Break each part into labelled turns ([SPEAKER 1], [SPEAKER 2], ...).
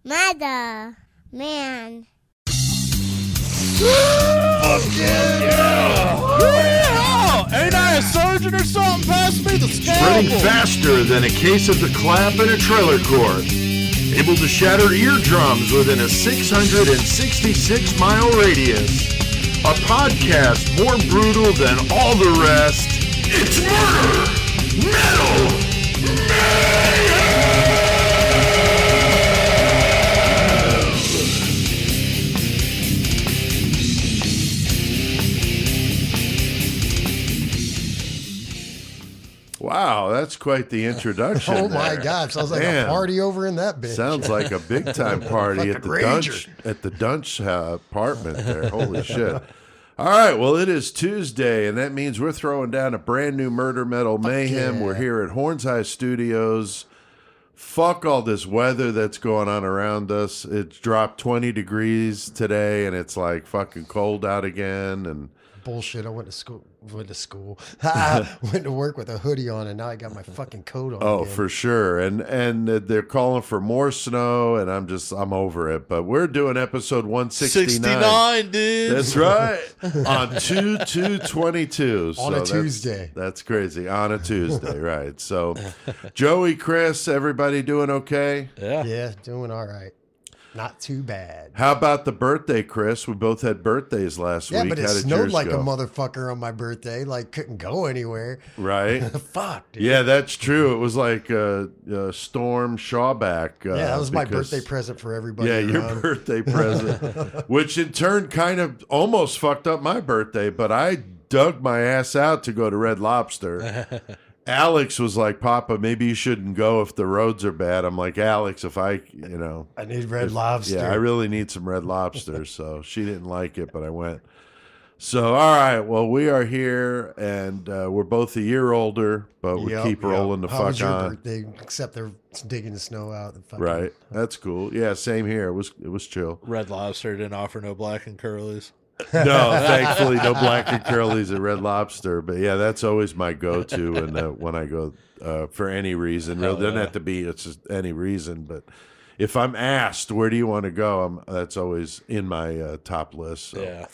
[SPEAKER 1] Mother, man.
[SPEAKER 2] Fuck yeah! Ain't I a surgeon or something? Pass me the scalpel.
[SPEAKER 3] Spreading faster than a case of the clap in a trailer court. Able to shatter eardrums within a 666-mile radius. A podcast more brutal than all the rest. It's Murder Metal Mayhem!
[SPEAKER 4] Wow, that's quite the introduction.
[SPEAKER 5] Oh my God! Sounds like a party over in that bitch.
[SPEAKER 4] Sounds like a big time party at the Duntsch apartment there. Holy shit! All right, well it is Tuesday, and that means we're throwing down a brand new Murder Metal Mayhem.
[SPEAKER 5] Yeah.
[SPEAKER 4] We're here at Horns High Studios. Fuck all this weather that's going on around us. It's dropped 20 degrees today, and it's like fucking cold out again. And
[SPEAKER 5] bullshit. I went to school. Went to work with a hoodie on, and now I got my fucking coat on.
[SPEAKER 4] oh,
[SPEAKER 5] again.
[SPEAKER 4] for sure. And they're calling for more snow, and I'm over it. But we're doing episode 169.
[SPEAKER 2] 69, dude.
[SPEAKER 4] That's right. On 2/2/22.
[SPEAKER 5] On a Tuesday.
[SPEAKER 4] That's crazy. On a Tuesday, right. So, Joey, Chris, everybody doing okay?
[SPEAKER 5] Yeah, doing all right. Not too bad.
[SPEAKER 4] How about the birthday, Chris? We both had birthdays last week.
[SPEAKER 5] Yeah, but it
[SPEAKER 4] How did
[SPEAKER 5] snowed
[SPEAKER 4] yours
[SPEAKER 5] like
[SPEAKER 4] go?
[SPEAKER 5] a motherfucker on my birthday. Like, couldn't go anywhere.
[SPEAKER 4] Right?
[SPEAKER 5] Fuck, dude.
[SPEAKER 4] Yeah, that's true. It was like a storm Shawback.
[SPEAKER 5] Yeah, that was my birthday present for everybody.
[SPEAKER 4] Yeah, your
[SPEAKER 5] around.
[SPEAKER 4] birthday present, which in turn kind of almost fucked up my birthday, but I dug my ass out to go to Red Lobster. Alex was like, Papa, maybe you shouldn't go if the roads are bad. I'm like, Alex,
[SPEAKER 5] I need Red Lobster.
[SPEAKER 4] Yeah, I really need some Red Lobster. So she didn't like it, but I went. So, all right, well, we are here, and we're both a year older, but we keep rolling the
[SPEAKER 5] How
[SPEAKER 4] fuck
[SPEAKER 5] was your
[SPEAKER 4] on.
[SPEAKER 5] birthday? Except they're digging the snow out.
[SPEAKER 4] Right, that's cool. Yeah, same here. It was chill.
[SPEAKER 2] Red Lobster didn't offer no black and curlies.
[SPEAKER 4] No, thankfully, no black and curlies at Red Lobster. But yeah, that's always my go-to, and when I go for any reason, really doesn't have to be. It's just any reason. But if I'm asked, where do you want to go? That's always in my top list. So.
[SPEAKER 2] Yeah.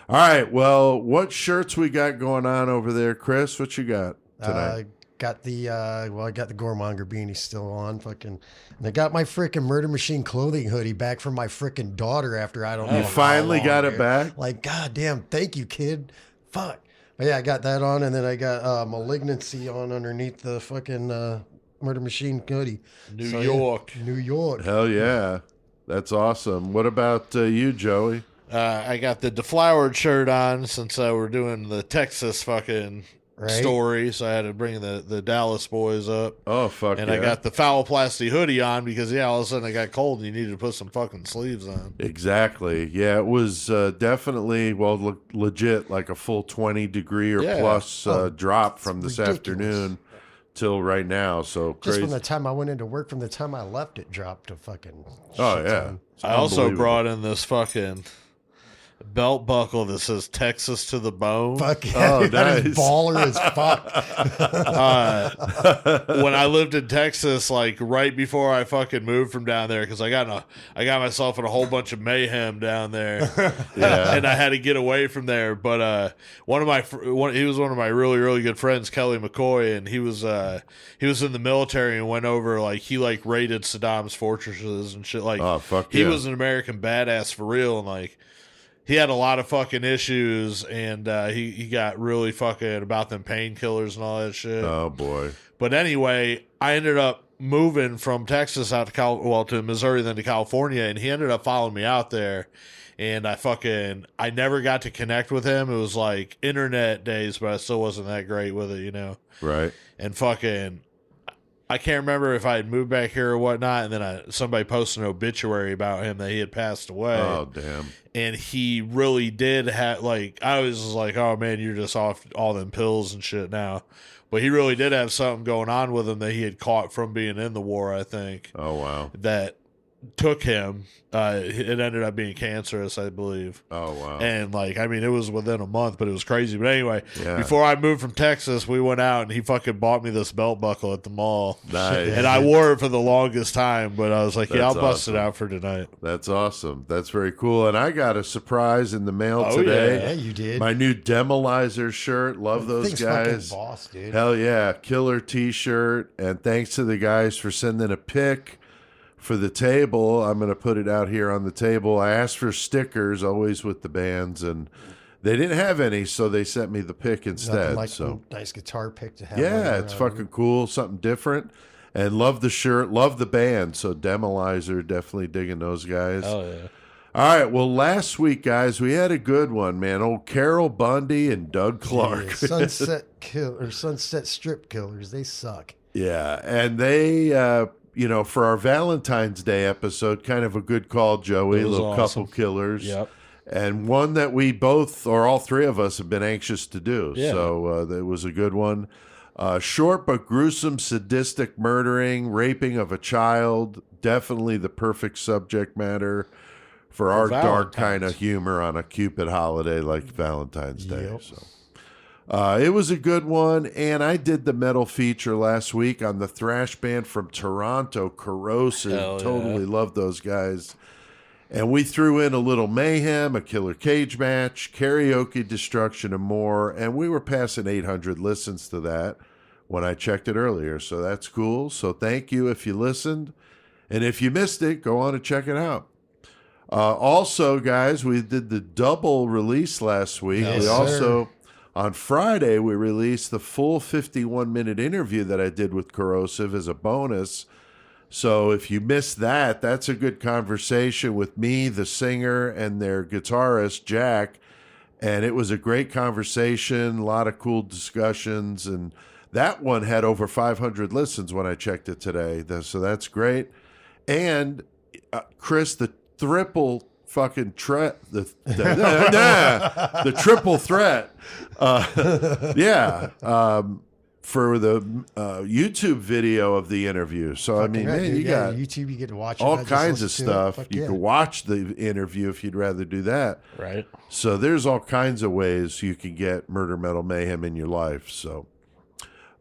[SPEAKER 4] All right. Well, what shirts we got going on over there, Chris? What you got tonight?
[SPEAKER 5] I got the Goremonger beanie still on. And I got my freaking Murder Machine clothing hoodie back from my freaking daughter after I don't know.
[SPEAKER 4] You finally got it back?
[SPEAKER 5] Like, goddamn, thank you, kid. Fuck. But yeah, I got that on, and then I got Malignancy on underneath the fucking Murder Machine hoodie.
[SPEAKER 2] New York.
[SPEAKER 5] New York.
[SPEAKER 4] Hell yeah. That's awesome. What about you, Joey?
[SPEAKER 2] I got the deflowered shirt on since we're doing the Texas fucking story, so I had to bring the Dallas boys up.
[SPEAKER 4] Oh, fuck
[SPEAKER 2] and
[SPEAKER 4] yeah.
[SPEAKER 2] I got the foul plastic hoodie on because, all of a sudden I got cold and you needed to put some fucking sleeves on.
[SPEAKER 4] Exactly. Yeah, it was definitely, legit, like a full 20 degree or plus drop from this afternoon till right now. So crazy.
[SPEAKER 5] Just from the time I went into work, from the time I left, it dropped to fucking
[SPEAKER 4] shit ton.
[SPEAKER 2] I also brought in this fucking belt buckle that says Texas to the bone.
[SPEAKER 5] Fuck yeah, that is baller as fuck.
[SPEAKER 2] When I lived in Texas, like right before I fucking moved from down there, because I got myself in a whole bunch of mayhem down there, and I had to get away from there. But he was one of my really really good friends, Kelly McCoy, and he was in the military and went over he raided Saddam's fortresses and shit. Like,
[SPEAKER 4] oh, fuck
[SPEAKER 2] he was an American badass for real, and like. He had a lot of fucking issues, and he got really fucking about them painkillers and all that shit.
[SPEAKER 4] Oh, boy.
[SPEAKER 2] But anyway, I ended up moving from Texas out to Missouri, then to California, and he ended up following me out there. And I never got to connect with him. It was like internet days, but I still wasn't that great with it, you know?
[SPEAKER 4] Right.
[SPEAKER 2] And I can't remember if I had moved back here or whatnot, and then somebody posted an obituary about him that he had passed away.
[SPEAKER 4] Oh, damn.
[SPEAKER 2] And he really did have, I was just like, oh, man, you're just off all them pills and shit now. But he really did have something going on with him that he had caught from being in the war, I think.
[SPEAKER 4] Oh, wow.
[SPEAKER 2] That took him. It ended up being cancerous, I believe.
[SPEAKER 4] Oh, wow.
[SPEAKER 2] And like, I mean, it was within a month, but it was crazy. But anyway, before I moved from Texas, we went out and he fucking bought me this belt buckle at the mall.
[SPEAKER 4] Nice.
[SPEAKER 2] And I wore it for the longest time, but I was like,
[SPEAKER 4] That's
[SPEAKER 2] I'll bust
[SPEAKER 4] awesome.
[SPEAKER 2] it out for tonight.
[SPEAKER 4] That's awesome. That's very cool. And I got a surprise in the mail today.
[SPEAKER 5] Yeah, you did.
[SPEAKER 4] My new Demolizer shirt. Love those
[SPEAKER 5] Thing's
[SPEAKER 4] guys.
[SPEAKER 5] fucking boss, dude.
[SPEAKER 4] Hell yeah. Killer t-shirt. And thanks to the guys for sending a pic for the table. I'm going to put it out here on the table. I asked for stickers, always with the bands, and they didn't have any, so they sent me the pic instead.
[SPEAKER 5] Nothing like
[SPEAKER 4] so
[SPEAKER 5] a nice guitar pick to have.
[SPEAKER 4] yeah, it's fucking cool. Something different. And love the shirt. Love the band. So Demolizer, definitely digging those guys.
[SPEAKER 2] Oh, yeah.
[SPEAKER 4] All right. Well, last week, guys, we had a good one, man. Old Carol Bundy and Doug Clark.
[SPEAKER 5] Yeah, Sunset Strip Killers. They suck.
[SPEAKER 4] Yeah. And they, for our Valentine's Day episode, kind of a good call, Joey.
[SPEAKER 2] It was
[SPEAKER 4] Little
[SPEAKER 2] awesome.
[SPEAKER 4] couple killers.
[SPEAKER 2] Yep.
[SPEAKER 4] And one that we both, or all three of us, have been anxious to do.
[SPEAKER 2] Yeah.
[SPEAKER 4] So it was a good one. Short but gruesome, sadistic murdering, raping of a child. Definitely the perfect subject matter for our dark kind of humor on a Cupid holiday like Valentine's Day.
[SPEAKER 5] Yep.
[SPEAKER 4] So it was a good one. And I did the metal feature last week on the thrash band from Toronto, Corrosive.
[SPEAKER 2] Hell yeah.
[SPEAKER 4] Totally love those guys. And we threw in a little mayhem, a killer cage match, karaoke destruction, and more. And we were passing 800 listens to that when I checked it earlier. So that's cool. So thank you if you listened. And if you missed it, go on and check it out. Also, guys, we did the double release last week.
[SPEAKER 5] Yes,
[SPEAKER 4] we
[SPEAKER 5] sir.
[SPEAKER 4] also, on Friday, we released the full 51-minute interview that I did with Corrosive as a bonus. So if you missed that, that's a good conversation with me, the singer, and their guitarist, Jack. And it was a great conversation, a lot of cool discussions. And that one had over 500 listens when I checked it today. So that's great. And Chris, the triple fucking threat, the triple threat. For the YouTube video of the interview. So, I mean, man, you got
[SPEAKER 5] YouTube, you get to watch it.
[SPEAKER 4] all
[SPEAKER 5] I just
[SPEAKER 4] kinds of
[SPEAKER 5] listen to it.
[SPEAKER 4] stuff.
[SPEAKER 5] Fuck
[SPEAKER 4] You
[SPEAKER 5] yeah.
[SPEAKER 4] can watch the interview if you'd rather do that.
[SPEAKER 2] Right.
[SPEAKER 4] So there's all kinds of ways you can get Murder Metal Mayhem in your life. So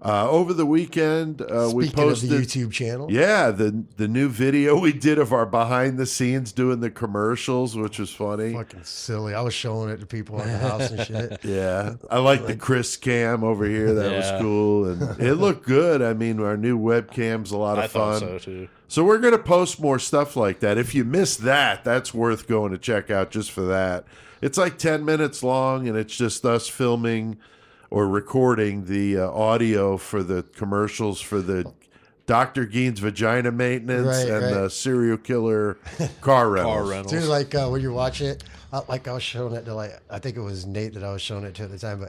[SPEAKER 4] over the weekend, we
[SPEAKER 5] Speaking
[SPEAKER 4] posted
[SPEAKER 5] of the YouTube channel.
[SPEAKER 4] Yeah, the new video we did of our behind the scenes doing the commercials, which was funny.
[SPEAKER 5] Fucking silly. I was showing it to people in the house and shit.
[SPEAKER 4] Yeah, I like the Chris cam over here. That was
[SPEAKER 2] Yeah.
[SPEAKER 4] cool, and it looked good. I mean, our new webcam's a lot of
[SPEAKER 2] I
[SPEAKER 4] fun.
[SPEAKER 2] thought so, too.
[SPEAKER 4] So we're going to post more stuff like that. If you missed that, that's worth going to check out just for that. It's like 10 minutes long, and it's just us filming or recording the audio for the commercials for the Dr. Gein's vagina maintenance and the serial killer car rentals.
[SPEAKER 5] Dude, like when you watch it, like I was showing it to I think it was Nate that I was showing it to at the time,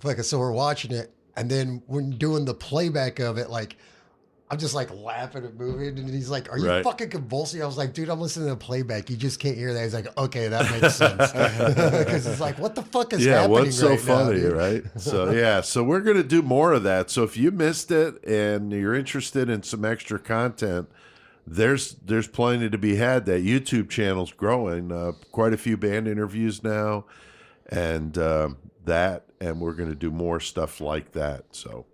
[SPEAKER 5] but so we're watching it, and then when doing the playback of it, like I'm just like laughing and moving, and he's like, "Are you fucking convulsing?" I was like, "Dude, I'm listening to the playback. You just can't hear that." He's like, "Okay, that makes sense," because it's like, "What the fuck is happening?"
[SPEAKER 4] What's so
[SPEAKER 5] right
[SPEAKER 4] funny,
[SPEAKER 5] now,
[SPEAKER 4] right? So we're gonna do more of that. So if you missed it and you're interested in some extra content, there's plenty to be had. That YouTube channel's growing. Quite a few band interviews now, and and we're gonna do more stuff like that. So.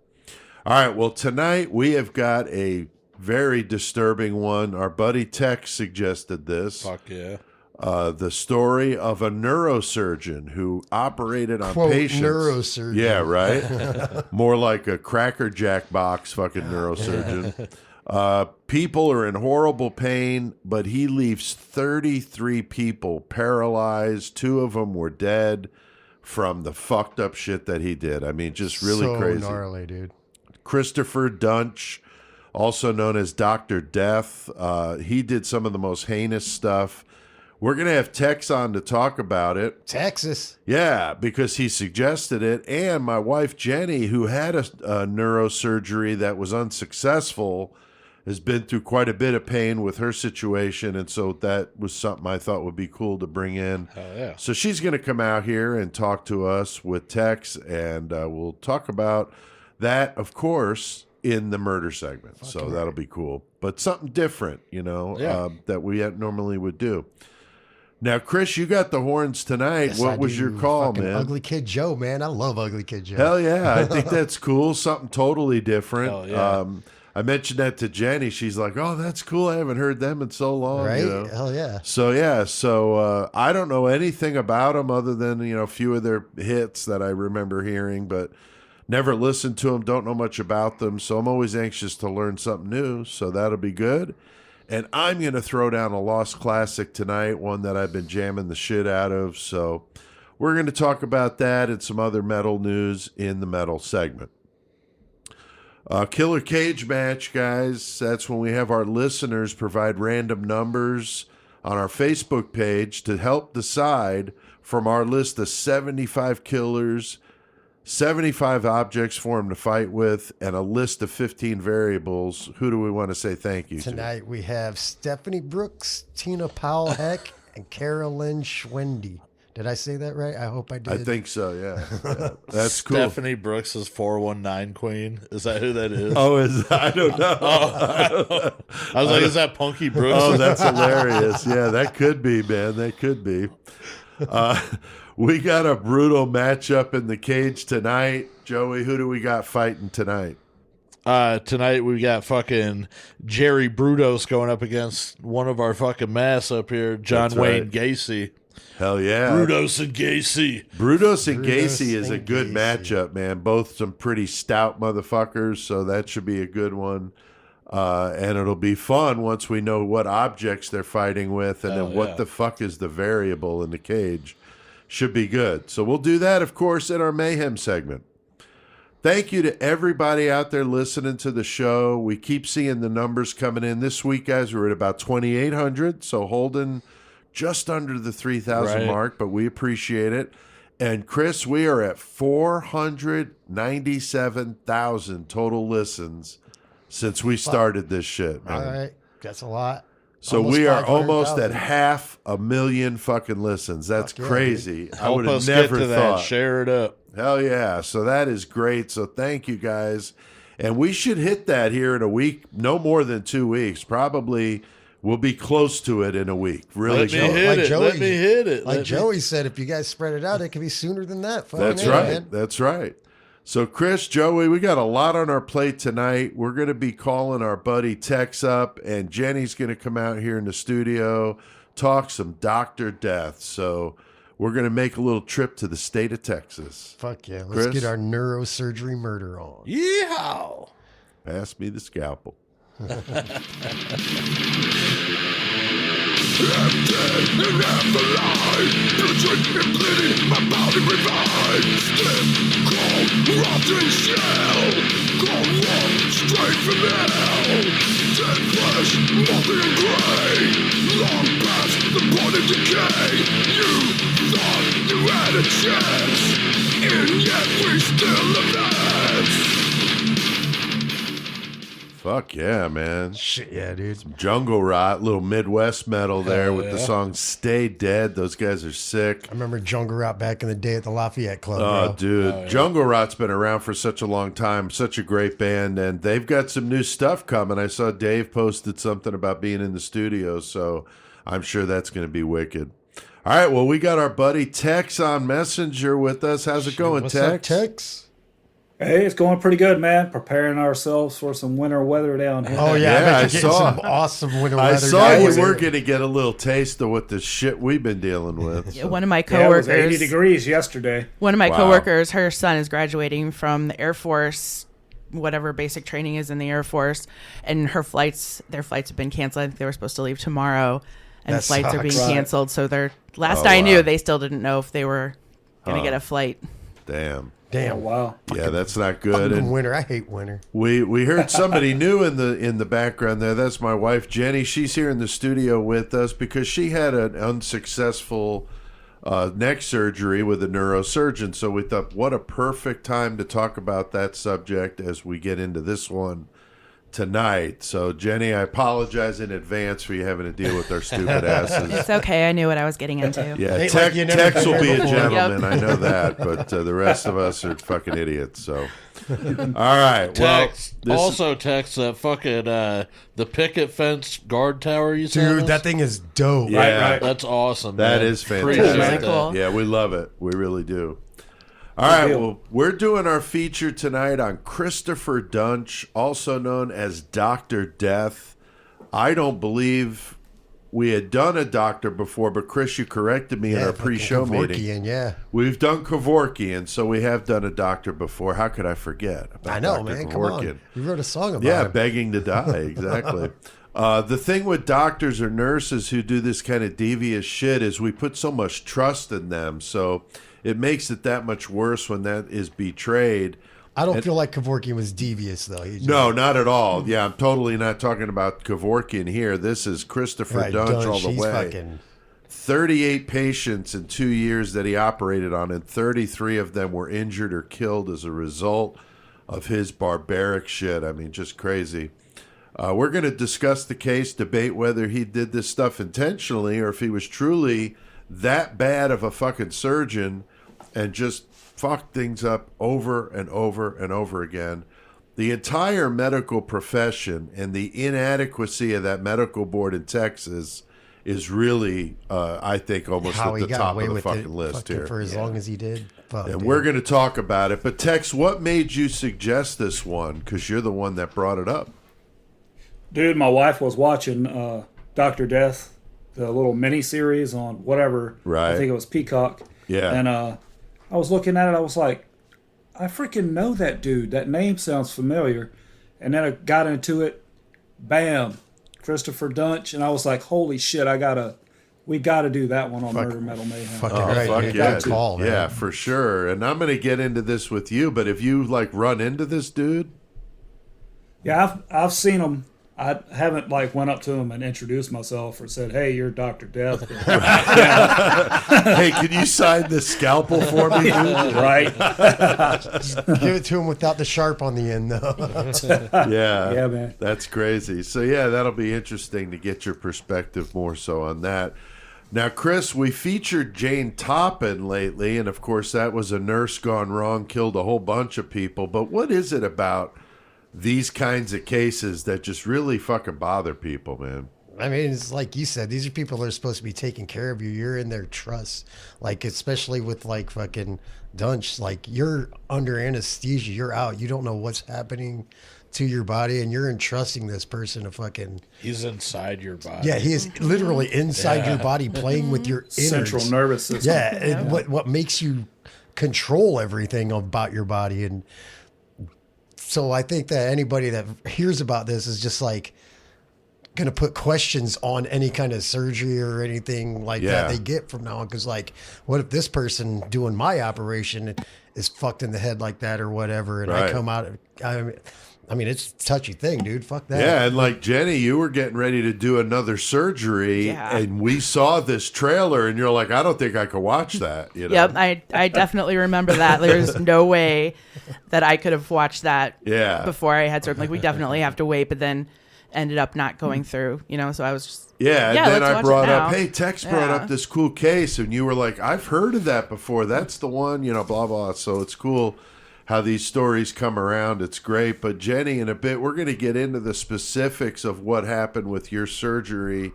[SPEAKER 4] All right, well, tonight we have got a very disturbing one. Our buddy Tex suggested this.
[SPEAKER 2] Fuck yeah.
[SPEAKER 4] The story of a neurosurgeon who operated on
[SPEAKER 5] Quote,
[SPEAKER 4] patients.
[SPEAKER 5] neurosurgeon.
[SPEAKER 4] Yeah, right? More like a Cracker Jack box fucking neurosurgeon. People are in horrible pain, but he leaves 33 people paralyzed. 2 of them were dead from the fucked up shit that he did. I mean, just really
[SPEAKER 5] so
[SPEAKER 4] crazy.
[SPEAKER 5] gnarly, dude.
[SPEAKER 4] Christopher Duntsch, also known as Dr. Death. He did some of the most heinous stuff. We're going to have Tex on to talk about it.
[SPEAKER 5] Texas.
[SPEAKER 4] Yeah, because he suggested it. And my wife, Jenny, who had a neurosurgery that was unsuccessful, has been through quite a bit of pain with her situation. And so that was something I thought would be cool to bring in.
[SPEAKER 2] Hell yeah.
[SPEAKER 4] So she's going to come out here and talk to us with Tex, and we'll talk about that, of course, in the murder segment. So that'll be cool. But something different, that we normally would do. Now, Chris, you got the horns tonight.
[SPEAKER 5] Yes,
[SPEAKER 4] what was your call,
[SPEAKER 5] Fucking
[SPEAKER 4] man?
[SPEAKER 5] Ugly Kid Joe, man. I love Ugly Kid Joe.
[SPEAKER 4] Hell yeah. I think that's cool. Something totally different.
[SPEAKER 2] Hell yeah.
[SPEAKER 4] I mentioned that to Jenny. She's like, oh, that's cool. I haven't heard them in so long.
[SPEAKER 5] Right?
[SPEAKER 4] You know?
[SPEAKER 5] Hell yeah.
[SPEAKER 4] So I don't know anything about them other than, a few of their hits that I remember hearing, but never listened to them, don't know much about them. So I'm always anxious to learn something new. So that'll be good. And I'm going to throw down a lost classic tonight, one that I've been jamming the shit out of. So we're going to talk about that and some other metal news in the metal segment. Killer Cage match, guys. That's when we have our listeners provide random numbers on our Facebook page to help decide from our list of 75 killers, 75 objects for them to fight with, and a list of 15 variables. Who do we want to say thank you to?
[SPEAKER 5] Tonight we have Stephanie Brooks, Tina Powell Heck, and Carolyn Schwendy. Did I say that right? I hope I did.
[SPEAKER 4] I think so, yeah. That's cool.
[SPEAKER 2] Stephanie Brooks is 419 Queen. Is that who that is?
[SPEAKER 4] I don't know.
[SPEAKER 2] I was like, is that Punky Brooks?
[SPEAKER 4] Oh, that's hilarious. Yeah, that could be, man. That could be. We got a brutal matchup in the cage tonight. Joey, who do we got fighting tonight?
[SPEAKER 2] Tonight we got fucking Jerry Brudos going up against one of our fucking mass up here, John
[SPEAKER 4] That's
[SPEAKER 2] Wayne
[SPEAKER 4] right.
[SPEAKER 2] Gacy.
[SPEAKER 4] Hell yeah.
[SPEAKER 2] Brudos and Gacy.
[SPEAKER 4] Brudos and
[SPEAKER 5] Brudos
[SPEAKER 4] Gacy is a
[SPEAKER 5] and
[SPEAKER 4] good
[SPEAKER 5] Gacy.
[SPEAKER 4] matchup, man. Both some pretty stout motherfuckers, so that should be a good one. And it'll be fun once we know what objects they're fighting with and then what the fuck is the variable in the cage. Should be good. So we'll do that, of course, in our Mayhem segment. Thank you to everybody out there listening to the show. We keep seeing the numbers coming in. This week, guys, we're at about 2,800, so holding just under the 3,000 mark, but we appreciate it. And Chris, we are at 497,000 total listens since we started this shit, man.
[SPEAKER 5] All right. That's a lot.
[SPEAKER 4] So
[SPEAKER 5] Almost
[SPEAKER 4] we are almost at
[SPEAKER 5] 500,000.
[SPEAKER 4] 500,000 fucking listens. That's
[SPEAKER 5] Fuck yeah,
[SPEAKER 4] crazy. I
[SPEAKER 2] Help
[SPEAKER 4] would have
[SPEAKER 2] us
[SPEAKER 4] never
[SPEAKER 2] get to
[SPEAKER 4] thought.
[SPEAKER 2] that. Share it up.
[SPEAKER 4] Hell yeah. So that is great. So thank you guys. And we should hit that here in a week, no more than 2 weeks. Probably we'll be close to it in a week. Really
[SPEAKER 2] Let me
[SPEAKER 4] close.
[SPEAKER 2] hit it. Let me hit it.
[SPEAKER 5] Like
[SPEAKER 2] Let me-
[SPEAKER 5] Joey said, if you guys spread it out, it could be sooner than that. Fucking
[SPEAKER 4] That's
[SPEAKER 5] A,
[SPEAKER 4] right.
[SPEAKER 5] man.
[SPEAKER 4] That's right. So, Chris, Joey, we got a lot on our plate tonight. We're going to be calling our buddy Tex up, and Jenny's going to come out here in the studio, talk some Dr. Death. So, we're going to make a little trip to the state of Texas.
[SPEAKER 5] Fuck yeah. Let's
[SPEAKER 4] Chris?
[SPEAKER 5] get our neurosurgery murder on.
[SPEAKER 2] Yeehaw.
[SPEAKER 4] Pass me the scalpel. Fuck yeah, man.
[SPEAKER 5] Shit, yeah, dude.
[SPEAKER 4] Jungle Rot, little Midwest metal there with the song Stay Dead. Those guys are sick.
[SPEAKER 5] I remember Jungle Rot back in the day at the Lafayette Club,
[SPEAKER 4] Oh,
[SPEAKER 5] bro.
[SPEAKER 4] dude. Jungle Rot's been around for such a long time. Such a great band. And they've got some new stuff coming. I saw Dave posted something about being in the studio, so I'm sure that's going to be wicked. All right, well, we got our buddy Tex on Messenger with us. How's it going,
[SPEAKER 5] What's
[SPEAKER 4] Tex?
[SPEAKER 5] up, Tex?
[SPEAKER 6] Hey, it's going pretty good, man. Preparing ourselves for some winter weather down here.
[SPEAKER 5] Oh, yeah.
[SPEAKER 4] Yeah,
[SPEAKER 5] I bet
[SPEAKER 4] I
[SPEAKER 5] you're getting
[SPEAKER 4] saw.
[SPEAKER 5] some awesome winter
[SPEAKER 4] I
[SPEAKER 5] weather.
[SPEAKER 4] saw
[SPEAKER 5] down
[SPEAKER 4] you
[SPEAKER 5] there.
[SPEAKER 4] were going to get a little taste of what the shit we've been dealing with.
[SPEAKER 7] One of my
[SPEAKER 6] Yeah, it was 80
[SPEAKER 7] coworkers,
[SPEAKER 6] degrees yesterday.
[SPEAKER 7] one of my
[SPEAKER 4] Wow.
[SPEAKER 7] coworkers, her son is graduating from the Air Force, whatever basic training is in the Air Force, and their flights have been canceled. I think they were supposed to leave tomorrow, and
[SPEAKER 5] That
[SPEAKER 7] flights are
[SPEAKER 5] sucks.
[SPEAKER 7] being
[SPEAKER 6] Right.
[SPEAKER 7] canceled. So they're last
[SPEAKER 4] Oh,
[SPEAKER 7] I knew,
[SPEAKER 4] wow.
[SPEAKER 7] they still didn't know if they were going to get a flight.
[SPEAKER 4] Damn.
[SPEAKER 6] Oh,
[SPEAKER 5] Damn.
[SPEAKER 6] wow.
[SPEAKER 4] Yeah, that's not good.
[SPEAKER 5] Fucking
[SPEAKER 4] And
[SPEAKER 5] winter. I hate winter.
[SPEAKER 4] we heard somebody new in the background there. That's my wife Jenny. She's here in the studio with us because she had an unsuccessful neck surgery with a neurosurgeon. So we thought, what a perfect time to talk about that subject as we get into this one tonight. So, Jenny, I apologize in advance for you having to deal with our stupid asses.
[SPEAKER 7] It's okay. I knew what I was getting into.
[SPEAKER 4] Yeah,
[SPEAKER 5] Ain't like you never
[SPEAKER 4] Tex will
[SPEAKER 5] been
[SPEAKER 4] be
[SPEAKER 5] here
[SPEAKER 4] a
[SPEAKER 5] before.
[SPEAKER 4] gentleman. I know that, but the rest of us are fucking idiots. So, all right. Well,
[SPEAKER 2] Tex, that fucking the picket fence guard tower you said.
[SPEAKER 5] Dude, that thing is dope.
[SPEAKER 4] Yeah.
[SPEAKER 6] Right.
[SPEAKER 2] That's awesome.
[SPEAKER 4] that
[SPEAKER 2] man.
[SPEAKER 4] is
[SPEAKER 2] Appreciate
[SPEAKER 4] fantastic.
[SPEAKER 7] Really cool.
[SPEAKER 4] Yeah, we love it. We really do. All right. Well, we're doing our feature tonight on Christopher Duntsch, also known as Dr. Death. I don't believe we had done a doctor before, but Chris, you corrected me in our pre-show meeting.
[SPEAKER 5] Kevorkian, yeah.
[SPEAKER 4] We've done Kevorkian, so we have done a doctor before. How could I forget about
[SPEAKER 5] I know,
[SPEAKER 4] Dr.
[SPEAKER 5] man.
[SPEAKER 4] Kevorkian?
[SPEAKER 5] Come on. You wrote a song about
[SPEAKER 4] Yeah,
[SPEAKER 5] it.
[SPEAKER 4] begging to die. Exactly. The thing with doctors or nurses who do this kind of devious shit is we put so much trust in them. So it makes it that much worse when that is betrayed.
[SPEAKER 5] I don't feel like Kevorkian was devious, though. He just-
[SPEAKER 4] No, not at all. Yeah, I'm totally not talking about Kevorkian here. This is Christopher
[SPEAKER 5] Right,
[SPEAKER 4] Duntsch all the
[SPEAKER 5] he's
[SPEAKER 4] way.
[SPEAKER 5] fucking...
[SPEAKER 4] 38 patients in 2 years that he operated on, and 33 of them were injured or killed as a result of his barbaric shit. I mean, just crazy. We're going to discuss the case, debate whether he did this stuff intentionally or if he was truly that bad of a fucking surgeon and just fucked things up over and over and over again. The entire medical profession and the inadequacy of that medical board in Texas is really, I think, almost
[SPEAKER 5] How
[SPEAKER 4] at
[SPEAKER 5] he
[SPEAKER 4] the
[SPEAKER 5] got
[SPEAKER 4] top
[SPEAKER 5] away
[SPEAKER 4] of the
[SPEAKER 5] with
[SPEAKER 4] fucking
[SPEAKER 5] it
[SPEAKER 4] list
[SPEAKER 5] fucking
[SPEAKER 4] here.
[SPEAKER 5] for as long as he did. Fuck,
[SPEAKER 4] And
[SPEAKER 5] dude.
[SPEAKER 4] we're going to talk about it. But Tex, what made you suggest this one? Because you're the one that brought it up.
[SPEAKER 6] Dude, my wife was watching Dr. Death, the little mini series on whatever.
[SPEAKER 4] Right.
[SPEAKER 6] I think it was Peacock.
[SPEAKER 4] Yeah.
[SPEAKER 6] And I was looking at it. I was like, I freaking know that dude. That name sounds familiar. And then I got into it. Bam. Christopher Duntsch. And I was like, holy shit, we got to do that one on Murder Metal Mayhem.
[SPEAKER 5] Fucking right.
[SPEAKER 4] Fuck
[SPEAKER 5] dude.
[SPEAKER 4] yeah.
[SPEAKER 5] Good call, man.
[SPEAKER 4] Yeah, for sure. And I'm going to get into this with you, but if you like run into this dude,
[SPEAKER 6] Yeah, I've seen him. I haven't like went up to him and introduced myself or said, "Hey, you're Dr. Death."
[SPEAKER 4] hey, can you sign this scalpel for me, dude?
[SPEAKER 6] Right?
[SPEAKER 5] Give it to him without the sharp on the end, though.
[SPEAKER 4] Yeah.
[SPEAKER 6] Yeah, man.
[SPEAKER 4] That's crazy. So, yeah, that'll be interesting to get your perspective more so on that. Now, Chris, we featured Jane Toppin lately, and of course, that was a nurse gone wrong, killed a whole bunch of people. But what is it about these kinds of cases that just really fucking bother people, man?
[SPEAKER 5] I mean, it's like you said, these are people that are supposed to be taking care of you. You're in their trust. Like, especially with like fucking Duntsch, like you're under anesthesia, you're out. You don't know what's happening to your body, and you're entrusting this person to fucking...
[SPEAKER 2] He's inside your body.
[SPEAKER 5] Yeah, he is literally inside your body playing with your innards.
[SPEAKER 6] Central nervous system.
[SPEAKER 5] Yeah, and what makes you control everything about your body. And so I think that anybody that hears about this is just like going to put questions on any kind of surgery or anything like that they get from now on. Because like, what if this person doing my operation is fucked in the head like that or whatever, and I come out... I mean, it's a touchy thing, dude. Fuck that.
[SPEAKER 4] Yeah, and like Jenny, you were getting ready to do another surgery, and we saw this trailer, and you're like, I don't think I could watch that. You know?
[SPEAKER 7] Yep, I definitely remember that. There's no way that I could have watched that before I had surgery. Like, we definitely have to wait, but then ended up not going through, you know, so I was just...
[SPEAKER 4] Yeah, and then I brought up, hey, Tex brought
[SPEAKER 7] Yeah.
[SPEAKER 4] up this cool case, and you were like, I've heard of that before. That's the one, you know, blah, blah. So it's cool how these stories come around. It's great. But Jenny, in a bit, we're going to get into the specifics of what happened with your surgery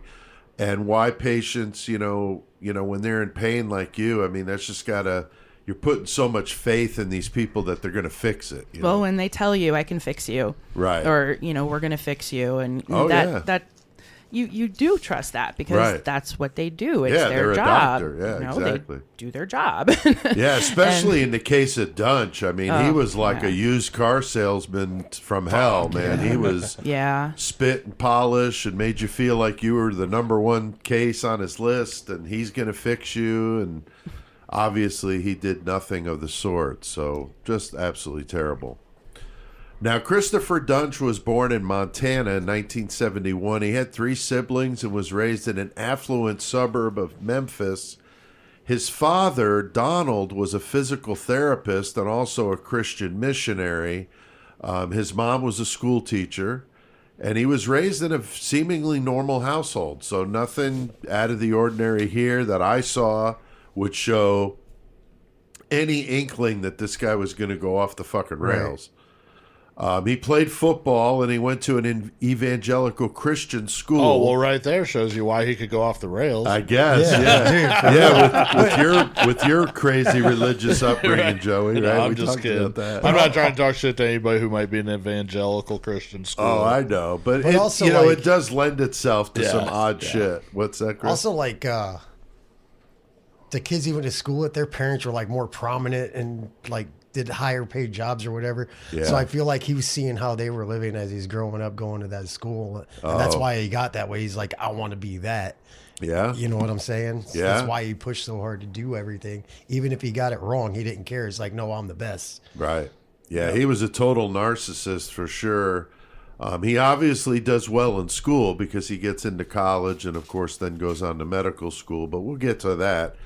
[SPEAKER 4] and why patients, you know, when they're in pain like you, I mean, that's just you're putting so much faith in these people that they're going to fix it. You know?
[SPEAKER 7] When they tell you I can fix you,
[SPEAKER 4] right?
[SPEAKER 7] Or, you know, we're going to fix you, and that you do trust that because that's what they do. It's their job.
[SPEAKER 4] They're a doctor. Yeah,
[SPEAKER 7] you know,
[SPEAKER 4] exactly.
[SPEAKER 7] They do their job.
[SPEAKER 4] Yeah, especially in the case of Duntsch. I mean, he was like a used car salesman from hell, man. He was spit and polish and made you feel like you were the number one case on his list, and he's going to fix you. And obviously, he did nothing of the sort. So just absolutely terrible. Now, Christopher Duntsch was born in Montana in 1971. He had 3 siblings and was raised in an affluent suburb of Memphis. His father, Donald, was a physical therapist and also a Christian missionary. His mom was a school teacher. And he was raised in a seemingly normal household. So nothing out of the ordinary here that I saw would show any inkling that this guy was going to go off the fucking rails. He played football, and he went to an evangelical Christian school.
[SPEAKER 2] Oh, well, right there shows you why he could go off the rails.
[SPEAKER 4] I guess, yeah. With your crazy religious upbringing,
[SPEAKER 2] Right.
[SPEAKER 4] Joey, right?
[SPEAKER 2] No, I'm
[SPEAKER 4] We
[SPEAKER 2] just
[SPEAKER 4] talked
[SPEAKER 2] kidding.
[SPEAKER 4] about that.
[SPEAKER 2] I'm not trying to talk shit to anybody who might be in an evangelical Christian school.
[SPEAKER 4] Oh, I know. But it,
[SPEAKER 5] also,
[SPEAKER 4] you know,
[SPEAKER 5] like-
[SPEAKER 4] it does lend itself to
[SPEAKER 2] Yeah,
[SPEAKER 4] some odd
[SPEAKER 2] yeah.
[SPEAKER 4] shit. What's that, Chris?
[SPEAKER 5] Also, like the kids he went to school with, their parents were like more prominent and like did higher paid jobs or whatever.
[SPEAKER 4] Yeah.
[SPEAKER 5] So I feel like he was seeing how they were living as he's growing up, going to that school, and that's why he got that way. He's like, I want to be that.
[SPEAKER 4] Yeah.
[SPEAKER 5] You know what I'm saying? So
[SPEAKER 4] Yeah.
[SPEAKER 5] that's why he pushed so hard to do everything. Even if he got it wrong, he didn't care. It's like, no, I'm the best.
[SPEAKER 4] Right. Yeah, he was a total narcissist for sure. He obviously does well in school because he gets into college and, of course, then goes on to medical school. But we'll get to that.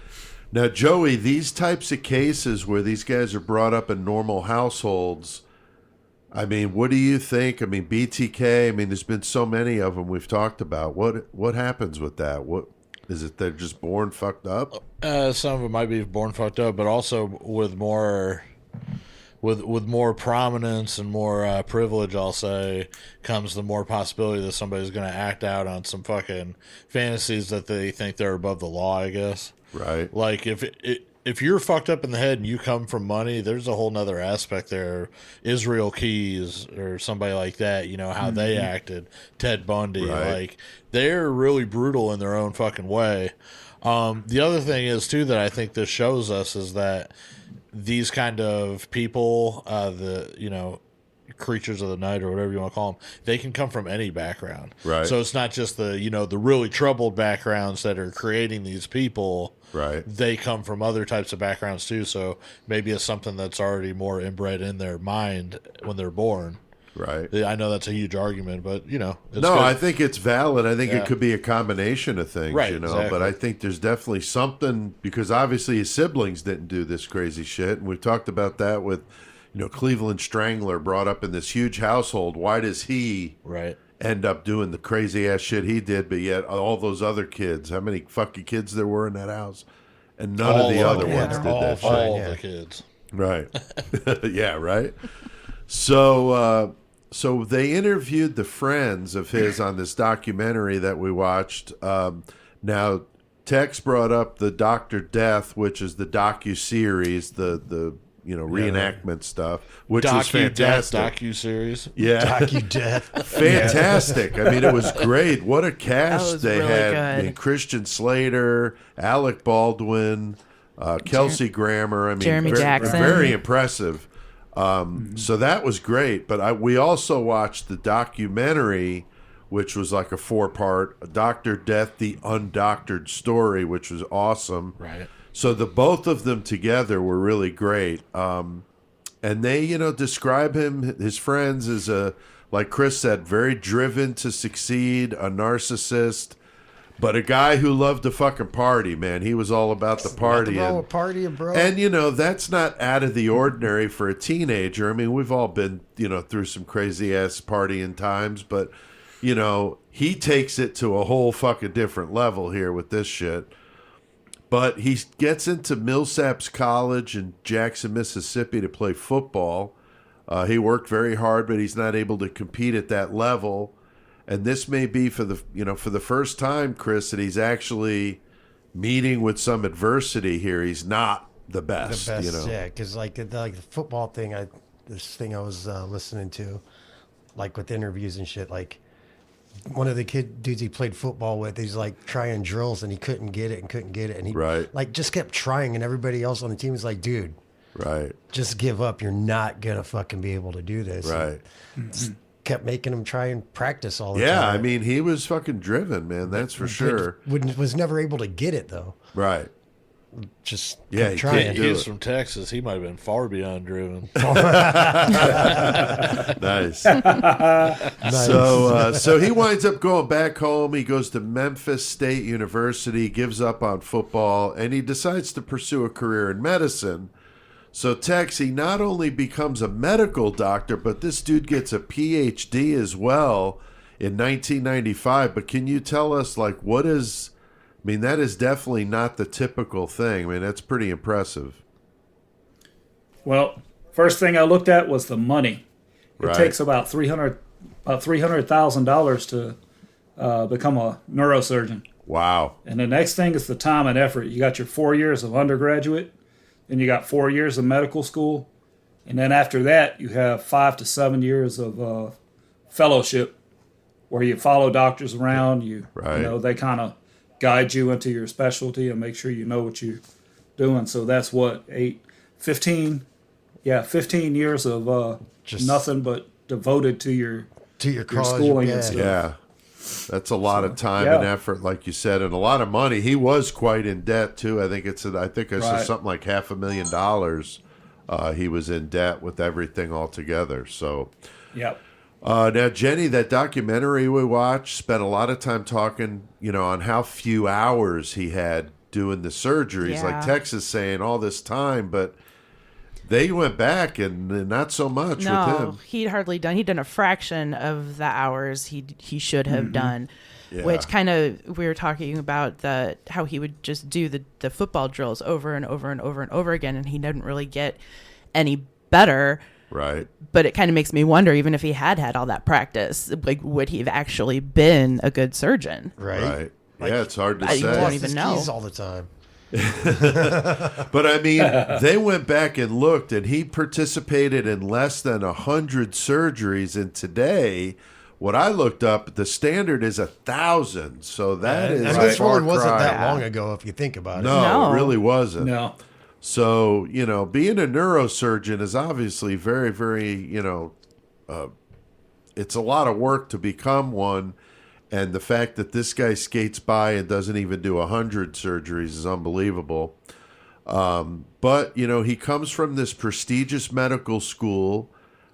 [SPEAKER 4] Now, Joey, these types of cases where these guys are brought up in normal households, I mean, what do you think? I mean, BTK, I mean, there's been so many of them we've talked about. What happens with that? What is it? They're just born fucked up?
[SPEAKER 2] Some of them might be born fucked up, but also with more prominence and more privilege, I'll say, comes the more possibility that somebody's going to act out on some fucking fantasies that they think they're above the law, I guess.
[SPEAKER 4] Right.
[SPEAKER 2] Like, if you're fucked up in the head and you come from money, there's a whole nother aspect there. Israel Keys or somebody like that, you know, how they acted. Ted Bundy.
[SPEAKER 4] Right.
[SPEAKER 2] Like, they're really brutal in their own fucking way. The other thing is, too, that I think this shows us is that these kind of people, creatures of the night or whatever you want to call them, they can come from any background.
[SPEAKER 4] Right.
[SPEAKER 2] So it's not just the really troubled backgrounds that are creating these people.
[SPEAKER 4] Right.
[SPEAKER 2] They come from other types of backgrounds too. So maybe it's something that's already more inbred in their mind when they're born.
[SPEAKER 4] Right.
[SPEAKER 2] I know that's a huge argument, but it's
[SPEAKER 4] No,
[SPEAKER 2] good.
[SPEAKER 4] I think it's valid. I think
[SPEAKER 2] Yeah.
[SPEAKER 4] it could be a combination of things,
[SPEAKER 2] Right,
[SPEAKER 4] you know.
[SPEAKER 2] exactly.
[SPEAKER 4] But I think there's definitely something, because obviously his siblings didn't do this crazy shit, and we've talked about that with, Cleveland Strangler, brought up in this huge household. Why does he
[SPEAKER 2] right.
[SPEAKER 4] end up doing the crazy ass shit he did? But yet all those other kids, how many fucking kids there were in that house, and none of the other
[SPEAKER 5] them.
[SPEAKER 4] ones
[SPEAKER 5] Yeah,
[SPEAKER 4] did
[SPEAKER 5] all
[SPEAKER 4] that shit.
[SPEAKER 5] fine.
[SPEAKER 2] All
[SPEAKER 5] Yeah.
[SPEAKER 2] the kids.
[SPEAKER 4] Right. Yeah, right. So they interviewed the friends of his on this documentary that we watched. Now, Tex brought up the Dr. Death, which is the docu-series, the reenactment stuff, which was fantastic.
[SPEAKER 2] Docu-series.
[SPEAKER 4] Yeah.
[SPEAKER 5] Docu-death.
[SPEAKER 4] Fantastic. I mean, it was great. What a cast
[SPEAKER 7] was
[SPEAKER 4] they
[SPEAKER 7] really
[SPEAKER 4] had.
[SPEAKER 7] good.
[SPEAKER 4] I mean, Christian Slater, Alec Baldwin, Kelsey Grammer. I mean,
[SPEAKER 7] Jeremy Jackson.
[SPEAKER 4] Very impressive. So that was great. But we also watched the documentary, which was like a 4-part, Dr. Death, the Undoctored Story, which was awesome.
[SPEAKER 2] Right.
[SPEAKER 4] So the both of them together were really great. And they, describe him, his friends, as like Chris said, very driven to succeed, a narcissist, but a guy who loved to fucking party, man. He was all about the partying.
[SPEAKER 5] Partying, bro.
[SPEAKER 4] And, that's not out of the ordinary for a teenager. I mean, we've all been, through some crazy-ass partying times, but, he takes it to a whole fucking different level here with this shit. But he gets into Millsaps College in Jackson, Mississippi to play football. He worked very hard, but he's not able to compete at that level. And this may be for the first time, Chris, that he's actually meeting with some adversity here. He's not the best.
[SPEAKER 5] Yeah, because like the football thing, this thing I was listening to, like with interviews and shit, like one of the dudes he played football with, he's like trying drills and he couldn't get it, and he like just kept trying, and everybody else on the team was like, dude,
[SPEAKER 4] right,
[SPEAKER 5] just give up. You're not gonna fucking be able to do this.
[SPEAKER 4] Right.
[SPEAKER 5] And kept making him try and practice all the time.
[SPEAKER 4] Yeah, I mean, he was fucking driven, man. That's for sure.
[SPEAKER 5] Was never able to get it though.
[SPEAKER 4] Right.
[SPEAKER 5] Just
[SPEAKER 4] Yeah,
[SPEAKER 5] kept
[SPEAKER 4] he
[SPEAKER 5] trying.
[SPEAKER 4] can't do
[SPEAKER 2] He's
[SPEAKER 4] it.
[SPEAKER 2] from Texas. He might have been far beyond driven.
[SPEAKER 4] Nice. So he winds up going back home. He goes to Memphis State University, gives up on football, and he decides to pursue a career in medicine. So Tex, he not only becomes a medical doctor, but this dude gets a PhD as well in 1995. But can you tell us, like, what is? I mean, that is definitely not the typical thing. I mean, that's pretty impressive.
[SPEAKER 6] Well, first thing I looked at was the money. It
[SPEAKER 4] Right.
[SPEAKER 6] takes about $300,000 to become a neurosurgeon.
[SPEAKER 4] Wow.
[SPEAKER 6] And the next thing is the time and effort. You got your 4 years of undergraduate, then you got 4 years of medical school, and then after that you have 5 to 7 years of fellowship, where you follow doctors around. You know, they kind of guide you into your specialty and make sure you know what you're doing. So that's what 15 years of
[SPEAKER 5] Just
[SPEAKER 6] nothing but devoted to your
[SPEAKER 5] cause,
[SPEAKER 6] schooling
[SPEAKER 5] yeah.
[SPEAKER 6] and stuff.
[SPEAKER 4] Yeah. That's a lot of time and effort, like you said, and a lot of money. He was quite in debt too. I think I saw something like $500,000. He was in debt with everything altogether. So,
[SPEAKER 6] Yep.
[SPEAKER 4] now Jenny, that documentary we watched spent a lot of time talking, on how few hours he had doing the surgeries.
[SPEAKER 7] Yeah.
[SPEAKER 4] Like Tex is saying all this time, but they went back and not so much with him.
[SPEAKER 7] He'd done a fraction of the hours he should have done,
[SPEAKER 4] Yeah.
[SPEAKER 7] which kind of, we were talking about how he would just do the football drills over and over and over and over again, and he didn't really get any better.
[SPEAKER 4] Right.
[SPEAKER 7] But it kind of makes me wonder, even if he had all that practice, like, would he have actually been a good surgeon?
[SPEAKER 4] Right. Yeah, it's hard to
[SPEAKER 7] I
[SPEAKER 4] say.
[SPEAKER 7] don't even know.
[SPEAKER 5] All the time.
[SPEAKER 4] But I mean, they went back and looked, and he participated in less than 100 surgeries. And today, what I looked up, the standard is 1,000. So that is
[SPEAKER 5] And this
[SPEAKER 4] far
[SPEAKER 5] really wasn't
[SPEAKER 4] cry.
[SPEAKER 5] that long ago, if you think about it.
[SPEAKER 4] No,
[SPEAKER 7] No.
[SPEAKER 4] it really wasn't.
[SPEAKER 6] No.
[SPEAKER 4] So, being a neurosurgeon is obviously very, very, it's a lot of work to become one. And the fact that this guy skates by and doesn't even do 100 surgeries is unbelievable. But, he comes from this prestigious medical school.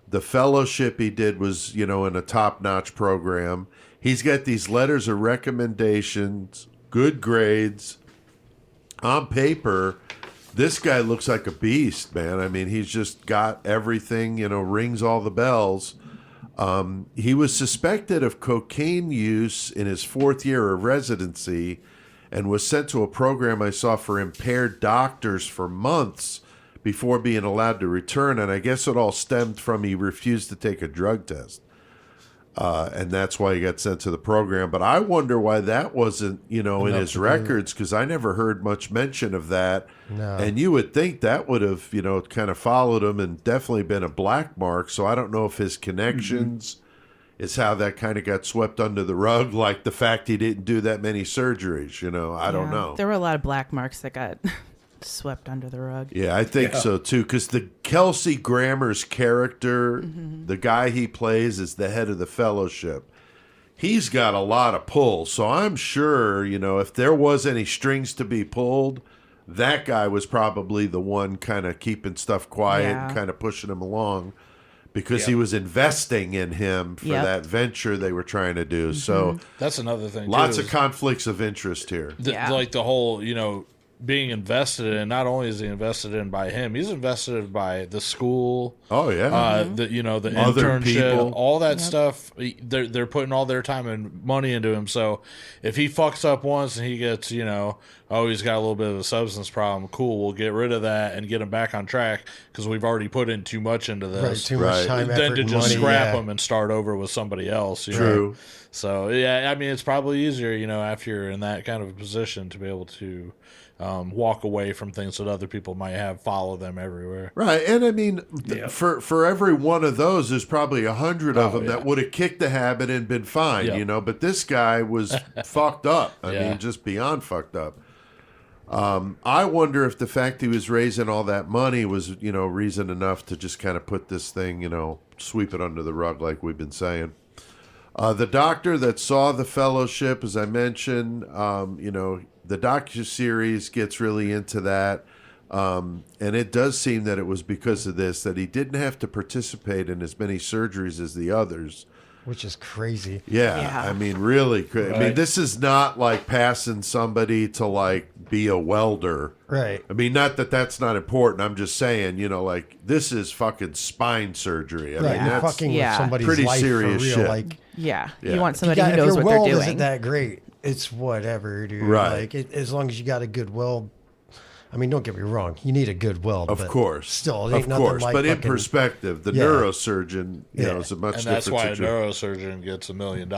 [SPEAKER 4] The fellowship he did was, in a top-notch program. He's got these letters of recommendations, good grades. On paper, this guy looks like a beast, man. I mean, he's just got everything, rings all the bells. He was suspected of cocaine use in his 4th year of residency and was sent to a program I saw for impaired doctors for months before being allowed to return. And I guess it all stemmed from he refused to take a drug test. And that's why he got sent to the program. But I wonder why that wasn't, in his records, because I never heard much mention of that.
[SPEAKER 5] No.
[SPEAKER 4] And you would think that would have, kind of followed him and definitely been a black mark. So I don't know if his connections is how that kind of got swept under the rug, like the fact he didn't do that many surgeries. I don't know.
[SPEAKER 7] There were a lot of black marks that got swept under the rug.
[SPEAKER 4] Yeah, I think so too. Because the Kelsey Grammer's character, the guy he plays, is the head of the fellowship. He's got a lot of pull. So I'm sure, if there was any strings to be pulled, that guy was probably the one kind of keeping stuff quiet and kind of pushing him along, because he was investing in him for that venture they were trying to do. So
[SPEAKER 2] That's another thing.
[SPEAKER 4] lots
[SPEAKER 2] too,
[SPEAKER 4] of conflicts of interest here.
[SPEAKER 2] like the whole, being invested in. Not only is he invested in by him, he's invested in by the school.
[SPEAKER 4] Oh yeah,
[SPEAKER 2] The the
[SPEAKER 4] Other
[SPEAKER 2] internship,
[SPEAKER 4] people.
[SPEAKER 2] all that stuff. They're putting all their time and money into him. So if he fucks up once and he gets he's got a little bit of a substance problem. Cool, we'll get rid of that and get him back on track because we've already put in too much into
[SPEAKER 5] Right,
[SPEAKER 2] this.
[SPEAKER 5] too much
[SPEAKER 4] Right.
[SPEAKER 5] time,
[SPEAKER 2] Then
[SPEAKER 5] effort,
[SPEAKER 2] to
[SPEAKER 5] and
[SPEAKER 2] just
[SPEAKER 5] money.
[SPEAKER 2] scrap him and start over with somebody else.
[SPEAKER 4] True.
[SPEAKER 2] So yeah, I mean, it's probably easier, after you're in that kind of a position to be able to walk away from things that other people might have follow them everywhere.
[SPEAKER 4] Right, and I mean, for every one of those, there's probably 100 of them that would have kicked the habit and been fine,
[SPEAKER 2] Yep.
[SPEAKER 4] But this guy was fucked up. I
[SPEAKER 2] Yeah.
[SPEAKER 4] mean, just beyond fucked up. I wonder if the fact he was raising all that money was, reason enough to just kind of put this thing, sweep it under the rug, like we've been saying. The doctor that saw the fellowship, as I mentioned, the docuseries gets really into that. And it does seem that it was because of this, that he didn't have to participate in as many surgeries as the others.
[SPEAKER 5] Which is crazy.
[SPEAKER 4] Yeah.
[SPEAKER 7] Yeah.
[SPEAKER 4] I mean, really. I mean, this is not like passing somebody to like be a welder.
[SPEAKER 5] Right.
[SPEAKER 4] I mean, not that that's not important. I'm just saying, like, this is fucking spine surgery. I
[SPEAKER 5] Right.
[SPEAKER 4] mean,
[SPEAKER 5] You're
[SPEAKER 4] that's
[SPEAKER 5] fucking with somebody's
[SPEAKER 4] pretty
[SPEAKER 5] life
[SPEAKER 4] serious
[SPEAKER 5] for real.
[SPEAKER 4] shit.
[SPEAKER 5] Like,
[SPEAKER 7] Yeah.
[SPEAKER 4] Yeah.
[SPEAKER 7] You want somebody who
[SPEAKER 5] if
[SPEAKER 7] knows
[SPEAKER 5] your
[SPEAKER 7] what they're
[SPEAKER 5] weld
[SPEAKER 7] doing.
[SPEAKER 5] isn't that great, it's whatever, dude.
[SPEAKER 4] Right.
[SPEAKER 5] Like, as long as you got a good weld. I mean, don't get me wrong. You need a good weld.
[SPEAKER 4] Of
[SPEAKER 5] but
[SPEAKER 4] course.
[SPEAKER 5] Still, it ain't
[SPEAKER 4] of
[SPEAKER 5] nothing
[SPEAKER 4] course.
[SPEAKER 5] like
[SPEAKER 4] But in
[SPEAKER 5] fucking-
[SPEAKER 4] perspective, the
[SPEAKER 5] Yeah.
[SPEAKER 4] neurosurgeon, is a much
[SPEAKER 2] And
[SPEAKER 4] different
[SPEAKER 2] that's why a
[SPEAKER 4] situation.
[SPEAKER 2] neurosurgeon gets $1 million.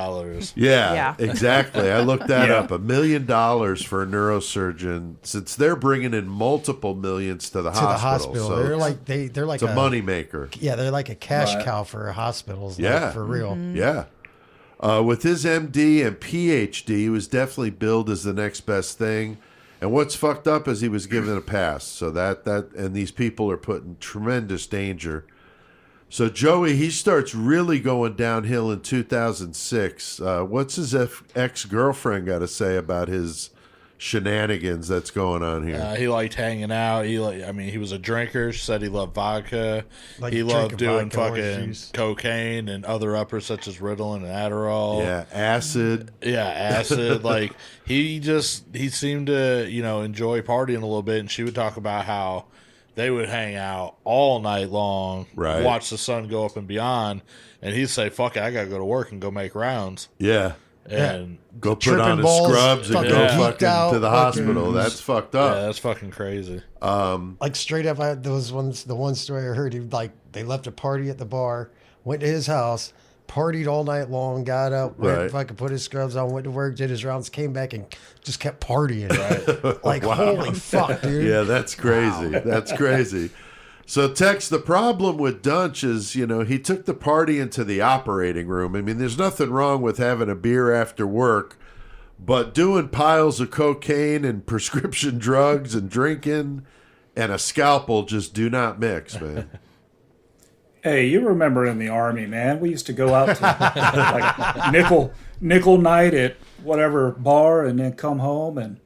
[SPEAKER 4] Yeah,
[SPEAKER 7] Yeah.
[SPEAKER 4] exactly. I looked that
[SPEAKER 6] Yeah.
[SPEAKER 4] up. $1 million for a neurosurgeon, since they're bringing in multiple millions to the
[SPEAKER 5] to
[SPEAKER 4] hospital.
[SPEAKER 5] the hospital.
[SPEAKER 4] So
[SPEAKER 5] They're like they're like
[SPEAKER 4] it's a money maker.
[SPEAKER 5] Yeah, they're like a cash
[SPEAKER 6] Right.
[SPEAKER 5] cow for hospitals.
[SPEAKER 4] Yeah.
[SPEAKER 5] Like, for real.
[SPEAKER 4] Yeah. With his MD and PhD, he was definitely billed as the next best thing. And what's fucked up is he was given a pass. So that and these people are put in tremendous danger. So Joey, he starts really going downhill in 2006. What's his ex-girlfriend got to say about his shenanigans that's going on here?
[SPEAKER 2] He liked hanging out. He was a drinker. She said he loved vodka.
[SPEAKER 5] Like
[SPEAKER 2] he loved
[SPEAKER 5] drinking
[SPEAKER 2] doing
[SPEAKER 5] vodka, orange
[SPEAKER 2] fucking
[SPEAKER 5] juice.
[SPEAKER 2] cocaine and other uppers such as Ritalin and Adderall.
[SPEAKER 4] Yeah, acid.
[SPEAKER 2] Yeah, acid. Like he seemed to, enjoy partying a little bit, and she would talk about how they would hang out all night long,
[SPEAKER 4] Right.
[SPEAKER 2] watch the sun go up and beyond, and he'd say, "Fuck it, I gotta go to work and go make rounds."
[SPEAKER 4] Yeah.
[SPEAKER 2] And
[SPEAKER 4] Go put
[SPEAKER 5] Tripping
[SPEAKER 4] on his
[SPEAKER 5] balls,
[SPEAKER 4] scrubs and
[SPEAKER 5] fucking
[SPEAKER 4] go
[SPEAKER 2] geeked
[SPEAKER 4] fucking
[SPEAKER 5] out,
[SPEAKER 4] to the
[SPEAKER 5] fucking-
[SPEAKER 4] hospital. That's fucked
[SPEAKER 2] yeah,
[SPEAKER 4] up.
[SPEAKER 2] that's fucking crazy.
[SPEAKER 5] Like straight up, the one story I heard, they left a party at the bar, went to his house, partied all night long, got up,
[SPEAKER 4] Right.
[SPEAKER 5] went, fucking put his scrubs on, went to work, did his rounds, came back and just kept partying. Right? Like, holy fuck, dude.
[SPEAKER 4] Yeah, that's crazy. That's crazy. So, Tex, the problem with Duntsch is, he took the party into the operating room. I mean, there's nothing wrong with having a beer after work, but doing piles of cocaine and prescription drugs and drinking and a scalpel just do not mix, man.
[SPEAKER 6] Hey, you remember in the Army, man, we used to go out to like nickel night at whatever bar and then come home and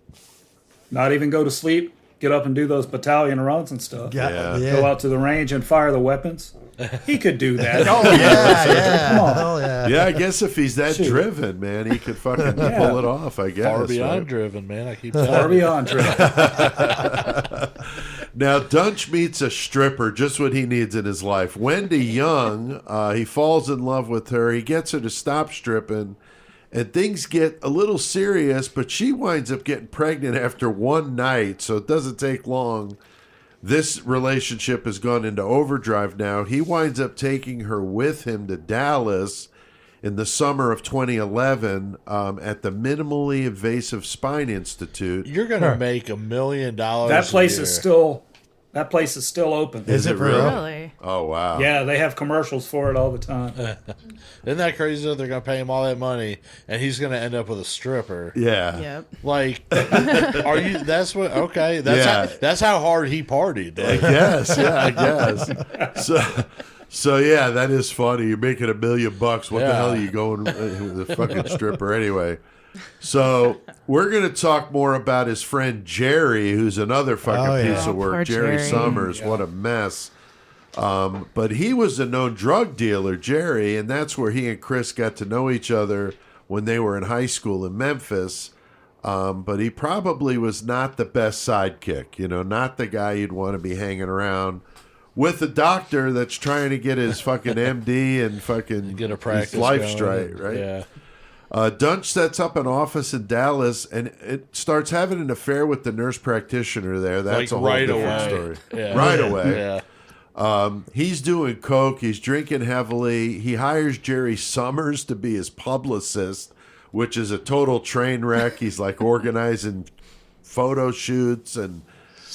[SPEAKER 6] not even go to sleep, get up and do those battalion runs and stuff.
[SPEAKER 5] Yeah.
[SPEAKER 6] Go out to the range and fire the weapons. He could do that.
[SPEAKER 5] Oh, yeah.
[SPEAKER 6] Come on.
[SPEAKER 5] Hell yeah.
[SPEAKER 4] Yeah, I guess if he's that
[SPEAKER 6] Shoot.
[SPEAKER 4] driven, man, he could fucking pull it off, I guess.
[SPEAKER 2] Far beyond
[SPEAKER 4] right?
[SPEAKER 2] driven, man. I keep
[SPEAKER 6] Far
[SPEAKER 2] telling you.
[SPEAKER 6] beyond driven.
[SPEAKER 4] Now, Duntsch meets a stripper, just what he needs in his life. Wendy Young, he falls in love with her. He gets her to stop stripping, and things get a little serious, but she winds up getting pregnant after one night, so it doesn't take long. This relationship has gone into overdrive now. He winds up taking her with him to Dallas in the summer of 2011 at the Minimally Invasive Spine Institute.
[SPEAKER 2] You're gonna make $1 million.
[SPEAKER 6] That place is still open.
[SPEAKER 5] Is it real?
[SPEAKER 7] Really?
[SPEAKER 4] Oh, wow.
[SPEAKER 6] Yeah, they have commercials for it all the time.
[SPEAKER 2] Isn't that crazy that they're gonna pay him all that money and he's gonna end up with a stripper?
[SPEAKER 4] Yeah.
[SPEAKER 7] Yep.
[SPEAKER 2] Like, are you? That's what? Okay, that's how hard he partied.
[SPEAKER 4] I
[SPEAKER 2] Like,
[SPEAKER 4] guess, yeah, I guess. So yeah, that is funny. You're making $1 million. What the
[SPEAKER 2] Yeah.
[SPEAKER 4] hell are you going with a fucking stripper anyway? So we're gonna talk more about his friend Jerry, who's another fucking
[SPEAKER 5] Oh, yeah.
[SPEAKER 4] piece of
[SPEAKER 7] Oh,
[SPEAKER 4] work.
[SPEAKER 7] poor
[SPEAKER 4] Jerry
[SPEAKER 7] Jerry.
[SPEAKER 4] Summers, what a mess. But he was a known drug dealer, Jerry, and that's where he and Chris got to know each other when they were in high school in Memphis. But he probably was not the best sidekick, not the guy you'd want to be hanging around with a doctor that's trying to get his fucking MD and fucking
[SPEAKER 2] get a
[SPEAKER 4] his
[SPEAKER 2] practice
[SPEAKER 4] life
[SPEAKER 2] going.
[SPEAKER 4] straight, right?
[SPEAKER 2] Yeah.
[SPEAKER 4] Duntsch sets up an office in Dallas and it starts having an affair with the nurse practitioner there. That's
[SPEAKER 2] Like
[SPEAKER 4] a whole
[SPEAKER 2] right
[SPEAKER 4] different
[SPEAKER 2] away.
[SPEAKER 4] story.
[SPEAKER 2] Yeah.
[SPEAKER 4] Right away.
[SPEAKER 2] Yeah.
[SPEAKER 4] He's doing coke. He's drinking heavily. He hires Jerry Summers to be his publicist, which is a total train wreck. He's like organizing photo shoots and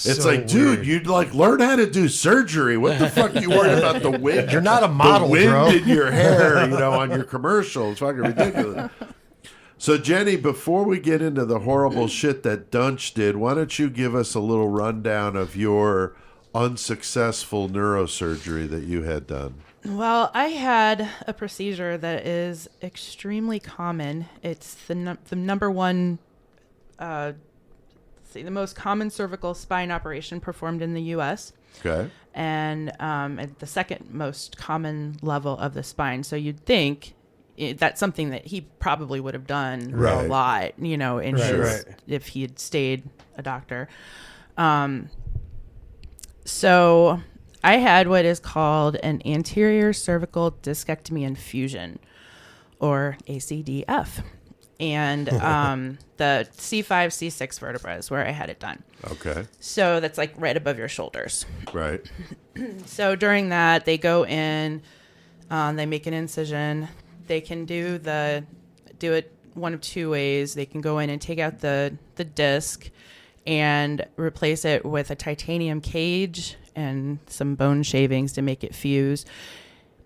[SPEAKER 4] it's
[SPEAKER 5] So
[SPEAKER 4] like, dude,
[SPEAKER 5] weird.
[SPEAKER 4] you'd like learn how to do surgery. What the fuck are you worried about the wind?
[SPEAKER 5] You're not a model,
[SPEAKER 4] the wind
[SPEAKER 5] bro.
[SPEAKER 4] in your hair, on your commercial. It's fucking ridiculous. So, Jenny, before we get into the horrible shit that Duntsch did, why don't you give us a little rundown of your unsuccessful neurosurgery that you had done?
[SPEAKER 7] Well, I had a procedure that is extremely common. It's the number one, the most common cervical spine operation performed in the U.S.
[SPEAKER 4] Okay.
[SPEAKER 7] And at the second most common level of the spine. So you'd think, that's something that he probably would have done
[SPEAKER 5] Right.
[SPEAKER 7] a lot, you know, in
[SPEAKER 5] Right,
[SPEAKER 7] his,
[SPEAKER 5] right.
[SPEAKER 7] if he had stayed a doctor. So I had what is called an anterior cervical discectomy infusion, or ACDF. And the C5, C6 vertebra is where I had it done.
[SPEAKER 4] Okay.
[SPEAKER 7] So that's like right above your shoulders.
[SPEAKER 4] Right.
[SPEAKER 7] So during that, they go in, they make an incision. They can do it one of two ways. They can go in and take out the disc and replace it with a titanium cage and some bone shavings to make it fuse.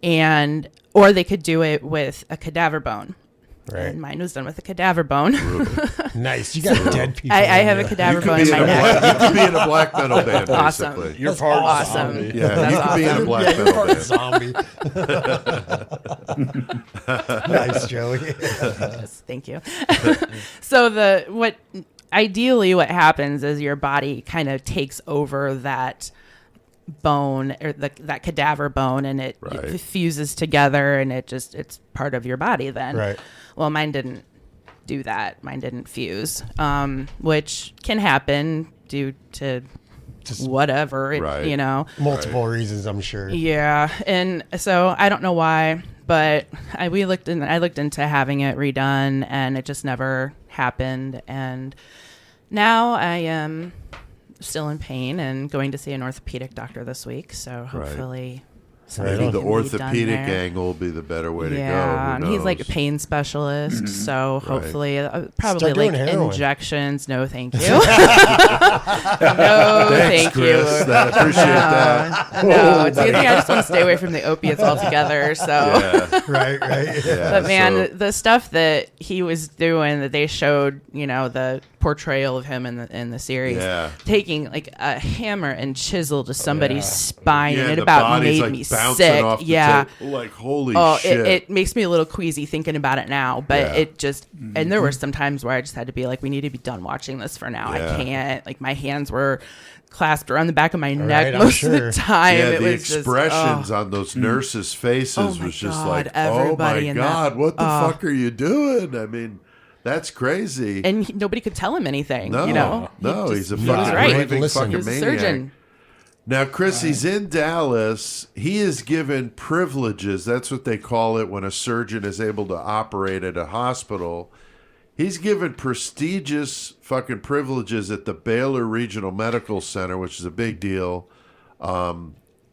[SPEAKER 7] Or they could do it with a cadaver bone.
[SPEAKER 5] Right.
[SPEAKER 7] And mine was done with a cadaver bone.
[SPEAKER 5] Nice. You got dead people.
[SPEAKER 7] I
[SPEAKER 5] in
[SPEAKER 7] have a
[SPEAKER 5] there.
[SPEAKER 7] cadaver
[SPEAKER 4] You could
[SPEAKER 7] bone
[SPEAKER 4] be
[SPEAKER 7] in
[SPEAKER 4] in
[SPEAKER 7] my
[SPEAKER 4] a
[SPEAKER 7] neck.
[SPEAKER 4] black, you could be in a black metal band,
[SPEAKER 7] Awesome.
[SPEAKER 4] basically.
[SPEAKER 2] You're part
[SPEAKER 7] awesome.
[SPEAKER 2] zombie.
[SPEAKER 4] Yeah,
[SPEAKER 7] That's
[SPEAKER 4] you could be in a
[SPEAKER 7] awesome.
[SPEAKER 4] black
[SPEAKER 5] Yeah, you're
[SPEAKER 4] metal
[SPEAKER 5] part
[SPEAKER 4] band.
[SPEAKER 5] zombie. Nice, Joey.
[SPEAKER 7] Yes, thank you. So ideally what happens is your body kind of takes over that bone or that cadaver bone, and it
[SPEAKER 4] Right.
[SPEAKER 7] fuses together, and it's part of your body then.
[SPEAKER 5] Right.
[SPEAKER 7] Well, mine didn't do that. Mine didn't fuse, which can happen due to
[SPEAKER 5] Just
[SPEAKER 7] whatever,
[SPEAKER 4] Right.
[SPEAKER 7] you know.
[SPEAKER 5] multiple reasons, I'm sure.
[SPEAKER 7] Yeah, and so I don't know why, but I looked into having it redone, and it just never happened. And now I am still in pain and going to see an orthopedic doctor this week. So hopefully, something
[SPEAKER 4] Maybe the
[SPEAKER 7] can be done
[SPEAKER 4] orthopedic
[SPEAKER 7] there.
[SPEAKER 4] angle will be the better way to go.
[SPEAKER 7] Yeah,
[SPEAKER 4] Who
[SPEAKER 7] and he's like a
[SPEAKER 4] knows?
[SPEAKER 7] pain specialist, so hopefully, probably
[SPEAKER 5] Start doing
[SPEAKER 7] like
[SPEAKER 5] heroin.
[SPEAKER 7] injections. No, thank you. No,
[SPEAKER 4] Thanks,
[SPEAKER 7] thank
[SPEAKER 4] Chris.
[SPEAKER 7] you.
[SPEAKER 4] I appreciate that.
[SPEAKER 7] No, it's I just want to stay away from the opiates altogether. So,
[SPEAKER 4] Yeah.
[SPEAKER 5] Right, right.
[SPEAKER 4] Yeah,
[SPEAKER 7] but man,
[SPEAKER 4] so-
[SPEAKER 7] the stuff that he was doing, that they showed, you know, the portrayal of him in the series,
[SPEAKER 4] Yeah.
[SPEAKER 7] taking like a hammer and chisel to somebody's spine,
[SPEAKER 4] Yeah,
[SPEAKER 7] and it
[SPEAKER 4] the
[SPEAKER 7] about
[SPEAKER 4] body's
[SPEAKER 7] made
[SPEAKER 4] like
[SPEAKER 7] me
[SPEAKER 4] bouncing
[SPEAKER 7] sick.
[SPEAKER 4] off the
[SPEAKER 7] Yeah.
[SPEAKER 4] table. Like, holy
[SPEAKER 7] Oh,
[SPEAKER 4] shit.
[SPEAKER 7] it makes me a little queasy thinking about it now, but
[SPEAKER 4] Yeah.
[SPEAKER 7] it just, and there were some times where I just had to be like, we need to be done watching this for now.
[SPEAKER 4] Yeah.
[SPEAKER 7] I can't, like, my hands were clasped around the back of my
[SPEAKER 5] Right,
[SPEAKER 7] neck
[SPEAKER 5] I'm
[SPEAKER 7] most of
[SPEAKER 5] sure.
[SPEAKER 7] the time.
[SPEAKER 4] Yeah,
[SPEAKER 7] it
[SPEAKER 4] the
[SPEAKER 7] was just,
[SPEAKER 4] expressions on those nurses' faces
[SPEAKER 7] Oh my
[SPEAKER 4] was just
[SPEAKER 7] God,
[SPEAKER 4] like, oh
[SPEAKER 7] everybody
[SPEAKER 4] my
[SPEAKER 7] in
[SPEAKER 4] God,
[SPEAKER 7] that-
[SPEAKER 4] what the fuck are you doing? I mean, that's crazy.
[SPEAKER 7] and nobody could tell him anything,
[SPEAKER 4] No,
[SPEAKER 7] you know?
[SPEAKER 4] no, he's a
[SPEAKER 7] was
[SPEAKER 4] fucking
[SPEAKER 7] right.
[SPEAKER 4] raving
[SPEAKER 5] Listen.
[SPEAKER 4] fucking
[SPEAKER 7] He was a
[SPEAKER 4] maniac.
[SPEAKER 7] surgeon.
[SPEAKER 4] Now, Chris, he's in Dallas. He is given privileges. That's what they call it when a surgeon is able to operate at a hospital. He's given prestigious fucking privileges at the Baylor Regional Medical Center, which is a big deal.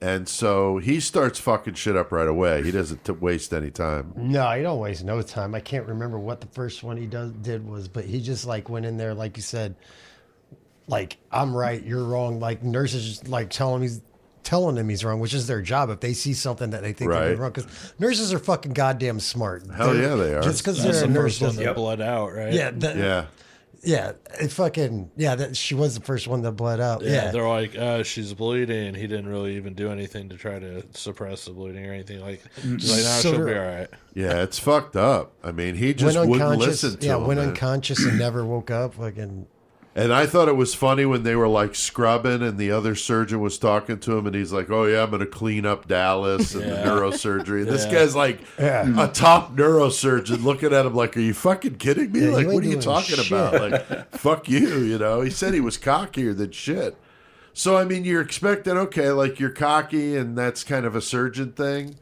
[SPEAKER 4] And so he starts fucking shit up right away. He doesn't waste any time.
[SPEAKER 5] No, he don't waste no time. I can't remember what the first one he did was, but he just like went in there, like you said, like, I'm right, you're wrong. Like, nurses just like telling him he's wrong, which is their job if they see something that they think they're
[SPEAKER 4] Right.
[SPEAKER 5] wrong. Because nurses are fucking goddamn smart.
[SPEAKER 4] Hell yeah, they are.
[SPEAKER 5] Just because
[SPEAKER 2] That's
[SPEAKER 5] they're a
[SPEAKER 2] the
[SPEAKER 5] nurse
[SPEAKER 2] first one
[SPEAKER 5] doesn't.
[SPEAKER 2] that bled out, right?
[SPEAKER 5] Yeah,
[SPEAKER 4] Yeah.
[SPEAKER 5] it fucking that she was the first one that bled out. Yeah,
[SPEAKER 2] They're like, she's bleeding. He didn't really even do anything to try to suppress the bleeding or anything. Like, he's like, no,
[SPEAKER 5] So
[SPEAKER 2] she'll be
[SPEAKER 5] they're-
[SPEAKER 2] all right.
[SPEAKER 4] Yeah, it's fucked up. I mean, he just
[SPEAKER 5] went
[SPEAKER 4] wouldn't
[SPEAKER 5] unconscious.
[SPEAKER 4] listen to
[SPEAKER 5] Yeah,
[SPEAKER 4] him.
[SPEAKER 5] went
[SPEAKER 4] man.
[SPEAKER 5] unconscious and never woke up. Fucking.
[SPEAKER 4] And I thought it was funny when they were like scrubbing and the other surgeon was talking to him and he's like, oh, yeah, I'm going to clean up Dallas and the neurosurgery. And this guy's like a top neurosurgeon looking at him like, are you fucking kidding me?
[SPEAKER 5] Yeah,
[SPEAKER 4] like,
[SPEAKER 5] you ain't
[SPEAKER 4] what are you
[SPEAKER 5] doing
[SPEAKER 4] talking
[SPEAKER 5] shit.
[SPEAKER 4] about? Like, fuck you, you know? He said he was cockier than shit. So, I mean, you're expecting, okay, like you're cocky and that's kind of a surgeon thing.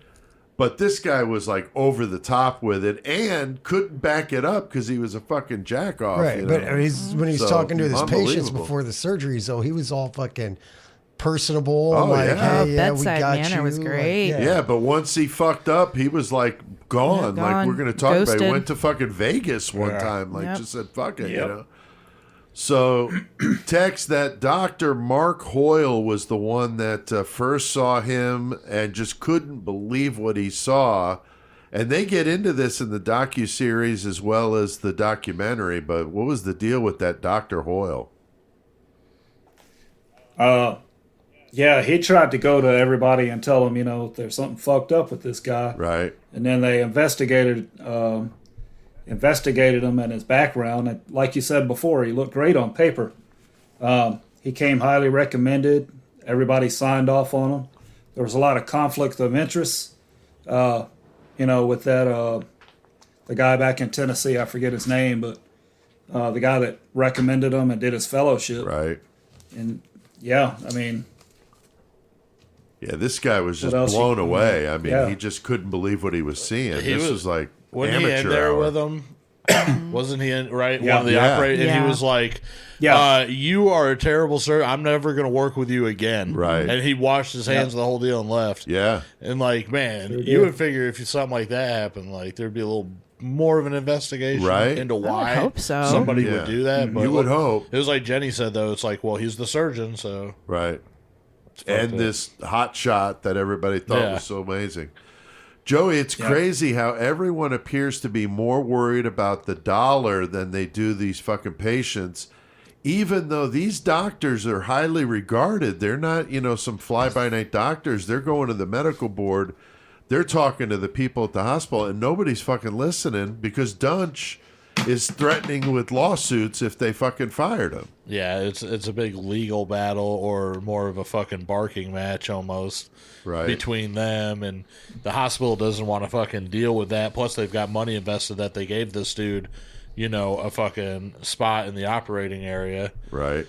[SPEAKER 4] But this guy was like over the top with it and couldn't back it up because he was a fucking jack off.
[SPEAKER 5] Right,
[SPEAKER 4] you
[SPEAKER 5] but
[SPEAKER 4] know?
[SPEAKER 5] when he's
[SPEAKER 4] So,
[SPEAKER 5] talking to his patients
[SPEAKER 4] unbelievable.
[SPEAKER 5] before the surgery, so he was all fucking personable.
[SPEAKER 4] Oh,
[SPEAKER 5] and like,
[SPEAKER 4] yeah.
[SPEAKER 5] hey, yeah, we
[SPEAKER 7] Bedside
[SPEAKER 5] got
[SPEAKER 7] manner
[SPEAKER 5] you.
[SPEAKER 7] was
[SPEAKER 5] Like,
[SPEAKER 7] great.
[SPEAKER 4] Yeah, but once he fucked up, he was like gone.
[SPEAKER 7] Yeah,
[SPEAKER 4] Like
[SPEAKER 7] gone.
[SPEAKER 4] we're gonna talk about. He
[SPEAKER 7] Ghosted.
[SPEAKER 4] went to fucking Vegas one
[SPEAKER 2] Yeah.
[SPEAKER 4] time. Like
[SPEAKER 7] Yep.
[SPEAKER 4] just said fuck it, you know. So, Tex, that Dr. Mark Hoyle was the one that first saw him and just couldn't believe what he saw. And they get into this in the docuseries as well as the documentary. But what was the deal with that Dr. Hoyle?
[SPEAKER 6] Yeah, he tried to go to everybody and tell them, you know, there's something fucked up with this guy.
[SPEAKER 4] Right.
[SPEAKER 6] And then they investigated him and his background. And like you said before, he looked great on paper. He came highly recommended. Everybody signed off on him. There was a lot of conflict of interest, you know, with that the guy back in Tennessee, I forget his name, but the guy that recommended him and did his fellowship.
[SPEAKER 4] Right.
[SPEAKER 6] And yeah, I mean,
[SPEAKER 4] Yeah, this guy was just
[SPEAKER 6] What else
[SPEAKER 4] blown
[SPEAKER 6] you-
[SPEAKER 4] away. I mean,
[SPEAKER 6] Yeah.
[SPEAKER 4] he just couldn't believe what he was seeing.
[SPEAKER 2] He
[SPEAKER 4] This
[SPEAKER 2] was-
[SPEAKER 4] was like
[SPEAKER 2] Wasn't he
[SPEAKER 4] amateur
[SPEAKER 2] in there
[SPEAKER 4] hour.
[SPEAKER 2] with him? Wasn't he in one of the
[SPEAKER 4] Yeah.
[SPEAKER 2] operators? And
[SPEAKER 7] Yeah.
[SPEAKER 2] he was like,
[SPEAKER 6] Yeah.
[SPEAKER 2] you are a terrible sir. I'm never going to work with you again.
[SPEAKER 4] Right.
[SPEAKER 2] And he washed his hands of the whole deal and left.
[SPEAKER 4] Yeah.
[SPEAKER 2] And like, man,
[SPEAKER 6] Sure
[SPEAKER 2] you
[SPEAKER 6] did.
[SPEAKER 2] would figure if something like that happened, like there'd be a little more of an investigation
[SPEAKER 4] Right.
[SPEAKER 2] into why
[SPEAKER 7] hope so.
[SPEAKER 2] somebody
[SPEAKER 4] Yeah.
[SPEAKER 2] would do that. But
[SPEAKER 4] You would hope.
[SPEAKER 2] It was like Jenny said, though. It's like, well, he's the surgeon, so
[SPEAKER 4] Right.
[SPEAKER 2] fucked
[SPEAKER 4] And
[SPEAKER 2] up.
[SPEAKER 4] this hot shot that everybody thought
[SPEAKER 2] Yeah.
[SPEAKER 4] was so amazing. Joey, it's crazy how everyone appears to be more worried about the dollar than they do these fucking patients, even though these doctors are highly regarded. They're not, some fly-by-night doctors. They're going to the medical board. They're talking to the people at the hospital, and nobody's fucking listening because Duntsch is threatening with lawsuits if they fucking fired him.
[SPEAKER 2] yeah, it's a big legal battle or more of a fucking barking match almost.
[SPEAKER 4] Right.
[SPEAKER 2] Between them, and the hospital doesn't want to fucking deal with that. Plus, they've got money invested that they gave this dude, a fucking spot in the operating area.
[SPEAKER 4] Right.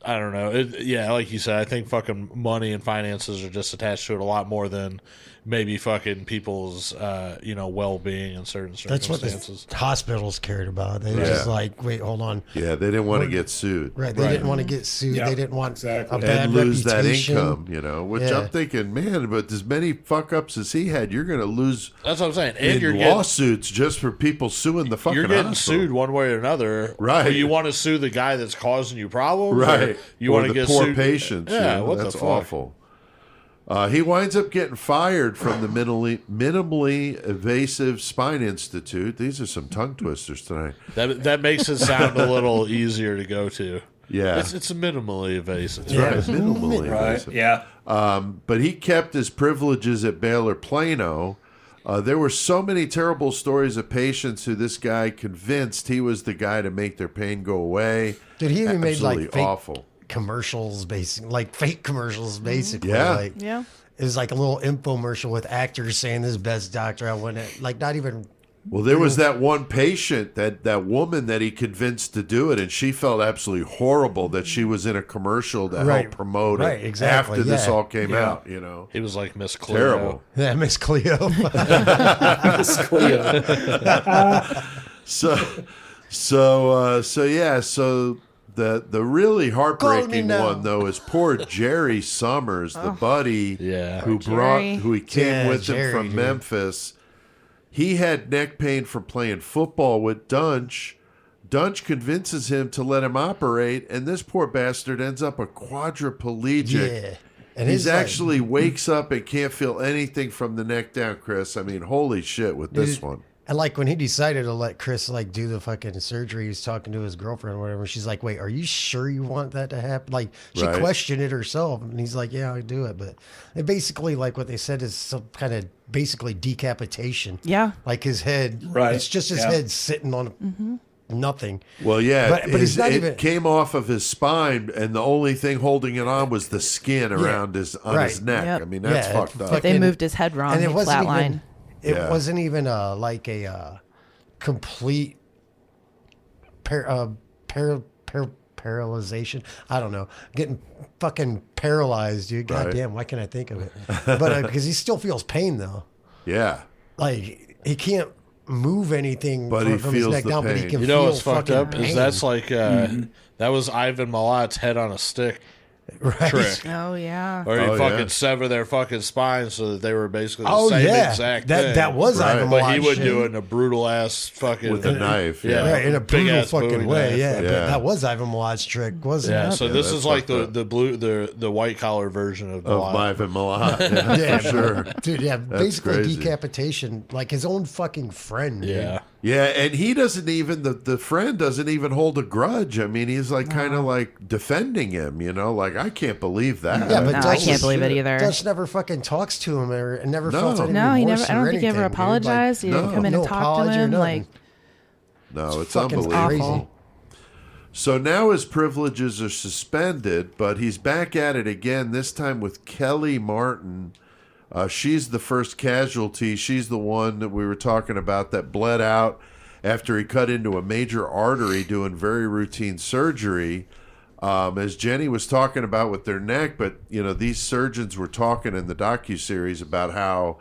[SPEAKER 2] I don't know. Yeah, like you said, I think fucking money and finances are just attached to it a lot more than maybe fucking people's, well-being in certain
[SPEAKER 5] That's what
[SPEAKER 2] circumstances.
[SPEAKER 5] the hospitals cared about. They
[SPEAKER 4] Yeah.
[SPEAKER 5] just like, wait, hold on.
[SPEAKER 4] Yeah, they didn't want to get sued.
[SPEAKER 5] Right. They didn't want to get sued.
[SPEAKER 6] Yeah,
[SPEAKER 5] They didn't want
[SPEAKER 6] exactly.
[SPEAKER 5] a bad
[SPEAKER 4] And lose
[SPEAKER 5] reputation.
[SPEAKER 4] that income, which
[SPEAKER 5] Yeah.
[SPEAKER 4] I'm thinking, man, but as many fuck ups as he had, you're going to lose
[SPEAKER 2] That's what I'm saying. And
[SPEAKER 4] in
[SPEAKER 2] you're getting,
[SPEAKER 4] lawsuits just for people suing the fucking
[SPEAKER 2] you're getting
[SPEAKER 4] hospital.
[SPEAKER 2] sued one way or another.
[SPEAKER 4] Right.
[SPEAKER 2] But you want to sue the guy that's causing you problems?
[SPEAKER 4] Right.
[SPEAKER 2] Or you
[SPEAKER 4] Or
[SPEAKER 2] want to
[SPEAKER 4] the
[SPEAKER 2] get
[SPEAKER 4] poor
[SPEAKER 2] sued?
[SPEAKER 4] patients.
[SPEAKER 2] Yeah, what
[SPEAKER 4] that's
[SPEAKER 2] the fuck?
[SPEAKER 4] awful. He winds up getting fired from the minimally invasive spine institute. These are some tongue twisters tonight.
[SPEAKER 2] That makes it sound a little easier to go to.
[SPEAKER 4] Yeah.
[SPEAKER 2] It's minimally invasive.
[SPEAKER 4] Right, minimally
[SPEAKER 6] Right.
[SPEAKER 4] invasive.
[SPEAKER 6] Yeah.
[SPEAKER 4] But he kept his privileges at Baylor Plano. There were so many terrible stories of patients who this guy convinced he was the guy to make their pain go away.
[SPEAKER 5] Dude, he even made
[SPEAKER 4] Absolutely
[SPEAKER 5] like fake
[SPEAKER 4] awful.
[SPEAKER 5] commercials, basically, like fake commercials, basically.
[SPEAKER 4] Yeah.
[SPEAKER 5] Like,
[SPEAKER 7] Yeah.
[SPEAKER 5] it was like a little infomercial with actors saying this is the best doctor I went at. Like, not even.
[SPEAKER 4] Well, there was that one patient, that woman that he convinced to do it, and she felt absolutely horrible that she was in a commercial to
[SPEAKER 5] Right.
[SPEAKER 4] help promote it
[SPEAKER 5] Right, exactly,
[SPEAKER 4] after this
[SPEAKER 5] yeah.
[SPEAKER 4] all came
[SPEAKER 6] Yeah.
[SPEAKER 4] out,
[SPEAKER 2] He was like Miss Cleo.
[SPEAKER 4] Terrible.
[SPEAKER 5] Yeah, Miss Cleo.
[SPEAKER 6] It's clear.
[SPEAKER 4] So the really heartbreaking
[SPEAKER 5] now.
[SPEAKER 4] one though is poor Jerry Summers, the buddy
[SPEAKER 2] Yeah.
[SPEAKER 4] who
[SPEAKER 7] Jerry.
[SPEAKER 4] he came
[SPEAKER 5] Yeah,
[SPEAKER 4] with
[SPEAKER 5] Jerry,
[SPEAKER 4] him from
[SPEAKER 5] dude.
[SPEAKER 4] Memphis. He had neck pain from playing football with Duntsch. Duntsch convinces him to let him operate, and this poor bastard ends up a quadriplegic.
[SPEAKER 5] Yeah. And
[SPEAKER 4] He's
[SPEAKER 5] he's like-
[SPEAKER 4] actually wakes up and can't feel anything from the neck down, Chris. I mean, holy shit with this
[SPEAKER 5] Dude,
[SPEAKER 4] one.
[SPEAKER 5] And like when he decided to let Chris like do the fucking surgery, he was talking to his girlfriend or whatever. She's like, "Wait, are you sure you want that to happen?" Like she
[SPEAKER 4] Right.
[SPEAKER 5] questioned it herself, and he's like, "Yeah, I do it." But it basically, like what they said, is some kind of basically decapitation.
[SPEAKER 7] Yeah.
[SPEAKER 5] Like his head,
[SPEAKER 6] Right.
[SPEAKER 5] It's just his
[SPEAKER 6] Yeah.
[SPEAKER 5] head sitting on nothing.
[SPEAKER 4] Well, yeah,
[SPEAKER 5] But he's not
[SPEAKER 4] it
[SPEAKER 5] even-
[SPEAKER 4] came off of his spine, and the only thing holding it on was the skin around his
[SPEAKER 5] right.
[SPEAKER 4] neck.
[SPEAKER 7] Yep.
[SPEAKER 4] I mean, that's
[SPEAKER 5] Yeah,
[SPEAKER 4] fucked
[SPEAKER 5] it
[SPEAKER 4] up.
[SPEAKER 7] If they
[SPEAKER 5] fucking-
[SPEAKER 7] moved his head wrong,
[SPEAKER 5] and it
[SPEAKER 7] he'd
[SPEAKER 5] wasn't
[SPEAKER 7] flatline.
[SPEAKER 5] even. It
[SPEAKER 4] Yeah.
[SPEAKER 5] wasn't even like a complete paralyzation. I don't know. Getting fucking paralyzed, dude.
[SPEAKER 4] Right.
[SPEAKER 5] Goddamn, why can't I think of it? But because he still feels pain though.
[SPEAKER 4] Yeah,
[SPEAKER 5] Like he can't move anything
[SPEAKER 4] But
[SPEAKER 5] from,
[SPEAKER 4] he
[SPEAKER 5] from his
[SPEAKER 4] feels
[SPEAKER 5] neck
[SPEAKER 4] the
[SPEAKER 5] down, but he
[SPEAKER 4] pain.
[SPEAKER 5] can
[SPEAKER 2] You know
[SPEAKER 5] feel
[SPEAKER 2] what's fucked
[SPEAKER 5] fucking
[SPEAKER 2] up is
[SPEAKER 5] pain.
[SPEAKER 2] that's like that was Ivan Milat's head on a stick
[SPEAKER 5] right.
[SPEAKER 2] trick.
[SPEAKER 7] Oh yeah.
[SPEAKER 2] Or
[SPEAKER 4] Oh,
[SPEAKER 2] he fucking
[SPEAKER 4] yeah.
[SPEAKER 2] sever their fucking spine so that they were basically the
[SPEAKER 5] Oh
[SPEAKER 2] same
[SPEAKER 5] yeah,
[SPEAKER 2] exact
[SPEAKER 5] that
[SPEAKER 2] thing.
[SPEAKER 5] that was
[SPEAKER 4] Right.
[SPEAKER 5] Ivan
[SPEAKER 2] But he
[SPEAKER 5] Milat
[SPEAKER 2] would
[SPEAKER 5] shit.
[SPEAKER 2] do it in a brutal ass fucking
[SPEAKER 4] with a knife.
[SPEAKER 2] Yeah.
[SPEAKER 4] Yeah,
[SPEAKER 5] Right, in a
[SPEAKER 2] Big
[SPEAKER 5] brutal
[SPEAKER 2] ass
[SPEAKER 5] fucking
[SPEAKER 2] Bowie
[SPEAKER 5] way,
[SPEAKER 2] knife.
[SPEAKER 5] yeah.
[SPEAKER 4] Yeah.
[SPEAKER 5] But that was Ivan Milat's trick, wasn't
[SPEAKER 2] Yeah,
[SPEAKER 5] it?
[SPEAKER 2] so
[SPEAKER 4] Yeah,
[SPEAKER 2] this
[SPEAKER 4] that's
[SPEAKER 2] is like
[SPEAKER 4] fucked
[SPEAKER 2] the blue the white collar version of
[SPEAKER 4] of
[SPEAKER 2] Milat.
[SPEAKER 4] Ivan Milat. Yeah,
[SPEAKER 5] Yeah,
[SPEAKER 4] for sure.
[SPEAKER 5] dude. Yeah, basically
[SPEAKER 4] crazy.
[SPEAKER 5] decapitation, like his own fucking friend. dude.
[SPEAKER 2] Yeah.
[SPEAKER 4] Yeah, and he doesn't even the friend doesn't even hold a grudge. I mean, he's like kind of like defending him, like I can't believe that.
[SPEAKER 5] Yeah, but
[SPEAKER 7] No, I
[SPEAKER 5] Dutch
[SPEAKER 7] can't believe it
[SPEAKER 5] shit.
[SPEAKER 7] either.
[SPEAKER 5] Dutch never fucking talks to him or and never
[SPEAKER 4] No.
[SPEAKER 5] felt any
[SPEAKER 7] No, he
[SPEAKER 5] remorse
[SPEAKER 7] never. I don't
[SPEAKER 5] or
[SPEAKER 7] think he ever
[SPEAKER 5] anything, dude. Like,
[SPEAKER 7] apologized. He didn't
[SPEAKER 4] no.
[SPEAKER 7] come in
[SPEAKER 5] no
[SPEAKER 7] and talk to
[SPEAKER 5] apology or
[SPEAKER 7] him.
[SPEAKER 5] nothing.
[SPEAKER 7] Like,
[SPEAKER 4] No, it's
[SPEAKER 5] fucking
[SPEAKER 4] unbelievable.
[SPEAKER 7] awful.
[SPEAKER 4] So now his privileges are suspended, but he's back at it again. This time with Kelly Martin, She's the first casualty. She's the one that we were talking about that bled out after he cut into a major artery doing very routine surgery. As Jenny was talking about with their neck, but these surgeons were talking in the docuseries about how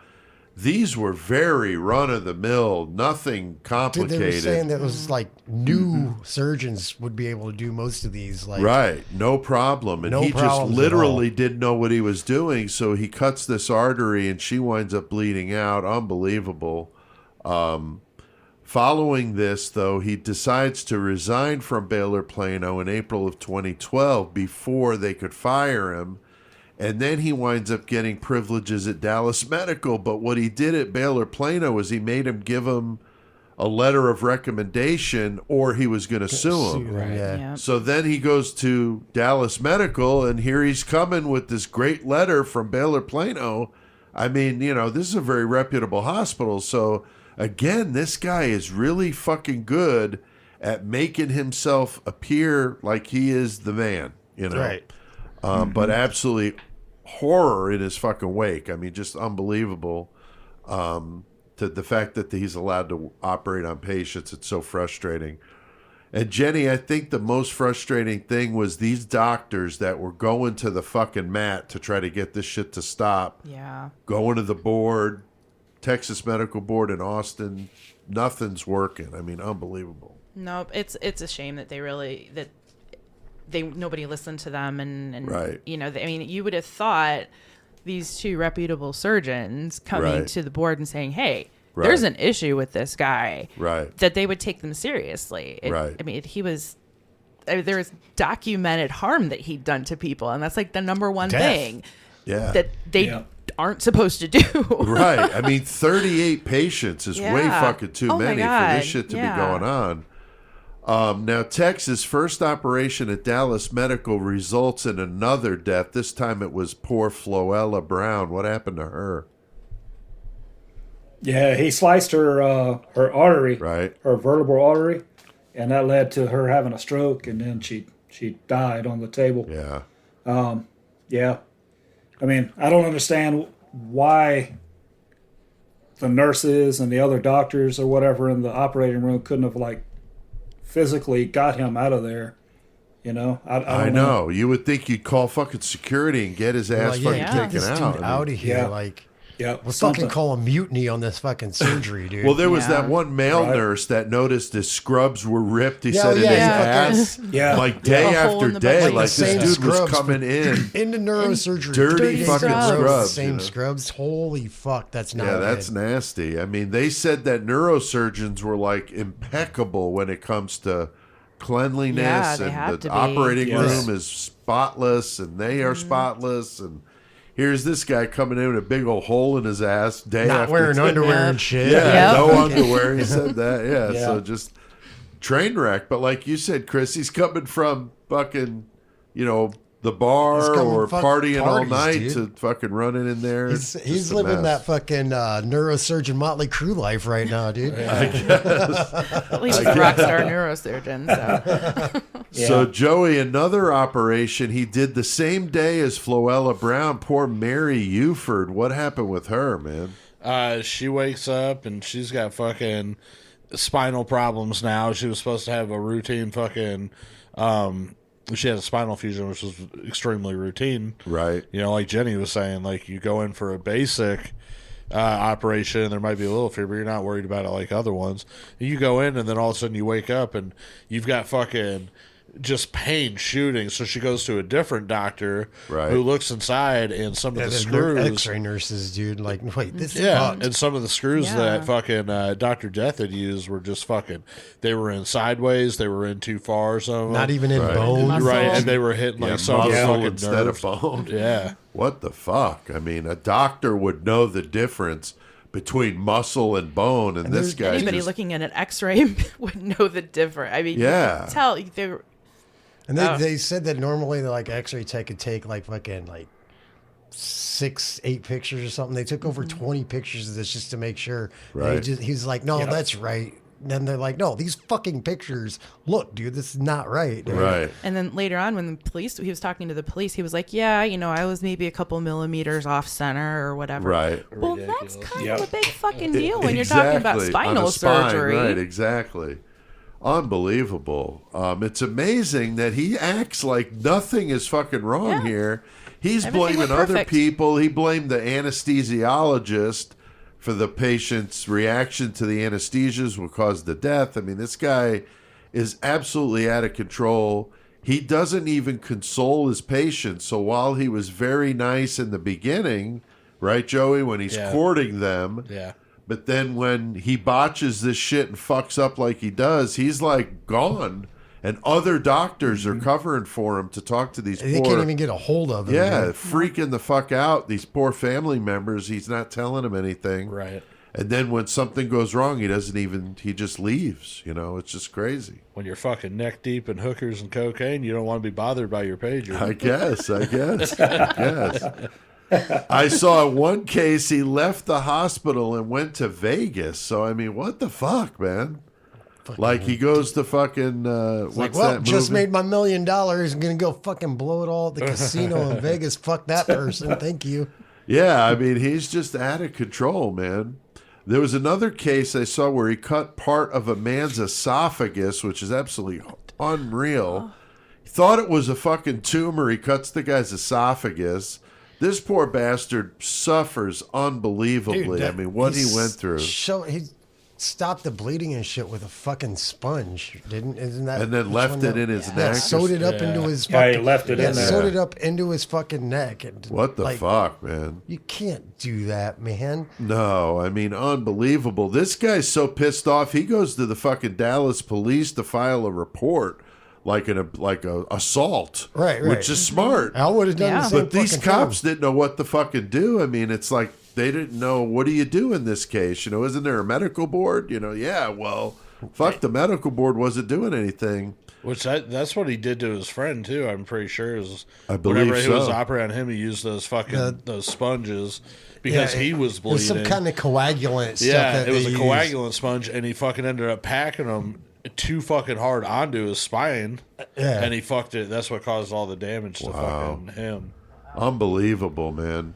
[SPEAKER 4] these were very run-of-the-mill, nothing complicated.
[SPEAKER 5] They were saying that it was like new surgeons would be able to do most of these. Like,
[SPEAKER 4] right, no problem. And
[SPEAKER 5] no
[SPEAKER 4] he just
[SPEAKER 5] problems
[SPEAKER 4] literally didn't know what he was doing, so he cuts this artery and she winds up bleeding out. Unbelievable. Following this, though, he decides to resign from Baylor Plano in April of 2012 before they could fire him. And then he winds up getting privileges at Dallas Medical. But what he did at Baylor Plano was he made him give him a letter of recommendation or he was going to sue him.
[SPEAKER 5] Right.
[SPEAKER 7] Yeah.
[SPEAKER 4] So then he goes to Dallas Medical, and here he's coming with this great letter from Baylor Plano. I mean, this is a very reputable hospital. So, again, this guy is really fucking good at making himself appear like he is the man,
[SPEAKER 5] Right.
[SPEAKER 4] But absolutely horror in his fucking wake. I mean, just unbelievable. To the fact that he's allowed to operate on patients, it's so frustrating. And Jenny, I think the most frustrating thing was these doctors that were going to the fucking mat to try to get this shit to stop.
[SPEAKER 7] Yeah.
[SPEAKER 4] Going to the board, Texas Medical Board in Austin, nothing's working. I mean, unbelievable.
[SPEAKER 7] Nope. It's a shame that nobody listened to them and
[SPEAKER 4] Right.
[SPEAKER 7] You would have thought these two reputable surgeons coming
[SPEAKER 4] Right.
[SPEAKER 7] to the board and saying, hey,
[SPEAKER 4] Right.
[SPEAKER 7] there's an issue with this guy,
[SPEAKER 4] Right.
[SPEAKER 7] that they would take them seriously.
[SPEAKER 4] Right.
[SPEAKER 7] I mean, there was documented harm that he'd done to people, and that's like the number one
[SPEAKER 5] Death.
[SPEAKER 7] thing
[SPEAKER 4] Yeah.
[SPEAKER 7] that they aren't supposed to do.
[SPEAKER 4] Right. I mean, 38 patients is way
[SPEAKER 7] Yeah.
[SPEAKER 4] fucking too
[SPEAKER 7] Oh my
[SPEAKER 4] many for
[SPEAKER 7] God.
[SPEAKER 4] this shit to
[SPEAKER 7] Yeah.
[SPEAKER 4] be going on. Now, Tex's first operation at Dallas Medical results in another death. This time it was poor Floella Brown. What happened to her?
[SPEAKER 6] Yeah, he sliced her artery,
[SPEAKER 4] Right.
[SPEAKER 6] her vertebral artery, and that led to her having a stroke, and then she died on the table.
[SPEAKER 4] Yeah.
[SPEAKER 6] Yeah. I mean, I don't understand why the nurses and the other doctors or whatever in the operating room couldn't have physically got him out of there. I
[SPEAKER 4] I
[SPEAKER 6] don't
[SPEAKER 4] know. You would think you'd call fucking security and get his ass fucking
[SPEAKER 7] get
[SPEAKER 4] taken
[SPEAKER 5] this
[SPEAKER 4] out.
[SPEAKER 5] dude
[SPEAKER 4] I mean,
[SPEAKER 5] out of here.
[SPEAKER 6] Yeah. Yeah,
[SPEAKER 5] Let's fucking call a mutiny on this fucking surgery, dude.
[SPEAKER 4] well, there was
[SPEAKER 7] Yeah.
[SPEAKER 4] that one male
[SPEAKER 6] Right.
[SPEAKER 4] nurse that noticed his scrubs were ripped. He
[SPEAKER 5] Yeah,
[SPEAKER 4] said in
[SPEAKER 5] yeah,
[SPEAKER 4] his
[SPEAKER 5] yeah.
[SPEAKER 4] ass.
[SPEAKER 6] Yeah.
[SPEAKER 4] Like day
[SPEAKER 7] A hole
[SPEAKER 4] after
[SPEAKER 7] in the
[SPEAKER 4] day.
[SPEAKER 7] butt.
[SPEAKER 4] Like
[SPEAKER 5] the
[SPEAKER 4] this
[SPEAKER 5] same
[SPEAKER 4] dude was
[SPEAKER 5] scrubs,
[SPEAKER 4] coming in.
[SPEAKER 5] into neurosurgery.
[SPEAKER 4] dirty fucking scrubs,
[SPEAKER 5] Same scrubs. Holy fuck, that's not
[SPEAKER 4] Yeah, that's
[SPEAKER 5] good.
[SPEAKER 4] nasty. I mean, they said that neurosurgeons were impeccable when it comes to cleanliness,
[SPEAKER 7] Yeah, they
[SPEAKER 4] and
[SPEAKER 7] have
[SPEAKER 4] the
[SPEAKER 7] to be.
[SPEAKER 4] operating
[SPEAKER 6] Yes.
[SPEAKER 4] room is spotless, and they are spotless. And here's this guy coming in with a big old hole in his ass day
[SPEAKER 5] Not
[SPEAKER 4] after
[SPEAKER 5] wearing
[SPEAKER 4] day.
[SPEAKER 5] underwear and
[SPEAKER 7] Yep.
[SPEAKER 5] shit.
[SPEAKER 4] Yeah,
[SPEAKER 7] Yep.
[SPEAKER 4] no underwear. He said that. Yeah,
[SPEAKER 6] Yeah.
[SPEAKER 4] so just train wreck. But like you said, Chris, he's coming from fucking, the
[SPEAKER 5] He's
[SPEAKER 4] bar
[SPEAKER 5] coming
[SPEAKER 4] or
[SPEAKER 5] fuck
[SPEAKER 4] partying all
[SPEAKER 5] parties,
[SPEAKER 4] night
[SPEAKER 5] dude.
[SPEAKER 4] to fucking running in there.
[SPEAKER 5] He's
[SPEAKER 4] Just a
[SPEAKER 5] living
[SPEAKER 4] mess.
[SPEAKER 5] that fucking neurosurgeon Motley Crue life right now, dude.
[SPEAKER 7] At least he's a rock star neurosurgeon. So.
[SPEAKER 4] So Joey, another operation he did the same day as Floella Brown. Poor Mary Uford. What happened with her, man?
[SPEAKER 2] She wakes up and she's got fucking spinal problems now. She was supposed to have a routine fucking. She had a spinal fusion, which was extremely routine.
[SPEAKER 4] Right.
[SPEAKER 2] Like Jenny was saying, you go in for a basic operation, there might be a little fear, but you're not worried about it like other ones. You go in, and then all of a sudden you wake up, and you've got fucking just pain shooting. So she goes to a different doctor
[SPEAKER 4] Right.
[SPEAKER 2] who looks inside, and some of the
[SPEAKER 5] There's
[SPEAKER 2] screws.
[SPEAKER 5] X-ray nurses, dude. Wait, this
[SPEAKER 2] Yeah,
[SPEAKER 5] fucked.
[SPEAKER 2] and some of the screws
[SPEAKER 7] Yeah.
[SPEAKER 2] that fucking Dr. Death had used were just fucking. They were in sideways. They were in too far. Some of them.
[SPEAKER 5] Not even in
[SPEAKER 4] Right.
[SPEAKER 5] bone.
[SPEAKER 7] Muscle.
[SPEAKER 2] right, and they were hitting
[SPEAKER 4] Yeah,
[SPEAKER 2] some of the
[SPEAKER 4] muscle
[SPEAKER 2] fucking
[SPEAKER 4] instead
[SPEAKER 2] nerves.
[SPEAKER 4] of bone.
[SPEAKER 2] Yeah,
[SPEAKER 4] What the fuck? I mean, a doctor would know the difference between muscle and bone, and this guy
[SPEAKER 7] Anybody
[SPEAKER 4] just,
[SPEAKER 7] looking at an X-ray would know the difference. I mean,
[SPEAKER 4] Yeah.
[SPEAKER 7] you can tell they were.
[SPEAKER 5] And they said that normally the X-ray tech could take fucking 6-8 pictures or something. They took over 20 pictures of this just to make sure.
[SPEAKER 4] Right.
[SPEAKER 5] He's like, no, that's right. then they're like, no, these fucking pictures. Look, dude, this is not right.
[SPEAKER 4] Right.
[SPEAKER 7] And then later on, when he was talking to the police, he was like, yeah, I was maybe a couple millimeters off center or whatever.
[SPEAKER 4] Right.
[SPEAKER 7] Well, that's kind
[SPEAKER 6] Yep.
[SPEAKER 7] of a big fucking deal when you're talking about
[SPEAKER 4] Exactly.
[SPEAKER 7] spinal
[SPEAKER 4] On a spine,
[SPEAKER 7] surgery.
[SPEAKER 4] Right, exactly. Unbelievable. It's amazing that he acts like nothing is fucking wrong
[SPEAKER 7] Yeah.
[SPEAKER 4] here. He's
[SPEAKER 7] Everything
[SPEAKER 4] blaming
[SPEAKER 7] went
[SPEAKER 4] other
[SPEAKER 7] perfect.
[SPEAKER 4] people. He blamed the anesthesiologist for the patient's reaction to the anesthesias will cause the death. I mean, this guy is absolutely out of control. He doesn't even console his patients. So while he was very nice in the beginning, right, Joey, when he's courting them,
[SPEAKER 2] Yeah.
[SPEAKER 4] but then when he botches this shit and fucks up like he does, he's like gone. And other doctors are covering for him to talk to these
[SPEAKER 5] They
[SPEAKER 4] poor...
[SPEAKER 5] can't even get a hold of him.
[SPEAKER 4] Yeah,
[SPEAKER 5] dude.
[SPEAKER 4] freaking the fuck out. These poor family members, he's not telling them anything.
[SPEAKER 2] Right.
[SPEAKER 4] And then when something goes wrong, he just leaves. It's just crazy.
[SPEAKER 2] When you're fucking neck deep in hookers and cocaine, you don't want to be bothered by your pager.
[SPEAKER 4] I guess. I saw one case, he left the hospital and went to Vegas. So, I mean, what the fuck, man? Like, he goes to fucking, what's
[SPEAKER 5] Like, well,
[SPEAKER 4] that
[SPEAKER 5] just
[SPEAKER 4] movie?
[SPEAKER 5] made my $1 million. I'm going to go fucking blow it all at the casino in Vegas. Fuck that person. Thank you.
[SPEAKER 4] Yeah, I mean, he's just out of control, man. There was another case I saw where he cut part of a man's esophagus, which is absolutely unreal. He thought it was a fucking tumor. He cuts the guy's esophagus. This poor bastard suffers unbelievably.
[SPEAKER 5] Dude,
[SPEAKER 4] I mean, what he went through.
[SPEAKER 5] He stopped the bleeding and shit with a fucking sponge, isn't that?
[SPEAKER 4] And then
[SPEAKER 5] which
[SPEAKER 4] left
[SPEAKER 5] one
[SPEAKER 4] it
[SPEAKER 5] that-
[SPEAKER 4] in his
[SPEAKER 5] Yeah,
[SPEAKER 4] neck.
[SPEAKER 5] sewed it up into his
[SPEAKER 6] Yeah, he
[SPEAKER 5] fucking...
[SPEAKER 6] left it in there.
[SPEAKER 5] Sewed it up into his fucking neck. And,
[SPEAKER 4] What the
[SPEAKER 5] like,
[SPEAKER 4] fuck, man?
[SPEAKER 5] You can't do that, man.
[SPEAKER 4] No, I mean, unbelievable. This guy's so pissed off, he goes to the fucking Dallas police to file a report like a assault.
[SPEAKER 5] Right.
[SPEAKER 4] Which is smart.
[SPEAKER 5] I would have done
[SPEAKER 7] Yeah.
[SPEAKER 5] the same
[SPEAKER 4] But these
[SPEAKER 5] fucking
[SPEAKER 4] cops
[SPEAKER 5] thing.
[SPEAKER 4] didn't know what to fucking do. I mean, it's like they didn't know, what do you do in this case? Isn't there a medical board? Yeah, well, fuck, the medical board wasn't doing anything.
[SPEAKER 2] Which that's what he did to his friend too. I'm pretty sure.
[SPEAKER 4] I believe
[SPEAKER 2] whenever he was
[SPEAKER 4] so.
[SPEAKER 2] operating on him, he used those fucking those sponges because he was
[SPEAKER 5] It
[SPEAKER 2] bleeding.
[SPEAKER 5] was some kind of coagulant stuff.
[SPEAKER 2] yeah,
[SPEAKER 5] that
[SPEAKER 2] it was
[SPEAKER 5] they
[SPEAKER 2] a
[SPEAKER 5] used.
[SPEAKER 2] coagulant sponge, and he fucking ended up packing them too fucking hard onto his spine,
[SPEAKER 5] Yeah.
[SPEAKER 2] and he fucked it. That's what caused all the damage to fucking him.
[SPEAKER 4] Unbelievable, man.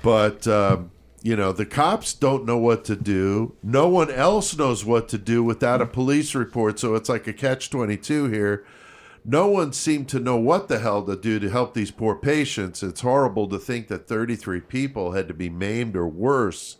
[SPEAKER 4] But, the cops don't know what to do. No one else knows what to do without a police report. So it's like a catch-22 here. No one seemed to know what the hell to do to help these poor patients. It's horrible to think that 33 people had to be maimed or worse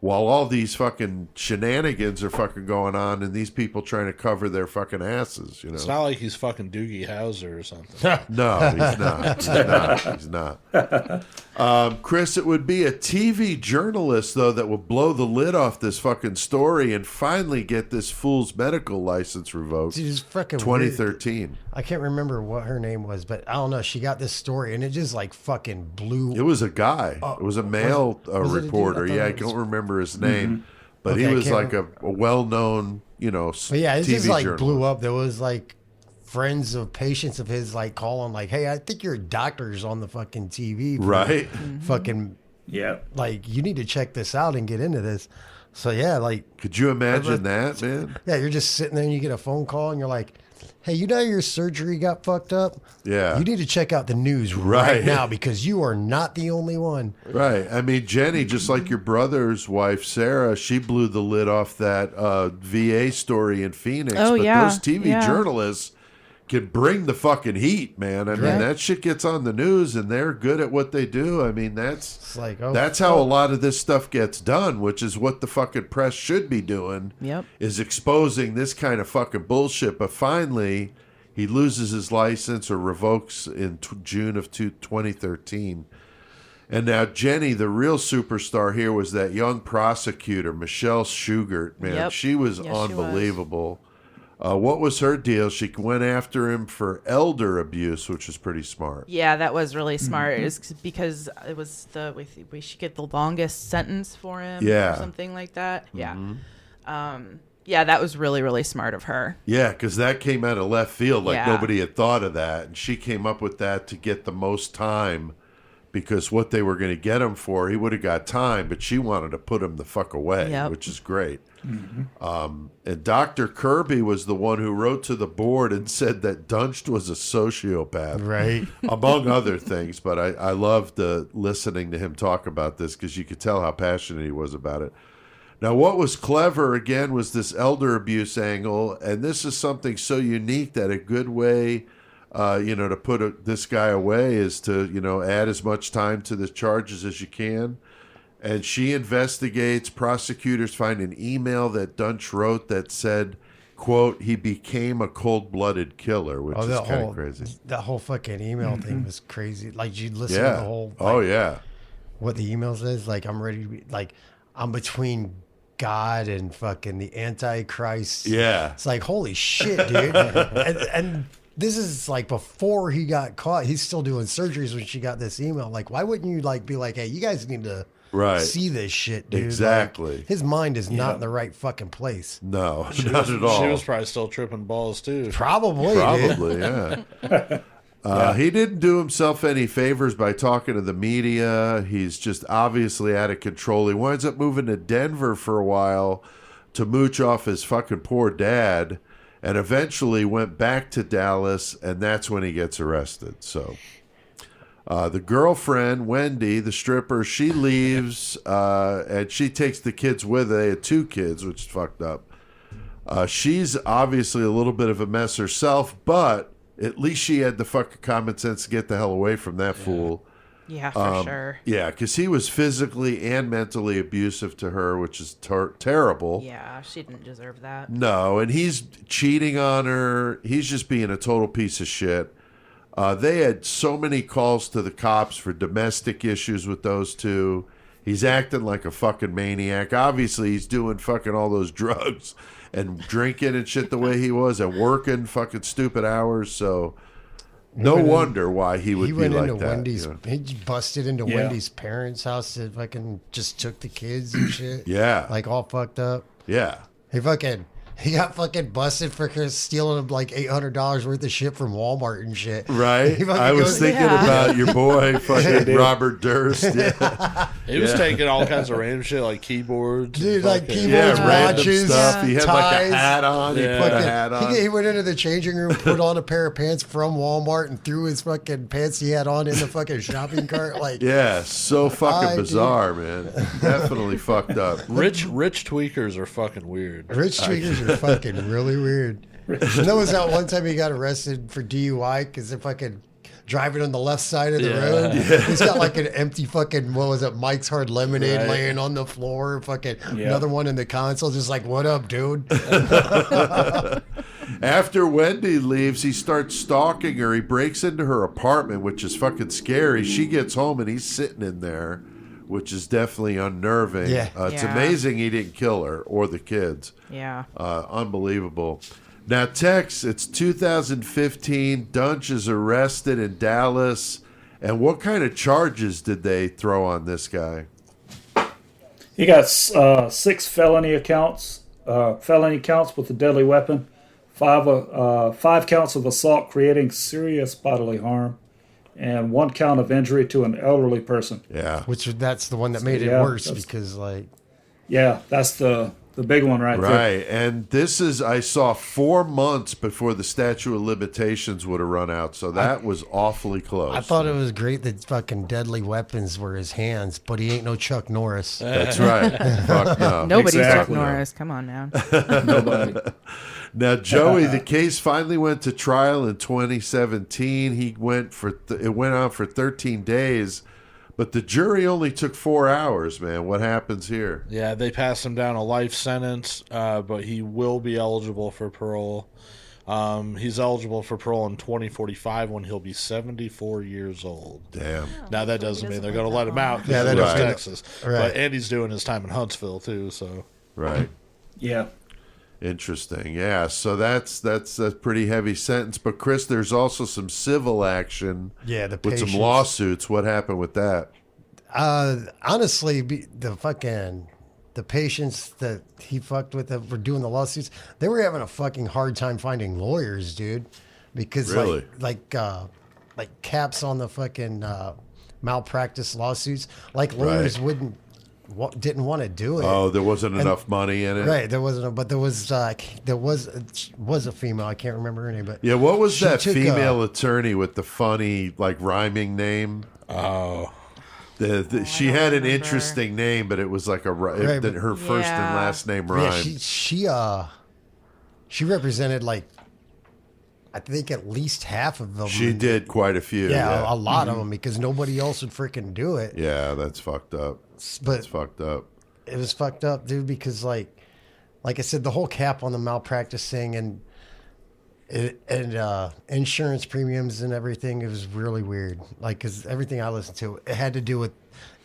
[SPEAKER 4] while all these fucking shenanigans are fucking going on and these people trying to cover their fucking asses,
[SPEAKER 2] It's not like he's fucking Doogie Howser or something.
[SPEAKER 4] No, he's not. Chris, it would be a TV journalist, though, that would blow the lid off this fucking story and finally get this fool's medical license revoked.
[SPEAKER 5] Dude, it's fucking
[SPEAKER 4] 2013.
[SPEAKER 5] I can't remember what her name was, but I don't know. She got this story and it just like fucking blew.
[SPEAKER 4] It was a guy. It was a male
[SPEAKER 5] was it a dude?
[SPEAKER 4] reporter.
[SPEAKER 5] I thought
[SPEAKER 4] I
[SPEAKER 5] it was-
[SPEAKER 4] don't remember his name, but
[SPEAKER 5] Okay,
[SPEAKER 4] he
[SPEAKER 5] I
[SPEAKER 4] was
[SPEAKER 5] can't
[SPEAKER 4] like a well-known,
[SPEAKER 5] But yeah, it
[SPEAKER 4] TV
[SPEAKER 5] just like
[SPEAKER 4] journalist.
[SPEAKER 5] blew up. There was like friends of patients of his like calling like, "Hey, I think your doctor's on the fucking TV, for
[SPEAKER 4] Right?
[SPEAKER 5] Fucking
[SPEAKER 6] Yeah.
[SPEAKER 5] like you need to check this out and get into this." So yeah, like
[SPEAKER 4] Could you imagine that, man?
[SPEAKER 5] yeah, you're just sitting there and you get a phone call and you're like, "Hey, you know your surgery got fucked up?
[SPEAKER 4] Yeah.
[SPEAKER 5] You need to check out the news
[SPEAKER 4] Right.
[SPEAKER 5] right now because you are not the only one."
[SPEAKER 4] Right. I mean, Jenny, just like your brother's wife, Sarah, she blew the lid off that VA story in Phoenix.
[SPEAKER 7] Oh,
[SPEAKER 4] but
[SPEAKER 7] yeah.
[SPEAKER 4] those TV
[SPEAKER 7] Yeah.
[SPEAKER 4] journalists can bring the fucking heat, man. I mean,
[SPEAKER 5] Right.
[SPEAKER 4] that shit gets on the news and they're good at what they do. I mean,
[SPEAKER 5] It's like, oh,
[SPEAKER 4] that's how a lot of this stuff gets done, which is what the fucking press should be doing.
[SPEAKER 7] Yep.
[SPEAKER 4] Is exposing this kind of fucking bullshit. But finally, he loses his license or revokes in June of 2013. And now Jenny, the real superstar here, was that young prosecutor, Michelle Schugert. Man,
[SPEAKER 7] Yep.
[SPEAKER 4] she was
[SPEAKER 7] Yes, she was.
[SPEAKER 4] unbelievable. What was her deal? She went after him for elder abuse, which was pretty smart.
[SPEAKER 7] Yeah, that was really smart. It's because it was we should get the longest sentence for him,
[SPEAKER 4] Yeah.
[SPEAKER 7] or something like that. Yeah, yeah, that was really really smart of her.
[SPEAKER 4] Yeah, because that came out of left field. Like
[SPEAKER 7] Yeah.
[SPEAKER 4] nobody had thought of that. And she came up with that to get the most time because what they were going to get him for, he would have got time, but she wanted to put him the fuck away,
[SPEAKER 7] Yep.
[SPEAKER 4] which is great. And Dr. Kirby was the one who wrote to the board and said that Duntsch was a sociopath,
[SPEAKER 5] Right.
[SPEAKER 4] among other things. But I loved listening to him talk about this because you could tell how passionate he was about it. Now, what was clever, again, was this elder abuse angle, and this is something so unique that a good way, to put this guy away is to, add as much time to the charges as you can. And she investigates. Prosecutors find an email that Duntsch wrote that said, quote, he became a cold-blooded killer, which is kind of crazy.
[SPEAKER 5] That whole fucking email thing was crazy. Like, you'd listen to
[SPEAKER 4] Yeah.
[SPEAKER 5] the whole...
[SPEAKER 4] Oh,
[SPEAKER 5] like,
[SPEAKER 4] yeah.
[SPEAKER 5] what the email says. Like, I'm ready to be... Like, I'm between God and fucking the Antichrist.
[SPEAKER 4] Yeah.
[SPEAKER 5] It's like, holy shit, dude. and this is like before he got caught. He's still doing surgeries when she got this email. Like, why wouldn't you like be like, hey, you guys need to see this shit, dude?
[SPEAKER 4] Exactly.
[SPEAKER 5] Like, his mind is not in the right fucking place.
[SPEAKER 4] No, not at all.
[SPEAKER 2] She was probably still tripping balls too.
[SPEAKER 5] Probably,
[SPEAKER 4] yeah. He didn't do himself any favors by talking to the media. He's just obviously out of control. He winds up moving to Denver for a while to mooch off his fucking poor dad, and eventually went back to Dallas, and that's when he gets arrested. So the girlfriend, Wendy, the stripper, she leaves, and she takes the kids with her. They had 2 kids, which is fucked up. She's obviously a little bit of a mess herself, but at least she had the fucking common sense to get the hell away from that fool.
[SPEAKER 7] Yeah, for sure.
[SPEAKER 4] Yeah, because he was physically and mentally abusive to her, which is terrible.
[SPEAKER 7] Yeah, she didn't deserve that.
[SPEAKER 4] No, and he's cheating on her. He's just being a total piece of shit. They had so many calls to the cops for domestic issues with those 2. He's acting like a fucking maniac. Obviously, he's doing fucking all those drugs and drinking and shit the way he was and working fucking stupid hours. So no wonder why he would be like that.
[SPEAKER 5] He went into Wendy's. He busted into Wendy's parents' house and fucking just took the kids and shit.
[SPEAKER 4] Yeah.
[SPEAKER 5] Like all fucked up.
[SPEAKER 4] Yeah.
[SPEAKER 5] He got fucking busted for stealing like $800 worth of shit from Walmart and shit.
[SPEAKER 4] Right? I was thinking about your boy, fucking Robert Durst. Yeah.
[SPEAKER 2] He was taking all kinds of random shit like keyboards.
[SPEAKER 5] Dude, like
[SPEAKER 2] fucking-
[SPEAKER 5] keyboards,
[SPEAKER 4] random
[SPEAKER 5] watches,
[SPEAKER 4] stuff. He had like
[SPEAKER 5] ties.
[SPEAKER 4] a hat on. He put a hat on.
[SPEAKER 5] He went into the changing room, put on a pair of pants from Walmart, and threw his fucking pants he had on in the fucking shopping cart. Like,
[SPEAKER 4] Yeah, so fucking bizarre, man. Definitely fucked up.
[SPEAKER 2] Rich tweakers are fucking weird.
[SPEAKER 5] rich tweakers are fucking really weird. And there was that one time he got arrested for DUI because they're fucking driving on the left side of the road. He's got like an empty fucking, what was it, Mike's Hard Lemonade laying on the floor. Fucking another one in the console, just like, what up, dude?
[SPEAKER 4] After Wendy leaves, he starts stalking her. He breaks into her apartment, which is fucking scary. She gets home and he's sitting in there, which is definitely unnerving. It's amazing he didn't kill her or the kids.
[SPEAKER 7] Yeah.
[SPEAKER 4] Unbelievable. Now, Tex, it's 2015. Duntsch is arrested in Dallas. And what kind of charges did they throw on this guy?
[SPEAKER 6] He got 6 felony counts with a deadly weapon, 5 counts of assault creating serious bodily harm, and 1 count of injury to an elderly person.
[SPEAKER 4] Yeah.
[SPEAKER 5] That's the one that made it worse because, like...
[SPEAKER 6] Yeah, that's the big one there.
[SPEAKER 4] Right. And this is, I saw 4 months before the statute of limitations would have run out. So that was awfully close.
[SPEAKER 5] I thought it was great that fucking deadly weapons were his hands, but he ain't no Chuck Norris.
[SPEAKER 4] That's right. Fuck no.
[SPEAKER 7] Nobody's
[SPEAKER 6] Exactly.
[SPEAKER 7] Chuck Norris. Come on now.
[SPEAKER 6] Nobody.
[SPEAKER 4] Now, Joey, the case finally went to trial in 2017. It went on for 13 days, but the jury only took 4 hours, man. What happens here?
[SPEAKER 2] Yeah, they passed him down a life sentence, but he will be eligible for parole. He's eligible for parole in 2045 when he'll be 74 years old.
[SPEAKER 4] Damn.
[SPEAKER 2] Now, that doesn't mean they're going to let him
[SPEAKER 7] long.
[SPEAKER 2] out because
[SPEAKER 5] Yeah,
[SPEAKER 2] he
[SPEAKER 5] that
[SPEAKER 2] lives in
[SPEAKER 5] doesn't-
[SPEAKER 2] Texas.
[SPEAKER 5] Right.
[SPEAKER 2] And he's doing his time in Huntsville, too. So
[SPEAKER 4] Right.
[SPEAKER 6] Yeah.
[SPEAKER 4] Interesting. Yeah. So that's a pretty heavy sentence. But Chris, there's also some civil action.
[SPEAKER 5] Yeah, the
[SPEAKER 4] with some
[SPEAKER 5] patients.
[SPEAKER 4] lawsuits. What happened with that?
[SPEAKER 5] Honestly, the patients that he fucked with that were doing the lawsuits, they were having a fucking hard time finding lawyers, dude. Because
[SPEAKER 4] Really?
[SPEAKER 5] like caps on the fucking malpractice lawsuits. Like lawyers didn't want to do it.
[SPEAKER 4] Oh, there wasn't enough money in it.
[SPEAKER 5] Right, there wasn't. But there was a female. I can't remember her name, but
[SPEAKER 4] Yeah, what was
[SPEAKER 5] she
[SPEAKER 4] that
[SPEAKER 5] took,
[SPEAKER 4] female attorney with the funny, like, rhyming name?
[SPEAKER 2] Oh.
[SPEAKER 4] She had an interesting name, but it was like her first and last name rhymed.
[SPEAKER 5] Yeah, she represented like I think at least half of them.
[SPEAKER 4] She did quite a few.
[SPEAKER 5] Yeah, a lot of them because nobody else would freaking do it.
[SPEAKER 4] Yeah, that's fucked up.
[SPEAKER 5] But
[SPEAKER 4] That's fucked up.
[SPEAKER 5] it was fucked up, dude. Because like I said, the whole cap on the malpractice thing and insurance premiums and everything, it was really weird. Like, because everything I listened to, it had to do with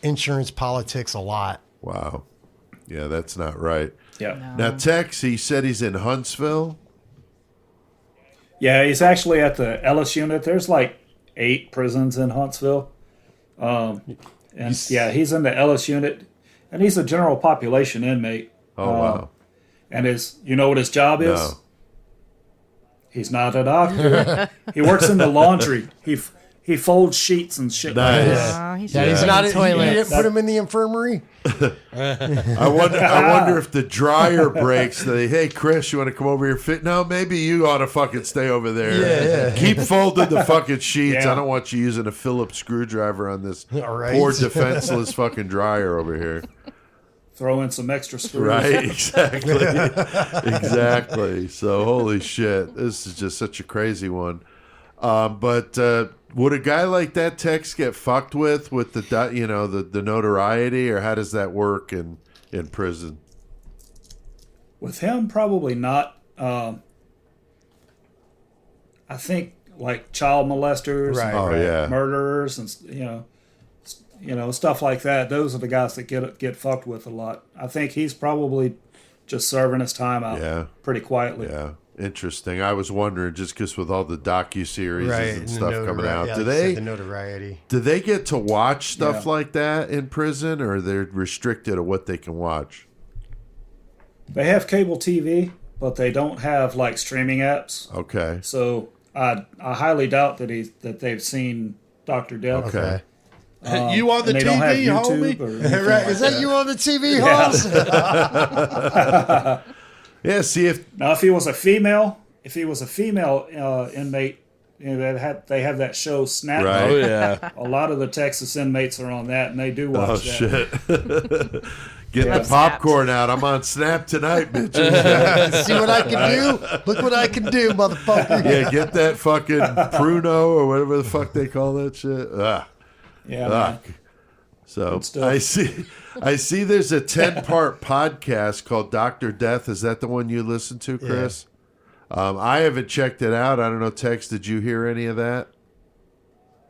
[SPEAKER 5] insurance politics a lot.
[SPEAKER 4] Wow. Yeah, that's not right.
[SPEAKER 6] Yeah.
[SPEAKER 4] Now, Tex, he said he's in Huntsville.
[SPEAKER 6] Yeah, he's actually at the Ellis unit. There's like 8 prisons in Huntsville. He's in the Ellis unit, and he's a general population inmate.
[SPEAKER 4] Oh, wow.
[SPEAKER 6] And you know what his job is?
[SPEAKER 4] No.
[SPEAKER 6] He's not a doctor. He works in the laundry. He folds sheets and shit.
[SPEAKER 4] Nice.
[SPEAKER 6] Like that.
[SPEAKER 7] He's
[SPEAKER 5] Yeah, he's
[SPEAKER 7] in
[SPEAKER 5] not.
[SPEAKER 7] the
[SPEAKER 5] You
[SPEAKER 7] toilet.
[SPEAKER 5] didn't put him in the infirmary.
[SPEAKER 4] I wonder if the dryer breaks. Hey, Chris, you want to come over here? No, maybe you ought to fucking stay over there.
[SPEAKER 5] Yeah.
[SPEAKER 4] Keep folding the fucking sheets.
[SPEAKER 6] Yeah.
[SPEAKER 4] I don't want you using a Phillips screwdriver on this
[SPEAKER 5] All right.
[SPEAKER 4] poor defenseless fucking dryer over here.
[SPEAKER 6] Throw in some extra screws.
[SPEAKER 4] Right, exactly. Exactly. So, holy shit. This is just such a crazy one. But would a guy like that, Tex, get fucked with the notoriety, or how does that work in prison?
[SPEAKER 6] With him, probably not. I think like child molesters,
[SPEAKER 5] Right.
[SPEAKER 4] Oh, yeah.
[SPEAKER 6] murderers, and stuff like that. Those are the guys that get fucked with a lot. I think he's probably just serving his time out pretty quietly.
[SPEAKER 4] Yeah. Interesting. I was wondering, just because with all the docu-series and stuff
[SPEAKER 5] the
[SPEAKER 4] coming out,
[SPEAKER 5] yeah,
[SPEAKER 4] do
[SPEAKER 5] like you said, the notoriety?
[SPEAKER 4] do they get to watch stuff
[SPEAKER 6] Yeah.
[SPEAKER 4] like that in prison, or they're restricted to what they can watch?
[SPEAKER 6] They have cable TV, but they don't have like streaming apps.
[SPEAKER 4] Okay.
[SPEAKER 6] So I highly doubt that they've seen Dr. Death.
[SPEAKER 4] Okay.
[SPEAKER 2] You on the
[SPEAKER 6] And they don't have
[SPEAKER 2] TV,
[SPEAKER 6] YouTube
[SPEAKER 2] homie?
[SPEAKER 6] or anything
[SPEAKER 5] Right?
[SPEAKER 6] like
[SPEAKER 5] Is that you on the TV, Hoss?
[SPEAKER 4] Yeah, see if
[SPEAKER 6] Now, if he was a female inmate, they have that show Snap.
[SPEAKER 4] Right.
[SPEAKER 2] Oh, yeah.
[SPEAKER 6] A lot of the Texas inmates are on that, and they do watch
[SPEAKER 4] oh
[SPEAKER 6] that.
[SPEAKER 4] shit. Get the popcorn out. I'm on Snap tonight, bitches.
[SPEAKER 5] See what I can do? Look what I can do, motherfucker.
[SPEAKER 4] Yeah, get that fucking Pruno or whatever the fuck they call that shit.
[SPEAKER 6] Yeah, man.
[SPEAKER 4] Fuck. So
[SPEAKER 6] stuff.
[SPEAKER 4] I see there's a 10-part podcast called Dr. Death. Is that the one you listen to, Chris? I haven't checked it out. I don't know, Tex, did you hear any of that?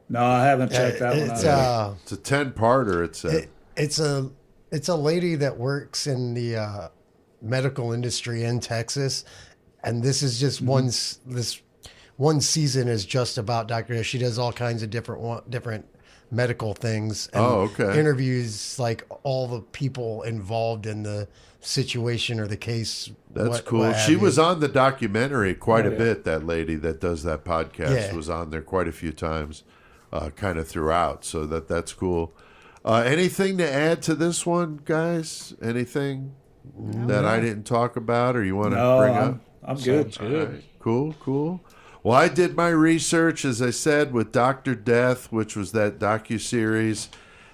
[SPEAKER 6] No, I haven't checked that one out.
[SPEAKER 4] It's a 10-parter,
[SPEAKER 5] It's a lady that works in the medical industry in Texas, and this is just this one season is just about Dr. She does all kinds of different medical things. And interviews like all the people involved in the situation or the case.
[SPEAKER 4] That's cool. She was on the documentary quite a bit. That lady that does that podcast was on there quite a few times, kind of throughout. So that's cool. Anything to add to this one, guys? Anything that I didn't talk about or you want to bring up?
[SPEAKER 6] I'm good.
[SPEAKER 4] Right. Cool. Well, I did my research, as I said, with Dr. Death, which was that docuseries,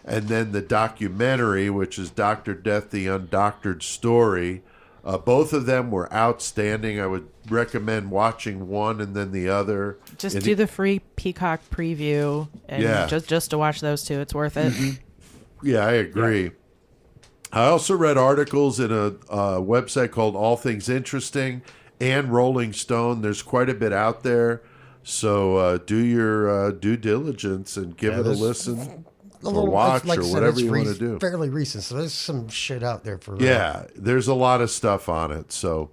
[SPEAKER 4] and then the documentary, which is Dr. Death, The Undoctored Story. Both of them were outstanding. I would recommend watching one and then the other.
[SPEAKER 7] Just do the free Peacock preview and just to watch those two. It's worth it.
[SPEAKER 4] Yeah, I agree. Yeah. I also read articles in a website called All Things Interesting and Rolling Stone. There's quite a bit out there. So do your due diligence and give it a listen or watch or whatever you want to do.
[SPEAKER 5] Fairly recent, so there's some shit out there for
[SPEAKER 4] there's a lot of stuff on it. So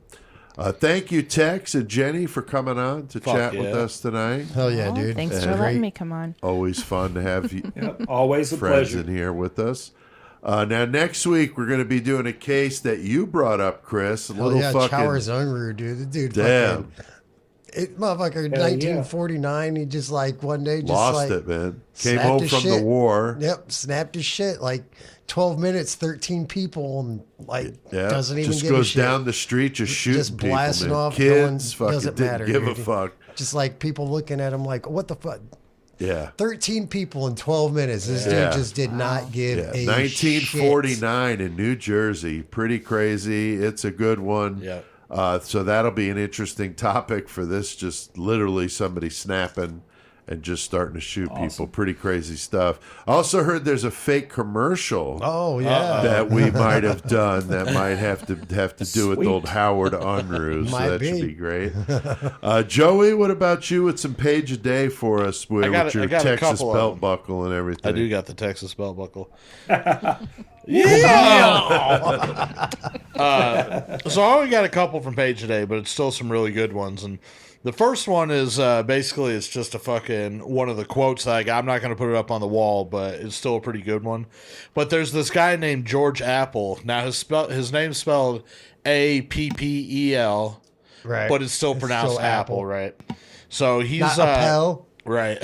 [SPEAKER 4] thank you, Tex and Jenny, for coming on to chat with us tonight.
[SPEAKER 5] Hell yeah, dude.
[SPEAKER 7] Thanks for letting me come on.
[SPEAKER 4] Always fun to have you
[SPEAKER 6] always a
[SPEAKER 4] friends
[SPEAKER 6] pleasure
[SPEAKER 4] in here with us. Now, next week, we're going to be doing a case that you brought up, Chris.
[SPEAKER 5] Chowers Unruh, dude. The dude
[SPEAKER 4] damn.
[SPEAKER 5] Motherfucker,
[SPEAKER 6] Hell yeah.
[SPEAKER 5] 1949, he just like one day just
[SPEAKER 4] Lost
[SPEAKER 5] like
[SPEAKER 4] it, man. Came
[SPEAKER 5] snapped
[SPEAKER 4] home
[SPEAKER 5] his
[SPEAKER 4] from the
[SPEAKER 5] shit.
[SPEAKER 4] war.
[SPEAKER 5] Yep, snapped his shit. Like 12 minutes, 13 people, and like
[SPEAKER 4] Yeah,
[SPEAKER 5] doesn't even
[SPEAKER 4] just
[SPEAKER 5] give a
[SPEAKER 4] goes
[SPEAKER 5] shit.
[SPEAKER 4] down the street, just shooting
[SPEAKER 5] Just blasting
[SPEAKER 4] people, man.
[SPEAKER 5] off.
[SPEAKER 4] Kids,
[SPEAKER 5] no one,
[SPEAKER 4] fucking
[SPEAKER 5] doesn't
[SPEAKER 4] didn't
[SPEAKER 5] matter.
[SPEAKER 4] give a
[SPEAKER 5] dude.
[SPEAKER 4] fuck.
[SPEAKER 5] Just like people looking at him like, what the fuck?
[SPEAKER 4] Yeah.
[SPEAKER 5] 13 people in 12 minutes. This
[SPEAKER 4] Yeah.
[SPEAKER 5] dude just did not give
[SPEAKER 4] Yeah,
[SPEAKER 5] a
[SPEAKER 4] 1949 in New Jersey. Pretty crazy. It's a good one.
[SPEAKER 2] Yeah.
[SPEAKER 4] So that'll be an interesting topic for this. Just literally somebody snapping and just starting to shoot people. Pretty crazy stuff. I also heard there's a fake commercial
[SPEAKER 5] Oh yeah.
[SPEAKER 4] that we might have done that might have to do with
[SPEAKER 6] Sweet.
[SPEAKER 4] old Howard Unruh. So
[SPEAKER 5] Might
[SPEAKER 4] that should
[SPEAKER 5] be.
[SPEAKER 4] be great. Joey, what about you with some page a day for us with,
[SPEAKER 2] I got
[SPEAKER 4] with your
[SPEAKER 2] a
[SPEAKER 4] Texas
[SPEAKER 2] couple of
[SPEAKER 4] belt
[SPEAKER 2] them.
[SPEAKER 4] buckle and everything?
[SPEAKER 2] I do got the Texas belt buckle. So I only got a couple from page today, but it's still some really good ones. And the first one is basically it's just a fucking one of the quotes that I got. I'm not going to put it up on the wall, but it's still a pretty good one. But there's this guy named George Apple. Now his name's spelled Appel,
[SPEAKER 5] Right.
[SPEAKER 2] but it's still pronounced
[SPEAKER 5] still
[SPEAKER 2] Apple,
[SPEAKER 5] Apple.
[SPEAKER 2] right? So he's
[SPEAKER 5] Not Appel.
[SPEAKER 2] Right.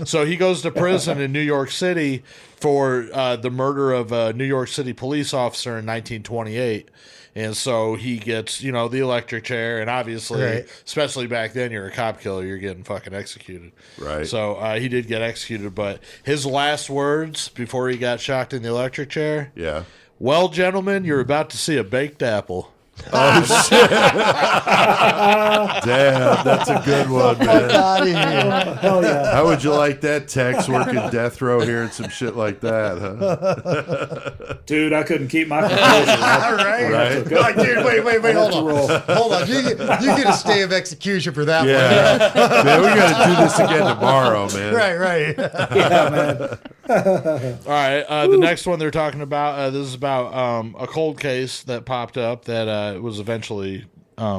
[SPEAKER 2] So he goes to prison in New York City for the murder of a New York City police officer in 1928. And so he gets, the electric chair. And obviously,
[SPEAKER 5] Right.
[SPEAKER 2] especially back then, you're a cop killer. You're getting fucking executed.
[SPEAKER 4] Right.
[SPEAKER 2] So he did get executed. But his last words before he got shocked in the electric chair,
[SPEAKER 4] Yeah.
[SPEAKER 2] well, gentlemen, you're about to see a baked apple.
[SPEAKER 4] Damn, that's a good one, man.
[SPEAKER 5] Out of here.
[SPEAKER 6] Hell yeah.
[SPEAKER 4] How would you like that, Tex, working death row hearing some shit like that, huh?
[SPEAKER 6] Dude, I couldn't keep my composure.
[SPEAKER 5] Right. Like, dude, wait, hold on. Hold on. You get a stay of execution for that
[SPEAKER 4] Yeah. Man, we got to do this again tomorrow, man.
[SPEAKER 5] one. Right.
[SPEAKER 6] Yeah, man.
[SPEAKER 2] All right. The next one they're talking about, this is about a cold case that popped up that was eventually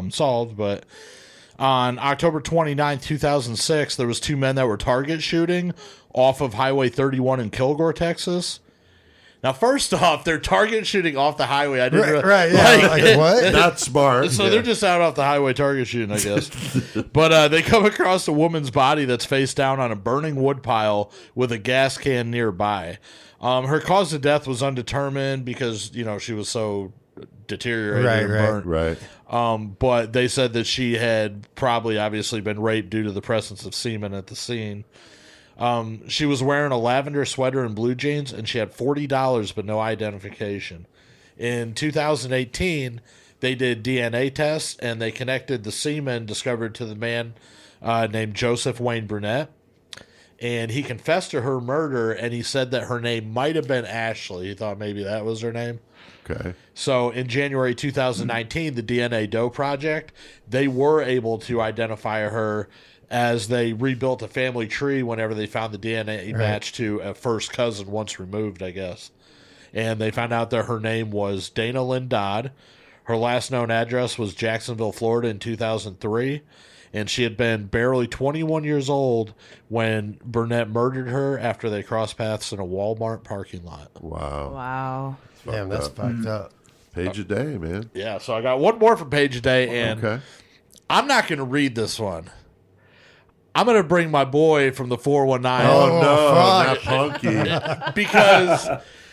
[SPEAKER 2] solved. But on October 29th, 2006, there was two men that were target shooting off of Highway 31 in Kilgore, Texas. Now, first off, they're target shooting off the highway. I didn't
[SPEAKER 5] Right, yeah. Like, what?
[SPEAKER 4] Not smart.
[SPEAKER 2] So they're just out off the highway target shooting, I guess. But they come across a woman's body that's face down on a burning wood pile with a gas can nearby. Her cause of death was undetermined because, she was so deteriorated and burnt.
[SPEAKER 4] Right.
[SPEAKER 2] But they said that she had probably obviously been raped due to the presence of semen at the scene. She was wearing a lavender sweater and blue jeans, and she had $40 but no identification. In 2018, they did DNA tests, and they connected the semen discovered to the man named Joseph Wayne Burnett. And he confessed to her murder, and he said that her name might have been Ashley. He thought maybe that was her name.
[SPEAKER 4] Okay.
[SPEAKER 2] So in January 2019, the DNA Doe Project, they were able to identify her as they rebuilt a family tree whenever they found the DNA match to a first cousin once removed, I guess. And they found out that her name was Dana Lynn Dodd. Her last known address was Jacksonville, Florida in 2003. And she had been barely 21 years old when Burnett murdered her after they crossed paths in a Walmart parking lot.
[SPEAKER 4] Wow.
[SPEAKER 7] Wow.
[SPEAKER 5] Damn, that's fucked up.
[SPEAKER 4] Page a day, man.
[SPEAKER 2] Yeah, so I got one more from Page a Day, and
[SPEAKER 4] Okay.
[SPEAKER 2] I'm not going to read this one. I'm going to bring my boy from the 419
[SPEAKER 4] Oh, no,
[SPEAKER 5] fuck.
[SPEAKER 4] not Punky.
[SPEAKER 2] because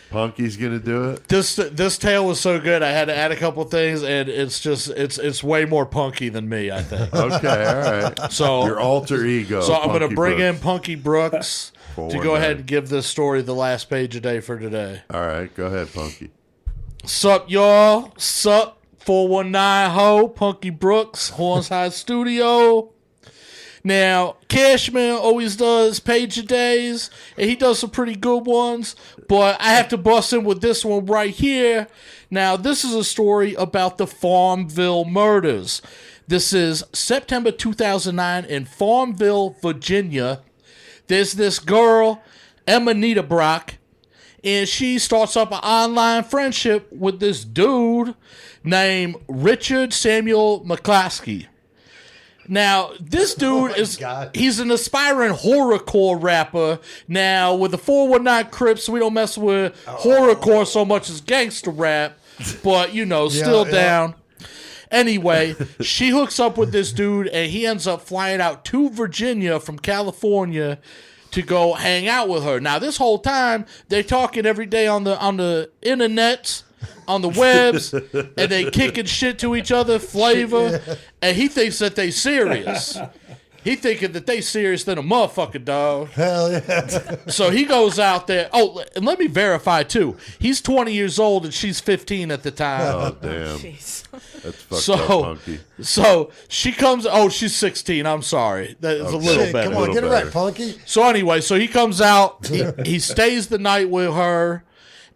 [SPEAKER 4] Punky's going to do it?
[SPEAKER 2] this tale was so good. I had to add a couple things, and it's way more punky than me, I think.
[SPEAKER 4] Okay, all right.
[SPEAKER 2] So
[SPEAKER 4] Your alter ego.
[SPEAKER 2] so I'm going to
[SPEAKER 4] Punky
[SPEAKER 2] bring
[SPEAKER 4] Brooks.
[SPEAKER 2] in Punky Brooks to go
[SPEAKER 4] 419.
[SPEAKER 2] ahead and give this story the last page a day for today.
[SPEAKER 4] All right, go ahead, Punky.
[SPEAKER 2] Sup, y'all? Sup, 419 ho, Punky Brooks, Hornside Studio. Now, Cashman always does page a days, and he does some pretty good ones, but I have to bust in with this one right here. Now, this is a story about the Farmville murders. This is September 2009 in Farmville, Virginia. There's this girl, Emanita Brock, and she starts up an online friendship with this dude named Richard Samuel McCloskey. Now, this dude he's an aspiring horrorcore rapper. Now, with the 419 Crips, we don't mess with horrorcore so much as gangster rap, but, still down. Anyway, she hooks up with this dude, and he ends up flying out to Virginia from California to go hang out with her. Now, this whole time, they're talking every day on the internet, on the webs, and they kicking shit to each other, flavor, and he thinks that they serious. He thinking that they serious than a motherfucker, dog.
[SPEAKER 5] Hell yeah.
[SPEAKER 2] So he goes out there. Oh, and let me verify, too. He's 20 years old, and she's 15 at the time.
[SPEAKER 4] Oh, damn.
[SPEAKER 7] Jeez.
[SPEAKER 4] That's fucked up, Punky.
[SPEAKER 2] So she comes. Oh, she's 16. I'm sorry. That's a little
[SPEAKER 5] Shit,
[SPEAKER 2] better.
[SPEAKER 5] come on, get it
[SPEAKER 4] better.
[SPEAKER 5] right, Punky.
[SPEAKER 2] So anyway, so he comes out. He stays the night with her,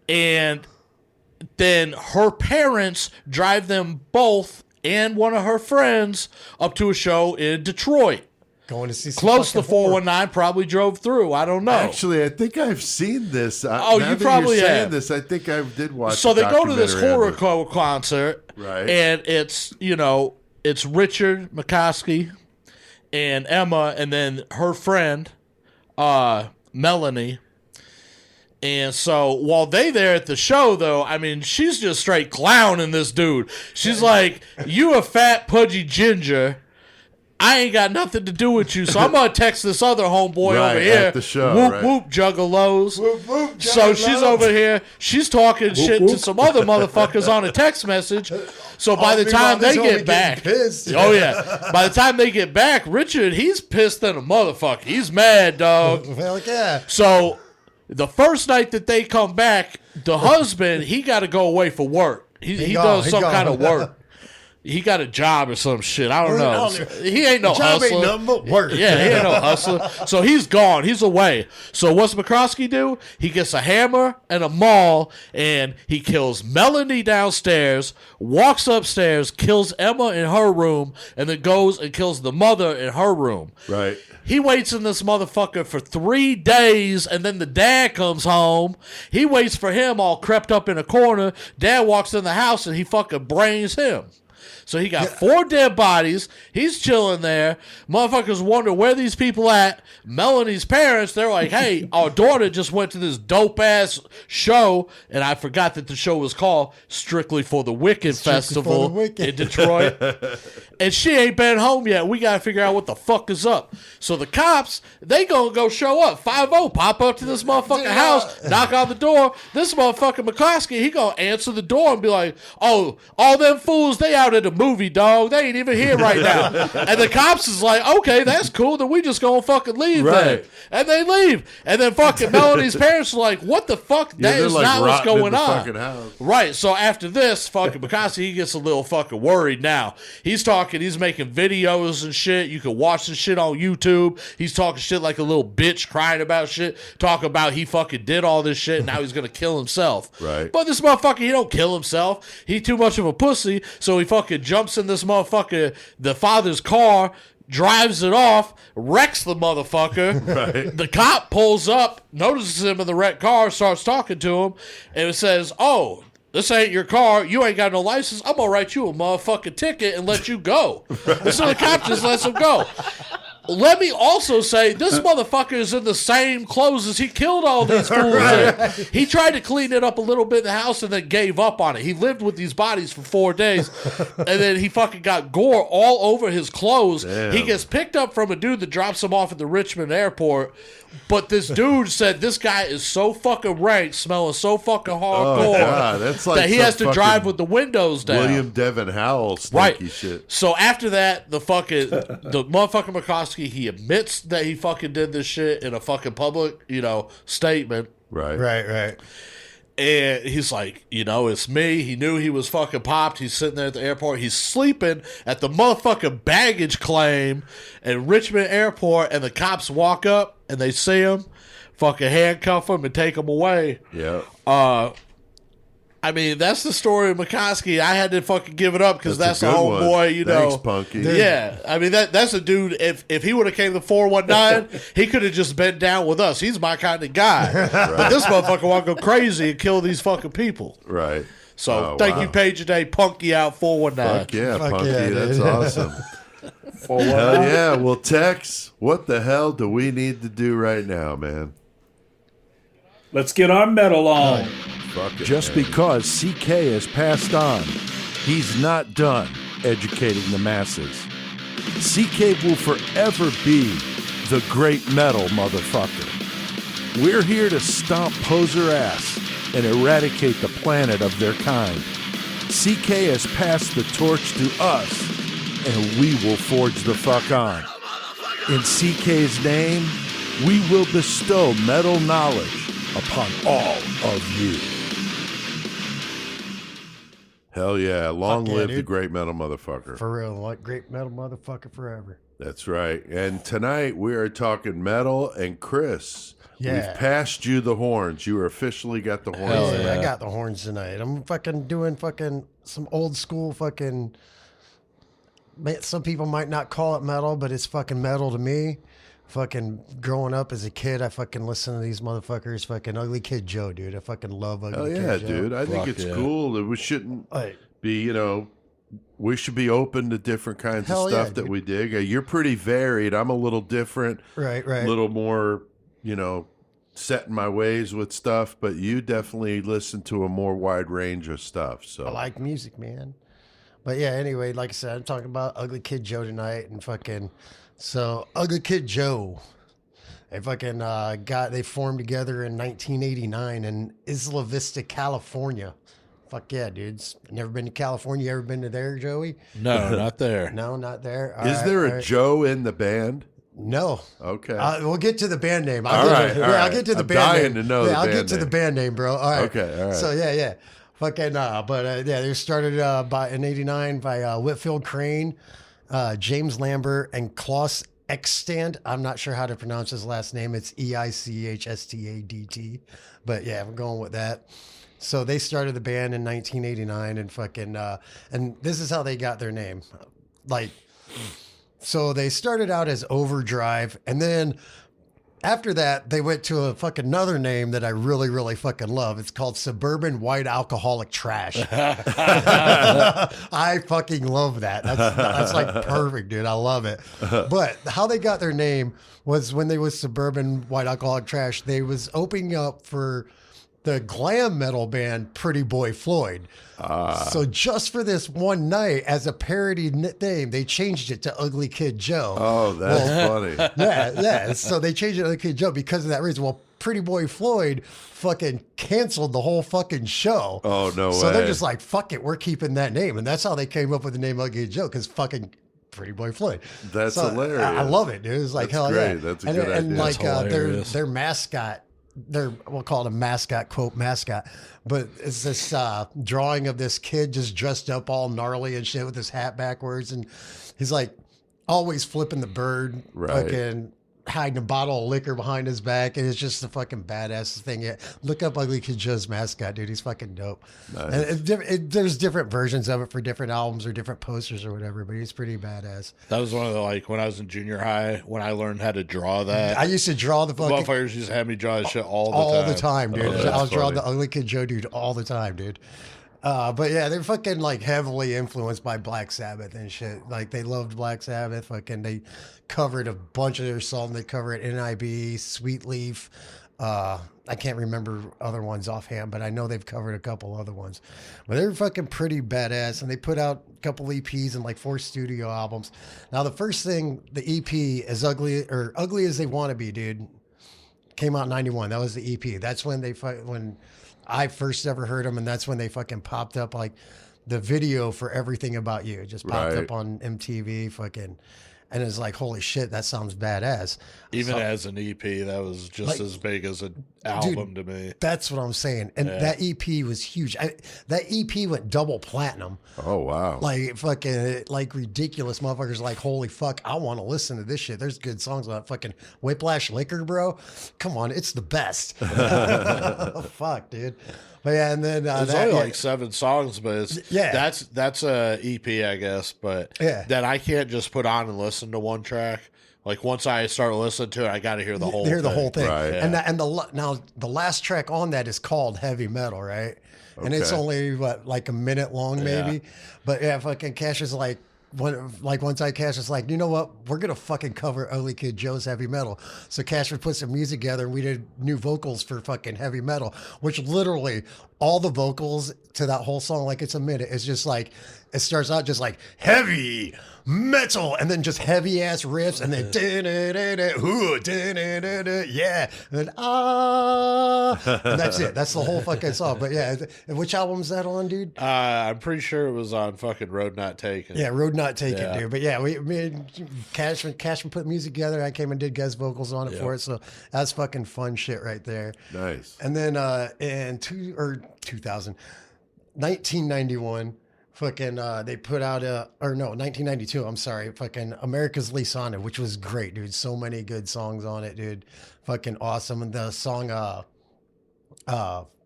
[SPEAKER 2] and then her parents drive them both and one of her friends up to a show in Detroit.
[SPEAKER 5] Going to see some
[SPEAKER 2] Close to
[SPEAKER 5] fucking horror.
[SPEAKER 2] 419, probably drove through. I don't know.
[SPEAKER 4] Actually, I think I've seen this.
[SPEAKER 2] Oh,
[SPEAKER 4] now
[SPEAKER 2] you
[SPEAKER 4] that
[SPEAKER 2] probably
[SPEAKER 4] you're saying
[SPEAKER 2] have.
[SPEAKER 4] this. I think I did watch.
[SPEAKER 2] So
[SPEAKER 4] the
[SPEAKER 2] they go to this
[SPEAKER 4] documentary
[SPEAKER 2] horror
[SPEAKER 4] on it.
[SPEAKER 2] concert,
[SPEAKER 4] Right.
[SPEAKER 2] And it's it's Richard McCoskey and Emma, and then her friend Melanie. And so while they there at the show, though, I mean, she's just straight clowning this dude. She's like, "You a fat pudgy ginger. I ain't got nothing to do with you, so I'm gonna text this other homeboy
[SPEAKER 4] Right,
[SPEAKER 2] over here.
[SPEAKER 4] at the show,
[SPEAKER 2] whoop
[SPEAKER 4] right.
[SPEAKER 2] whoop juggalos.
[SPEAKER 5] Whoop, whoop,
[SPEAKER 2] So
[SPEAKER 5] juggalos.
[SPEAKER 2] she's over here. She's talking shit to some other motherfuckers on a text message. So by the time they get back, oh yeah, by the time they get back, Richard, he's pissed than a motherfucker. He's mad, dog.
[SPEAKER 5] Hell yeah.
[SPEAKER 2] So the first night that they come back, the husband, he got to go away for work. He
[SPEAKER 5] gone,
[SPEAKER 2] does
[SPEAKER 5] he
[SPEAKER 2] some
[SPEAKER 5] gone.
[SPEAKER 2] kind of work. He got a job or some shit. I don't know. He ain't no
[SPEAKER 5] Job
[SPEAKER 2] hustler.
[SPEAKER 5] ain't nothing but work.
[SPEAKER 2] Yeah, he ain't no hustler. So he's gone. He's away. So what's McCroskey do? He gets a hammer and a maul, and he kills Melanie downstairs, walks upstairs, kills Emma in her room, and then goes and kills the mother in her room.
[SPEAKER 4] Right.
[SPEAKER 2] He waits in this motherfucker for 3 days, and then the dad comes home. He waits for him all crept up in a corner. Dad walks in the house, and he fucking brains him. So he got 4 dead bodies. He's chilling there. Motherfuckers wonder where these people at. Melanie's parents, they're like, hey, our daughter just went to this dope-ass show, and I forgot that the show was called Strictly for the Wicked Festival
[SPEAKER 5] for the Wicked.
[SPEAKER 2] in Detroit. And she ain't been home yet. We got to figure out what the fuck is up. So the cops, they gonna go show up. 5-0, pop up to this motherfucking house, knock on the door. This motherfucking McCloskey, he gonna answer the door and be like, oh, all them fools, they out at the movie, dog. They ain't even here right now. And the cops is like, okay, that's cool. Then we just gonna fucking leave
[SPEAKER 4] Right.
[SPEAKER 2] then. And they leave. And then fucking Melanie's parents are like, what the fuck?
[SPEAKER 4] Yeah,
[SPEAKER 2] That
[SPEAKER 4] they're
[SPEAKER 2] is
[SPEAKER 4] like
[SPEAKER 2] not what's
[SPEAKER 4] rotting in
[SPEAKER 2] going
[SPEAKER 4] the
[SPEAKER 2] on.
[SPEAKER 4] fucking house.
[SPEAKER 2] Right. So after this, fucking McCoskey, he gets a little fucking worried now. He's talking, he's making videos and shit. You can watch this shit on YouTube. He's talking shit like a little bitch, crying about shit, talking about he fucking did all this shit, and now he's gonna kill himself.
[SPEAKER 4] Right.
[SPEAKER 2] But this motherfucker, he don't kill himself. He too much of a pussy, so he fucking jumps in this motherfucker, the father's car, drives it off, wrecks the motherfucker.
[SPEAKER 4] Right.
[SPEAKER 2] The cop pulls up, notices him in the wrecked car, starts talking to him, and it says, oh, this ain't your car. You ain't got no license. I'm going to write you a motherfucking ticket and let you go. And so the cop just lets him go. Let me also say, this motherfucker is in the same clothes as he killed all these fools in. He tried to clean it up a little bit in the house and then gave up on it. He lived with these bodies for 4 days, and then he fucking got gore all over his clothes.
[SPEAKER 4] Damn.
[SPEAKER 2] He gets picked up from a dude that drops him off at the Richmond airport, but this dude said this guy is so fucking rank, smelling so fucking hardcore,
[SPEAKER 4] God, that's like
[SPEAKER 2] that he
[SPEAKER 4] some
[SPEAKER 2] has to
[SPEAKER 4] fucking
[SPEAKER 2] drive with the windows down.
[SPEAKER 4] William Devin Howell stinky
[SPEAKER 2] Right.
[SPEAKER 4] shit.
[SPEAKER 2] So after that, the motherfucking McCoskey, he admits that he fucking did this shit in a fucking public, statement.
[SPEAKER 4] Right.
[SPEAKER 5] Right.
[SPEAKER 2] And he's like, it's me. He knew he was fucking popped. He's sitting there at the airport. He's sleeping at the motherfucking baggage claim at Richmond Airport, and the cops walk up and they see him, fucking handcuff him and take him away.
[SPEAKER 4] Yeah.
[SPEAKER 2] I mean, that's the story of McCoskey. I had to fucking give it up because that's
[SPEAKER 4] a
[SPEAKER 2] the
[SPEAKER 4] good one.
[SPEAKER 2] homeboy,
[SPEAKER 4] Thanks, Punky.
[SPEAKER 2] Yeah, I mean that's a dude. If he would have came to 419, he could have just been down with us. He's my kind of guy. But this motherfucker want to go crazy and kill these fucking people.
[SPEAKER 4] Right.
[SPEAKER 2] So
[SPEAKER 4] Oh,
[SPEAKER 2] thank
[SPEAKER 4] wow.
[SPEAKER 2] you, Page Day. Punky out 419.
[SPEAKER 4] Fuck yeah,
[SPEAKER 5] Fuck
[SPEAKER 4] Punky.
[SPEAKER 5] yeah,
[SPEAKER 4] That's
[SPEAKER 5] dude.
[SPEAKER 4] awesome.
[SPEAKER 6] For what?
[SPEAKER 4] Hell yeah. Well, Tex, what the hell do we need to do right now, man?
[SPEAKER 6] Let's get our metal on.
[SPEAKER 4] Fuck it,
[SPEAKER 8] Just
[SPEAKER 4] man.
[SPEAKER 8] because CK has passed on, he's not done.
[SPEAKER 4] educating the masses. CK will forever be the great metal motherfucker. We're here to stomp poser ass and eradicate the planet of their kind. CK has passed the torch to us, and we will forge the fuck on. In CK's name, we will bestow metal knowledge upon all of you. Hell yeah. Long
[SPEAKER 5] Fuck yeah,
[SPEAKER 4] live the
[SPEAKER 5] dude.
[SPEAKER 4] great metal motherfucker.
[SPEAKER 5] For real, like great metal motherfucker forever.
[SPEAKER 4] That's right. And tonight we are talking metal, and Chris,
[SPEAKER 5] Yeah.
[SPEAKER 4] we've passed you the horns. You officially got the horns.
[SPEAKER 2] Hell
[SPEAKER 4] tonight.
[SPEAKER 2] yeah.
[SPEAKER 5] I got the horns tonight. I'm fucking doing fucking some old school fucking. Some people might not call it metal, but it's fucking metal to me. Fucking growing up as a kid, I fucking listened to these motherfuckers. Fucking Ugly Kid Joe, dude. I fucking love Ugly
[SPEAKER 4] Hell
[SPEAKER 5] Kid
[SPEAKER 4] yeah,
[SPEAKER 5] Joe.
[SPEAKER 4] dude. I think
[SPEAKER 2] Fuck
[SPEAKER 4] it's
[SPEAKER 2] yeah.
[SPEAKER 4] cool that we shouldn't
[SPEAKER 5] Like,
[SPEAKER 4] be, we should be open to different kinds
[SPEAKER 5] Hell
[SPEAKER 4] of
[SPEAKER 5] yeah,
[SPEAKER 4] stuff that
[SPEAKER 5] dude.
[SPEAKER 4] we dig. You're pretty varied. I'm a little different,
[SPEAKER 5] right.
[SPEAKER 4] a little more, set in my ways with stuff, but you definitely listen to a more wide range of stuff. So
[SPEAKER 5] I like music, man. But yeah, anyway, like I said, I'm talking about Ugly Kid Joe tonight, and fucking so Ugly Kid Joe. They fucking they formed together in 1989 in Isla Vista, California. Fuck yeah, dudes. Never been to California. You ever been to there, Joey?
[SPEAKER 2] No, not there.
[SPEAKER 5] No, not there. All
[SPEAKER 4] is
[SPEAKER 5] right,
[SPEAKER 4] there
[SPEAKER 5] all
[SPEAKER 4] a
[SPEAKER 5] right.
[SPEAKER 4] Joe in the band?
[SPEAKER 5] No.
[SPEAKER 4] Okay.
[SPEAKER 5] We'll get to the band name.
[SPEAKER 4] All right.
[SPEAKER 5] I'll get to the
[SPEAKER 4] I'm
[SPEAKER 5] band
[SPEAKER 4] dying
[SPEAKER 5] name.
[SPEAKER 4] to know the
[SPEAKER 5] I'll
[SPEAKER 4] band
[SPEAKER 5] get to the
[SPEAKER 4] name.
[SPEAKER 5] band name, bro. All right.
[SPEAKER 4] Okay, all right.
[SPEAKER 5] So yeah. Fucking they started in '89 by Whitfield Crane, James Lambert, and Klaus Eckstand. I'm not sure how to pronounce his last name. It's Eichstadt, but yeah, we're going with that. So they started the band in 1989, and fucking and this is how they got their name, like. So they started out as Overdrive, and then after that, they went to a fucking another name that I really, really fucking love. It's called Suburban White Alcoholic Trash. I fucking love that. That's like perfect, dude. I love it. But how they got their name was when they was Suburban White Alcoholic Trash, they was opening up for the glam metal band Pretty Boy Floyd. So just for this one night, as a parody name, they changed it to Ugly Kid Joe.
[SPEAKER 4] Oh, that's funny.
[SPEAKER 5] Yeah. So they changed it to Ugly Kid Joe because of that reason. Well, Pretty Boy Floyd fucking canceled the whole fucking show.
[SPEAKER 4] Oh, no
[SPEAKER 5] So
[SPEAKER 4] way.
[SPEAKER 5] they're just like, fuck it, we're keeping that name. And that's how they came up with the name Ugly Kid Joe, because fucking Pretty Boy Floyd.
[SPEAKER 4] That's
[SPEAKER 5] So,
[SPEAKER 4] hilarious.
[SPEAKER 5] I love it, dude. It's like,
[SPEAKER 4] That's
[SPEAKER 5] hell
[SPEAKER 4] great.
[SPEAKER 5] yeah.
[SPEAKER 4] That's a
[SPEAKER 5] and,
[SPEAKER 4] good
[SPEAKER 5] and
[SPEAKER 4] idea.
[SPEAKER 5] like
[SPEAKER 2] That's hilarious.
[SPEAKER 5] their mascot, we'll call it a mascot, quote mascot, but it's this drawing of this kid just dressed up all gnarly and shit with his hat backwards, and he's like always flipping the bird,
[SPEAKER 4] Right.
[SPEAKER 5] fucking hiding a bottle of liquor behind his back, and it's just the fucking badass thing. Yeah, look up Ugly Kid Joe's mascot, dude. He's fucking dope.
[SPEAKER 4] Nice.
[SPEAKER 5] And there's different versions of it for different albums or different posters or whatever, but he's pretty badass.
[SPEAKER 2] That was one of the, when I was in junior high, when I learned how to draw that.
[SPEAKER 5] I used to draw the fucking
[SPEAKER 2] Motherfuckers used to have me draw this shit all the time.
[SPEAKER 5] dude.
[SPEAKER 4] Oh, that's
[SPEAKER 5] I was drawing
[SPEAKER 4] funny.
[SPEAKER 5] the Ugly Kid Joe dude all the time, dude. But yeah, they're fucking like heavily influenced by Black Sabbath and shit. Like they loved Black Sabbath. Fucking they covered a bunch of their songs. They covered NIB, Sweet Leaf. I can't remember other ones offhand, but I know they've covered a couple other ones. But they're fucking pretty badass, and they put out a couple EPs and like 4 studio albums. Now the first thing, the EP is Ugly as They Want to Be, dude. Came out in '91. That was the EP. That's when when I first ever heard them, and that's when they fucking popped up, like the video for Everything About You. It just popped
[SPEAKER 4] Right.
[SPEAKER 5] up on MTV, fucking, and it's like, holy shit, that sounds badass.
[SPEAKER 2] Even
[SPEAKER 5] So-
[SPEAKER 2] as an EP, that was just
[SPEAKER 5] Like-
[SPEAKER 2] as big as an album to me.
[SPEAKER 5] That's what I'm saying. And that EP was huge. That EP went double platinum.
[SPEAKER 4] Oh, wow.
[SPEAKER 5] Like fucking like ridiculous motherfuckers like, holy fuck, I want to listen to this shit. There's good songs about fucking Whiplash Liquor, bro. Come on, it's the best. Fuck, dude. But yeah, and then
[SPEAKER 2] It's only like 7 songs, but it's,
[SPEAKER 5] Yeah.
[SPEAKER 2] that's a EP, I guess. But
[SPEAKER 5] Yeah.
[SPEAKER 2] that I can't just put on and listen to one track. Like once I start listening to it, I got to hear the whole.
[SPEAKER 5] hear
[SPEAKER 2] thing.
[SPEAKER 5] the whole thing.
[SPEAKER 4] Right.
[SPEAKER 5] And now the last track on that is called Heavy Metal, right? And it's
[SPEAKER 4] Okay.
[SPEAKER 5] only like a minute long, maybe. But yeah, fucking Cash is like, one time Cash was like, you know what? We're going to fucking cover Ugly Kid Joe's Heavy Metal. So Cash would put some music together and we did new vocals for fucking Heavy Metal, which literally all the vocals to that whole song, like it's a minute. It's just like, it starts out just like heavy metal and then just heavy ass riffs and then yeah. And then and that's it. That's the whole fucking song. But yeah, which album's that on, dude?
[SPEAKER 2] I'm pretty sure it was on fucking Road Not Taken.
[SPEAKER 5] Yeah, Road Not Taken, dude. But yeah, me and Cashman put music together. I came and did guest vocals on it for it. So that's fucking fun shit right there.
[SPEAKER 4] Nice.
[SPEAKER 5] And then in 1991, fucking they put out 1992, I'm sorry, fucking America's Least Haunted, which was great, dude. So many good songs on it, dude. Fucking awesome. And the song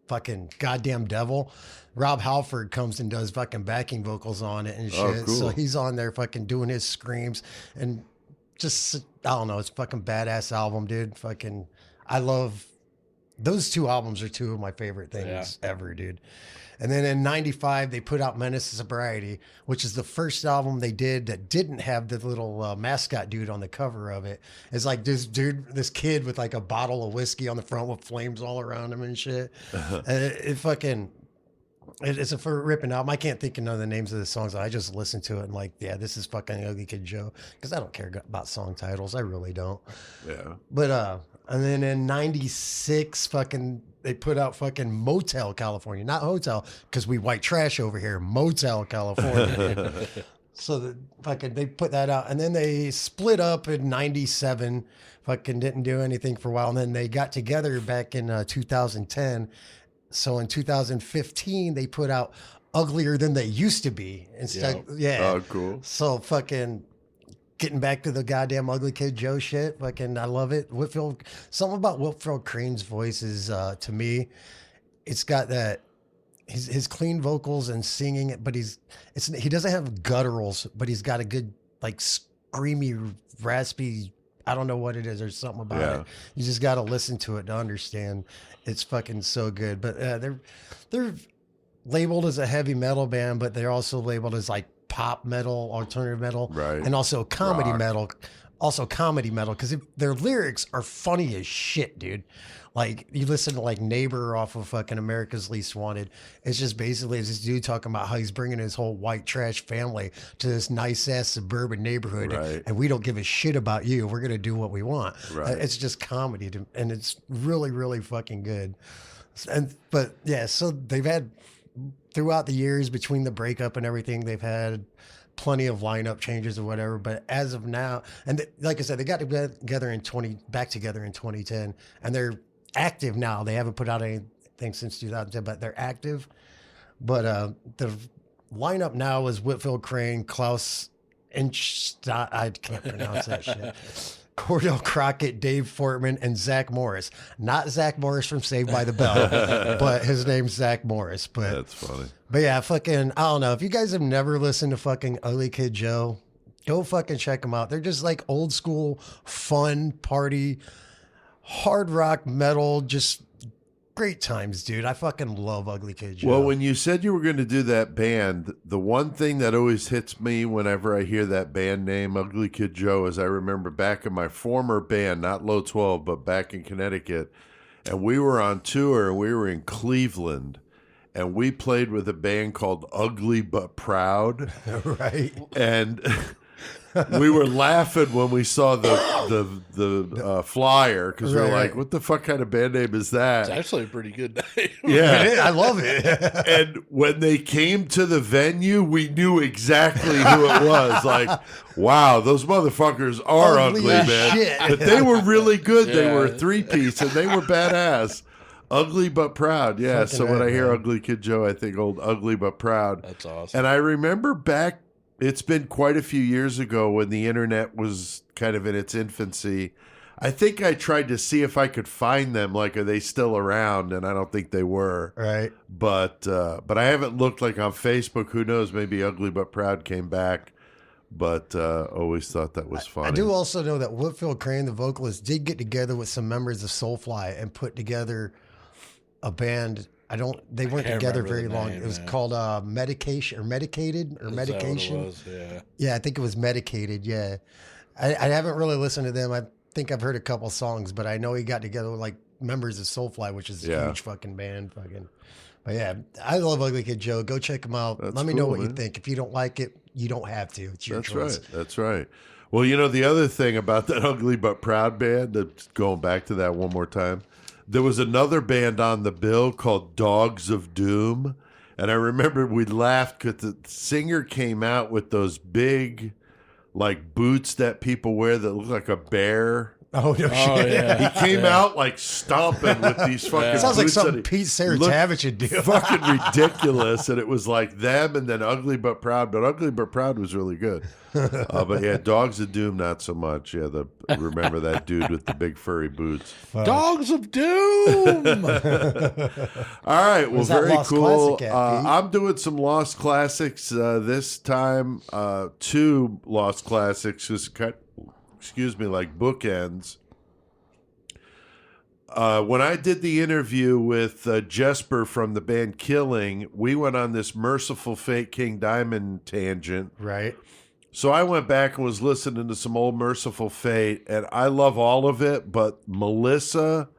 [SPEAKER 5] fucking Goddamn Devil, Rob Halford comes and does fucking backing vocals on it and shit.
[SPEAKER 4] Oh, cool.
[SPEAKER 5] So he's on there fucking doing his screams and just, I don't know, it's a fucking badass album, dude. Fucking, I love those two albums are two of my favorite things ever, dude. And then in 95, they put out Menace to Sobriety, which is the first album they did that didn't have the little mascot dude on the cover of it. It's like this kid with like a bottle of whiskey on the front with flames all around him and shit. And it's a ripping album. I can't think of none of the names of the songs. I just listen to it and like, yeah, this is fucking Ugly Kid Joe. Because I don't care about song titles. I really don't.
[SPEAKER 4] Yeah.
[SPEAKER 5] But, and then in 96, fucking... they put out fucking Motel California, not Hotel, because we white trash over here. Motel California. So they put that out, and then they split up in 97. Fucking didn't do anything for a while, and then they got together back in 2010. So in 2015, they put out Uglier Than They Used to Be instead. Yeah.
[SPEAKER 4] Oh, cool.
[SPEAKER 5] So fucking. Getting back to the goddamn Ugly Kid Joe shit, fucking, I love it. Something about Whitfield Crane's voice is, to me, it's got that his clean vocals and singing it, but he doesn't have gutturals, but he's got a good like screamy, raspy. I don't know what it is. There's something about it. You just got to listen to it to understand. It's fucking so good. But they're labeled as a heavy metal band, but they're also labeled as like pop metal, alternative metal,
[SPEAKER 4] right,
[SPEAKER 5] and also comedy
[SPEAKER 4] rock.
[SPEAKER 5] metal. Also comedy metal, because their lyrics are funny as shit, dude. Like, you listen to like Neighbor off of fucking America's Least Wanted. It's just basically this dude talking about how he's bringing his whole white trash family to this nice ass suburban neighborhood,
[SPEAKER 4] right,
[SPEAKER 5] and we don't give a shit about you. We're gonna do what we want.
[SPEAKER 4] Right.
[SPEAKER 5] It's just comedy, and it's really, really fucking good. But yeah, so they've had throughout the years between the breakup and everything, they've had plenty of lineup changes or whatever. But as of now, and like I said, they got back together in 2010, and they're active now. They haven't put out anything since 2010, but they're active. But the lineup now is Whitfield Crane, Klaus Inchstadt, I can't pronounce that shit. Cordell Crockett, Dave Fortman, and Zach Morris. Not Zach Morris from Saved by the Bell, but his name's Zach Morris. But
[SPEAKER 4] that's funny.
[SPEAKER 5] But yeah, fucking, I don't know. If you guys have never listened to fucking Ugly Kid Joe, go fucking check them out. They're just like old school, fun, party, hard rock, metal, just great times, dude. I fucking love Ugly Kid Joe.
[SPEAKER 4] Well, when you said you were going to do that band, the one thing that always hits me whenever I hear that band name, Ugly Kid Joe, is I remember back in my former band, not Low 12, but back in Connecticut, and we were on tour, and we were in Cleveland, and we played with a band called Ugly But Proud.
[SPEAKER 5] Right.
[SPEAKER 4] And we were laughing when we saw the flyer, because we were like, what the fuck kind of band name is that?
[SPEAKER 2] It's actually a pretty good name.
[SPEAKER 4] Yeah.
[SPEAKER 5] I love it.
[SPEAKER 4] And when they came to the venue, we knew exactly who it was. Like, wow, those motherfuckers are ugly, man.
[SPEAKER 5] Shit.
[SPEAKER 4] But they were really good. They
[SPEAKER 2] Yeah.
[SPEAKER 4] were a three-piece, and they were badass. Ugly But Proud. Yeah,
[SPEAKER 5] Fucking
[SPEAKER 4] so when
[SPEAKER 5] right,
[SPEAKER 4] I hear
[SPEAKER 5] man.
[SPEAKER 4] Ugly Kid Joe, I think old Ugly But Proud.
[SPEAKER 2] That's awesome.
[SPEAKER 4] And I remember back, it's been quite a few years ago when the internet was kind of in its infancy. I think I tried to see if I could find them, like, are they still around? And I don't think they were.
[SPEAKER 5] Right.
[SPEAKER 4] But I haven't looked, like, on Facebook. Who knows? Maybe Ugly But Proud came back. But always thought that was funny.
[SPEAKER 5] I do also know that Whitfield Crane, the vocalist, did get together with some members of Soulfly and put together a band. They weren't
[SPEAKER 2] can't
[SPEAKER 5] together
[SPEAKER 2] remember
[SPEAKER 5] very
[SPEAKER 2] the
[SPEAKER 5] long.
[SPEAKER 2] name,
[SPEAKER 5] It was
[SPEAKER 2] man.
[SPEAKER 5] called Medication or Medicated or
[SPEAKER 2] Is that what it
[SPEAKER 5] Medication.
[SPEAKER 2] was? Yeah.
[SPEAKER 5] Yeah, I think it was Medicated. Yeah, I haven't really listened to them. I think I've heard a couple songs, but I know he got together with like members of Soulfly, which is a huge fucking band. But yeah, I love Ugly Kid Joe. Go check him out.
[SPEAKER 4] That's
[SPEAKER 5] Let me know
[SPEAKER 4] cool,
[SPEAKER 5] what you
[SPEAKER 4] man.
[SPEAKER 5] think. If you don't like it, you don't have to. It's your
[SPEAKER 4] That's
[SPEAKER 5] choice.
[SPEAKER 4] right. That's right. Well, the other thing about that Ugly But Proud band, going back to that one more time, there was another band on the bill called Dogs of Doom. And I remember we laughed because the singer came out with those big, like, boots that people wear that look like a bear.
[SPEAKER 5] Oh, no shit.
[SPEAKER 2] Yeah.
[SPEAKER 4] He came out, like, stomping with these fucking
[SPEAKER 5] Sounds like
[SPEAKER 4] boots
[SPEAKER 5] something
[SPEAKER 4] that
[SPEAKER 5] Pete
[SPEAKER 4] looked
[SPEAKER 5] Saratavich would do.
[SPEAKER 4] fucking ridiculous. And it was like them and then Ugly But Proud. But Ugly But Proud was really good. But yeah, Dogs of Doom, not so much. Yeah, remember that dude with the big furry boots.
[SPEAKER 2] Dogs of Doom.
[SPEAKER 4] All right, well,
[SPEAKER 5] Where's that
[SPEAKER 4] very
[SPEAKER 5] Lost
[SPEAKER 4] cool.
[SPEAKER 5] Classic at, Pete?
[SPEAKER 4] I'm doing some Lost Classics this time. 2 Lost Classics, just like bookends. When I did the interview with Jesper from the band Killing, we went on this Merciful Fate King Diamond tangent.
[SPEAKER 5] Right.
[SPEAKER 4] So I went back and was listening to some old Merciful Fate, and I love all of it, but Melissa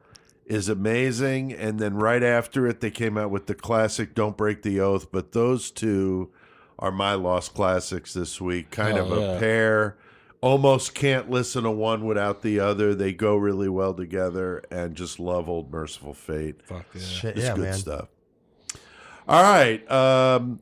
[SPEAKER 4] is amazing. And then right after it, they came out with the classic Don't Break the Oath. But those 2 are my Lost Classics this week. Kind of a pair. Almost can't listen to one without the other. They go really well together, and just love old Merciful Fate.
[SPEAKER 2] Fuck yeah.
[SPEAKER 5] Shit,
[SPEAKER 4] It's
[SPEAKER 5] yeah,
[SPEAKER 4] good
[SPEAKER 5] man.
[SPEAKER 4] stuff. All right.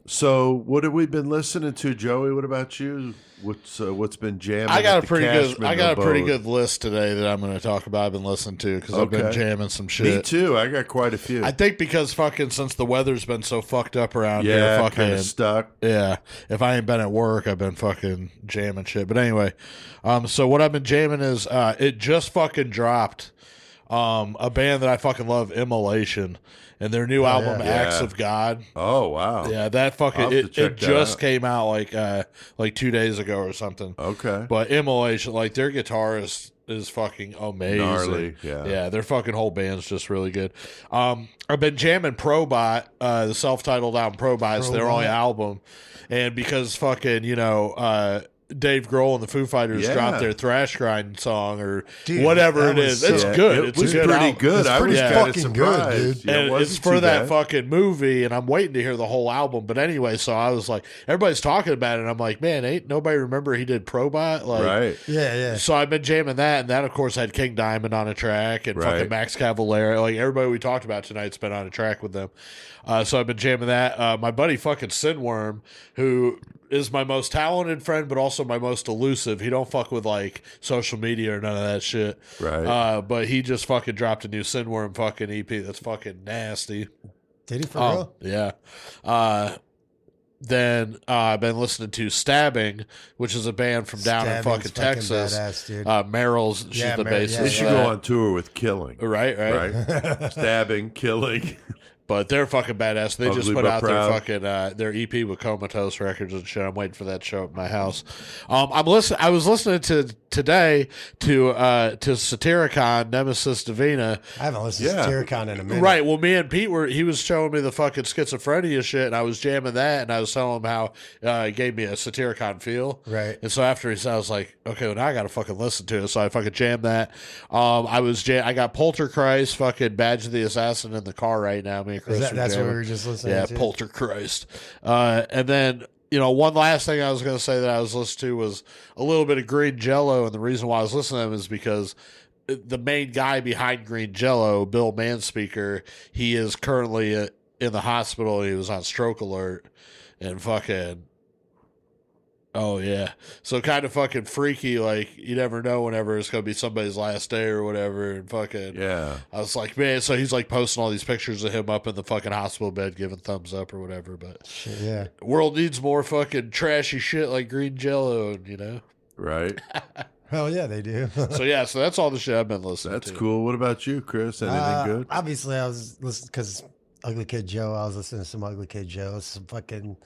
[SPEAKER 4] So what have we been listening to, Joey? What about you? What's been jamming?
[SPEAKER 2] I got
[SPEAKER 4] at
[SPEAKER 2] a pretty
[SPEAKER 4] the
[SPEAKER 2] good.
[SPEAKER 4] Cashman
[SPEAKER 2] I got a pretty
[SPEAKER 4] abode?
[SPEAKER 2] good list today that I'm going to talk about. I've been listening to because I've been
[SPEAKER 4] Okay.
[SPEAKER 2] jamming some shit.
[SPEAKER 4] Me too. I got quite a few.
[SPEAKER 2] I think because fucking since the weather's been so fucked up around here,
[SPEAKER 4] yeah,
[SPEAKER 2] fucking
[SPEAKER 4] kind of stuck.
[SPEAKER 2] yeah. If I ain't been at work, I've been fucking jamming shit. But anyway, so what I've been jamming is it just fucking dropped. A band that I fucking love, Immolation, and their new album
[SPEAKER 5] yeah.
[SPEAKER 2] Acts
[SPEAKER 4] Yeah.
[SPEAKER 2] of God.
[SPEAKER 4] Oh wow.
[SPEAKER 2] Yeah, that
[SPEAKER 4] I'll
[SPEAKER 2] fucking
[SPEAKER 4] have to
[SPEAKER 2] it
[SPEAKER 4] check that
[SPEAKER 2] just
[SPEAKER 4] out.
[SPEAKER 2] came out like 2 days ago or something.
[SPEAKER 4] Okay.
[SPEAKER 2] But Immolation, like their guitarist is fucking amazing.
[SPEAKER 4] Gnarly, yeah.
[SPEAKER 2] Yeah, their fucking whole band's just really good. I've been jamming Probot, the self-titled album Probot. It's their only album. And because fucking, Dave Grohl and the Foo Fighters
[SPEAKER 4] Yeah.
[SPEAKER 2] dropped their thrash grind song or
[SPEAKER 5] Dude,
[SPEAKER 2] whatever
[SPEAKER 5] that
[SPEAKER 2] it
[SPEAKER 5] was
[SPEAKER 2] is. It's
[SPEAKER 5] so-
[SPEAKER 2] good.
[SPEAKER 4] It
[SPEAKER 2] It's
[SPEAKER 4] was
[SPEAKER 2] a good
[SPEAKER 4] pretty
[SPEAKER 2] album.
[SPEAKER 4] good.
[SPEAKER 5] It's
[SPEAKER 4] I was
[SPEAKER 5] pretty
[SPEAKER 4] kind of
[SPEAKER 5] fucking good,
[SPEAKER 4] surprised.
[SPEAKER 5] dude.
[SPEAKER 4] Yeah, it
[SPEAKER 2] And
[SPEAKER 4] wasn't
[SPEAKER 2] it's for
[SPEAKER 4] too
[SPEAKER 2] that
[SPEAKER 4] bad.
[SPEAKER 2] fucking movie, and I'm waiting to hear the whole album. But anyway, so I was like, everybody's talking about it, and I'm like, man, ain't nobody remember he did Probot? Like,
[SPEAKER 4] Right.
[SPEAKER 5] Yeah, yeah.
[SPEAKER 2] So I've been jamming that, and that, of course, had King Diamond on a track, and
[SPEAKER 4] Right.
[SPEAKER 2] fucking Max Cavalera. Like, everybody we talked about tonight's been on a track with them. So I've been jamming that. My buddy fucking Sinworm, who is my most talented friend, but also my most elusive. He don't fuck with, like, social media or none of that shit.
[SPEAKER 4] Right.
[SPEAKER 2] But he just fucking dropped a new Sinworm fucking EP that's fucking nasty.
[SPEAKER 5] Did he for real?
[SPEAKER 2] Yeah. Then I've been listening to Stabbing, which is a band from down in
[SPEAKER 5] Stabbing's
[SPEAKER 2] fucking Texas.
[SPEAKER 5] badass, dude.
[SPEAKER 2] Meryl's, she's
[SPEAKER 5] Yeah,
[SPEAKER 2] the
[SPEAKER 5] Meryl,
[SPEAKER 2] bassist.
[SPEAKER 5] yeah,
[SPEAKER 4] They
[SPEAKER 2] of
[SPEAKER 4] should
[SPEAKER 2] that.
[SPEAKER 4] go on tour with Killing.
[SPEAKER 2] Right.
[SPEAKER 4] Right. Stabbing, Killing.
[SPEAKER 2] But they're fucking badass. They just
[SPEAKER 4] Ugly
[SPEAKER 2] put
[SPEAKER 4] but
[SPEAKER 2] out
[SPEAKER 4] proud.
[SPEAKER 2] their fucking their EP with Comatose Records and shit. I'm waiting for that to show up at my house. I was listening to today to Satyricon Nemesis Divina.
[SPEAKER 5] I haven't listened
[SPEAKER 4] Yeah.
[SPEAKER 5] to Terracon in a minute.
[SPEAKER 2] Right. Well, me and Pete he was showing me the fucking schizophrenia shit, and I was jamming that, and I was telling him how it gave me a Satyricon feel.
[SPEAKER 5] Right.
[SPEAKER 2] And so after he said, I was like, okay, well, now I got to fucking listen to it. So I fucking jammed that. I got Poltergeist, fucking Badge of the Assassin in the car right now. Me and Chris are
[SPEAKER 5] That's what we
[SPEAKER 2] jamming.
[SPEAKER 5] were just listening
[SPEAKER 2] Yeah,
[SPEAKER 5] to?
[SPEAKER 2] Poltergeist. And then, one last thing I was going to say that I was listening to was a little bit of Green Jello. And the reason why I was listening to them is because the main guy behind Green Jello, Bill Manspeaker, he is currently in the hospital. He was on stroke alert and fucking... Oh, yeah. So kind of fucking freaky. Like, you never know whenever it's going to be somebody's last day or whatever. And fucking...
[SPEAKER 4] Yeah.
[SPEAKER 2] I was like, man, so he's like posting all these pictures of him up in the fucking hospital bed giving thumbs up or whatever. But
[SPEAKER 5] Shit, yeah.
[SPEAKER 2] the world needs more fucking trashy shit like Green Jello,
[SPEAKER 4] Right.
[SPEAKER 5] Hell yeah, they do.
[SPEAKER 2] So yeah, so that's all the shit I've been listening
[SPEAKER 4] That's
[SPEAKER 2] to.
[SPEAKER 4] cool. What about you, Chris? Anything good?
[SPEAKER 5] Obviously, I was listening because Ugly Kid Joe. I was listening to some Ugly Kid Joe. Some fucking,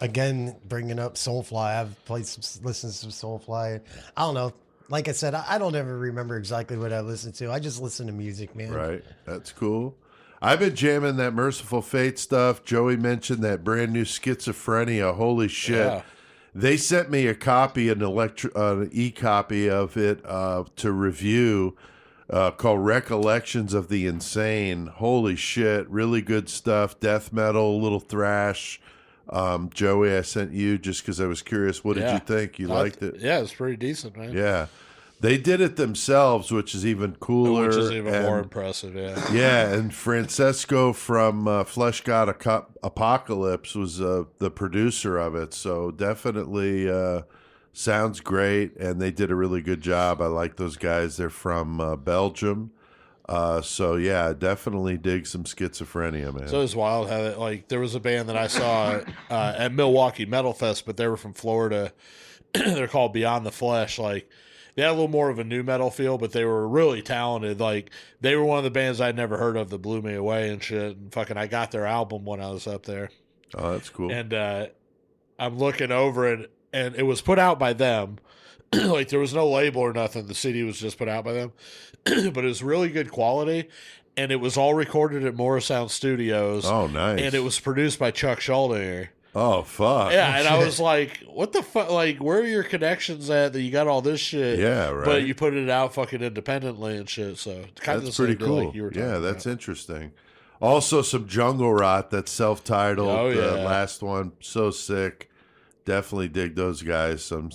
[SPEAKER 5] again, bringing up Soulfly. I've listened to some Soulfly. I don't know. Like I said, I don't ever remember exactly what I listened to. I just listen to music, man.
[SPEAKER 4] Right. That's cool. I've been jamming that Merciful Fate stuff. Joey mentioned that brand new Schizophrenia. Holy shit.
[SPEAKER 2] Yeah.
[SPEAKER 4] They sent me a copy, an e-copy of it to review called Recollections of the Insane. Holy shit. Really good stuff. Death metal, a little thrash. Joey, I sent you just because I was curious. What did you think? You liked it?
[SPEAKER 2] Yeah, it's pretty decent, man.
[SPEAKER 4] Yeah. They did it themselves, which is even cooler.
[SPEAKER 2] Which is even more impressive, yeah.
[SPEAKER 4] Yeah, and Francesco from Flesh God Apocalypse was the producer of it, so definitely sounds great, and they did a really good job. I like those guys. They're from Belgium. So, yeah, definitely dig some Schizophrenia, man.
[SPEAKER 2] So it was wild how, like, there was a band that I saw at Milwaukee Metal Fest, but they were from Florida. They're called Beyond the Flesh, like, they had a little more of a new metal feel, but they were really talented. Like, they were one of the bands I'd never heard of that blew me away and shit. And fucking, I got their album when I was up there.
[SPEAKER 4] Oh, that's cool.
[SPEAKER 2] And I'm looking over it, and it was put out by them. Like, there was no label or nothing. The CD was just put out by them. But it was really good quality. And it was all recorded at Morrisound Studios.
[SPEAKER 4] Oh, nice.
[SPEAKER 2] And it was produced by Chuck Schuldiner.
[SPEAKER 4] Oh, fuck.
[SPEAKER 2] Yeah, and I was like, what the fuck? Like, where are your connections at that you got all this shit?
[SPEAKER 4] Yeah, right.
[SPEAKER 2] But you put it out fucking independently and shit, so kind
[SPEAKER 4] that's
[SPEAKER 2] of
[SPEAKER 4] pretty cool.
[SPEAKER 2] Like you were talking
[SPEAKER 4] that's
[SPEAKER 2] about.
[SPEAKER 4] interesting. Also, some Jungle Rot, that's self-titled.
[SPEAKER 2] Oh, yeah.
[SPEAKER 4] The last one, so sick. Definitely dig those guys. Some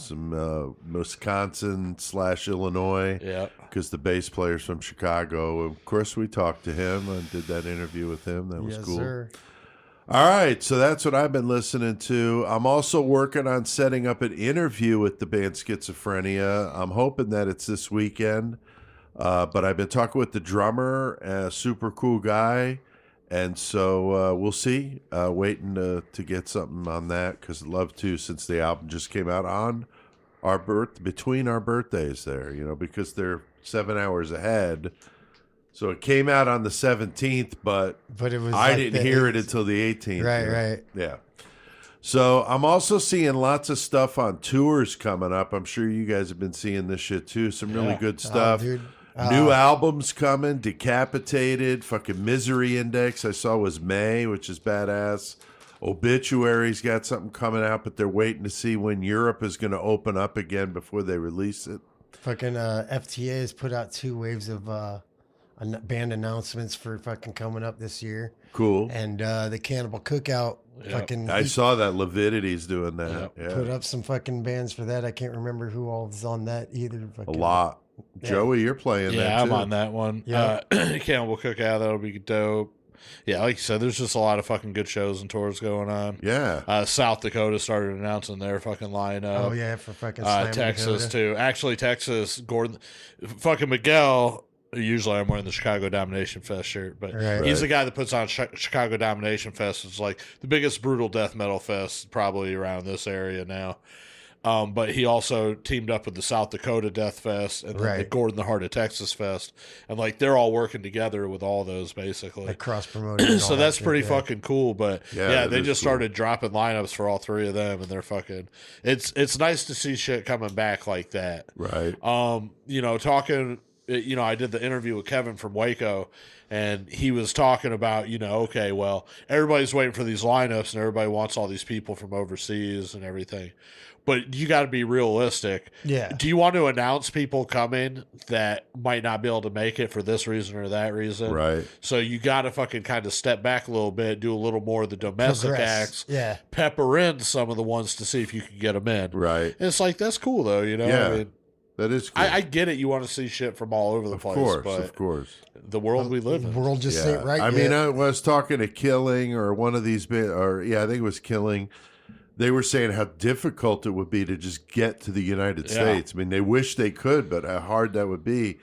[SPEAKER 4] Wisconsin / Illinois.
[SPEAKER 2] Yeah.
[SPEAKER 4] Because the bass player's from Chicago. Of course, we talked to him and did that interview with him. That was cool.
[SPEAKER 5] Sir.
[SPEAKER 4] All right, so that's what I've been listening to. I'm also working on setting up an interview with the band Schizophrenia. I'm hoping that it's this weekend. But I've been talking with the drummer, a super cool guy. And so we'll see. Waiting to get something on that because I'd love to, since the album just came out on our between our birthdays there, because they're 7 hours ahead. So it came out on the 17th, but
[SPEAKER 5] it was
[SPEAKER 4] I
[SPEAKER 5] like
[SPEAKER 4] didn't hear it until the 18th.
[SPEAKER 5] Right.
[SPEAKER 4] Yeah. So I'm also seeing lots of stuff on tours coming up. I'm sure you guys have been seeing this shit too. Some really good stuff.
[SPEAKER 5] Dude.
[SPEAKER 4] New albums coming. Decapitated. Fucking Misery Index I saw was May, which is badass. Obituary's got something coming out, but they're waiting to see when Europe is going to open up again before they release it.
[SPEAKER 5] Fucking FTA has put out 2 waves of band announcements for fucking coming up this year.
[SPEAKER 4] Cool.
[SPEAKER 5] And the Cannibal Cookout fucking...
[SPEAKER 4] I saw that Levidity's doing that. Yeah.
[SPEAKER 5] Put up some fucking bands for that. I can't remember who all is on that either. Fucking,
[SPEAKER 4] A lot.
[SPEAKER 5] Yeah.
[SPEAKER 4] Joey, you're playing that
[SPEAKER 2] Yeah,
[SPEAKER 4] too.
[SPEAKER 2] I'm on that one.
[SPEAKER 5] Yeah.
[SPEAKER 2] Cannibal Cookout, that'll be dope. Yeah, like you said, there's just a lot of fucking good shows and tours going on.
[SPEAKER 4] Yeah.
[SPEAKER 2] South Dakota started announcing their fucking lineup.
[SPEAKER 5] Oh, yeah, for fucking Slam
[SPEAKER 2] Texas,
[SPEAKER 5] Dakota.
[SPEAKER 2] too. Actually, Texas, Gordon, fucking Miguel. Usually I'm wearing the Chicago Domination Fest shirt, but he's the guy that puts on Chicago Domination Fest. It's like the biggest brutal death metal fest probably around this area now. But he also teamed up with the South Dakota Death Fest and then the Gordon the Heart of Texas Fest. And like they're all working together with all those basically.
[SPEAKER 5] Like cross promoting.
[SPEAKER 2] So that's pretty fucking cool. But
[SPEAKER 4] Yeah,
[SPEAKER 2] they just
[SPEAKER 4] cool.
[SPEAKER 2] started dropping lineups for all 3 of them, and they're fucking it's nice to see shit coming back like that.
[SPEAKER 4] Right.
[SPEAKER 2] Talking I did the interview with Kevin from Waco, and he was talking about, okay, well, everybody's waiting for these lineups and everybody wants all these people from overseas and everything. But you got to be realistic.
[SPEAKER 5] Yeah.
[SPEAKER 2] Do you want to announce people coming that might not be able to make it for this reason or that reason?
[SPEAKER 4] Right.
[SPEAKER 2] So you got to fucking kind of step back a little bit, do a little more of the domestic acts.
[SPEAKER 5] Yeah.
[SPEAKER 2] Pepper in some of the ones to see if you can get them in.
[SPEAKER 4] Right.
[SPEAKER 2] And it's like, that's cool, though,
[SPEAKER 4] Yeah.
[SPEAKER 2] I mean,
[SPEAKER 4] That is cool.
[SPEAKER 2] I get it. You want to see shit from all over the place.
[SPEAKER 4] Of course.
[SPEAKER 2] The world we live in.
[SPEAKER 5] The world just ain't right
[SPEAKER 4] I
[SPEAKER 5] yet.
[SPEAKER 4] mean, I was talking to Killing or one of these, I think it was Killing. They were saying how difficult it would be to just get to the United States. I mean, they wish they could, but how hard that would be.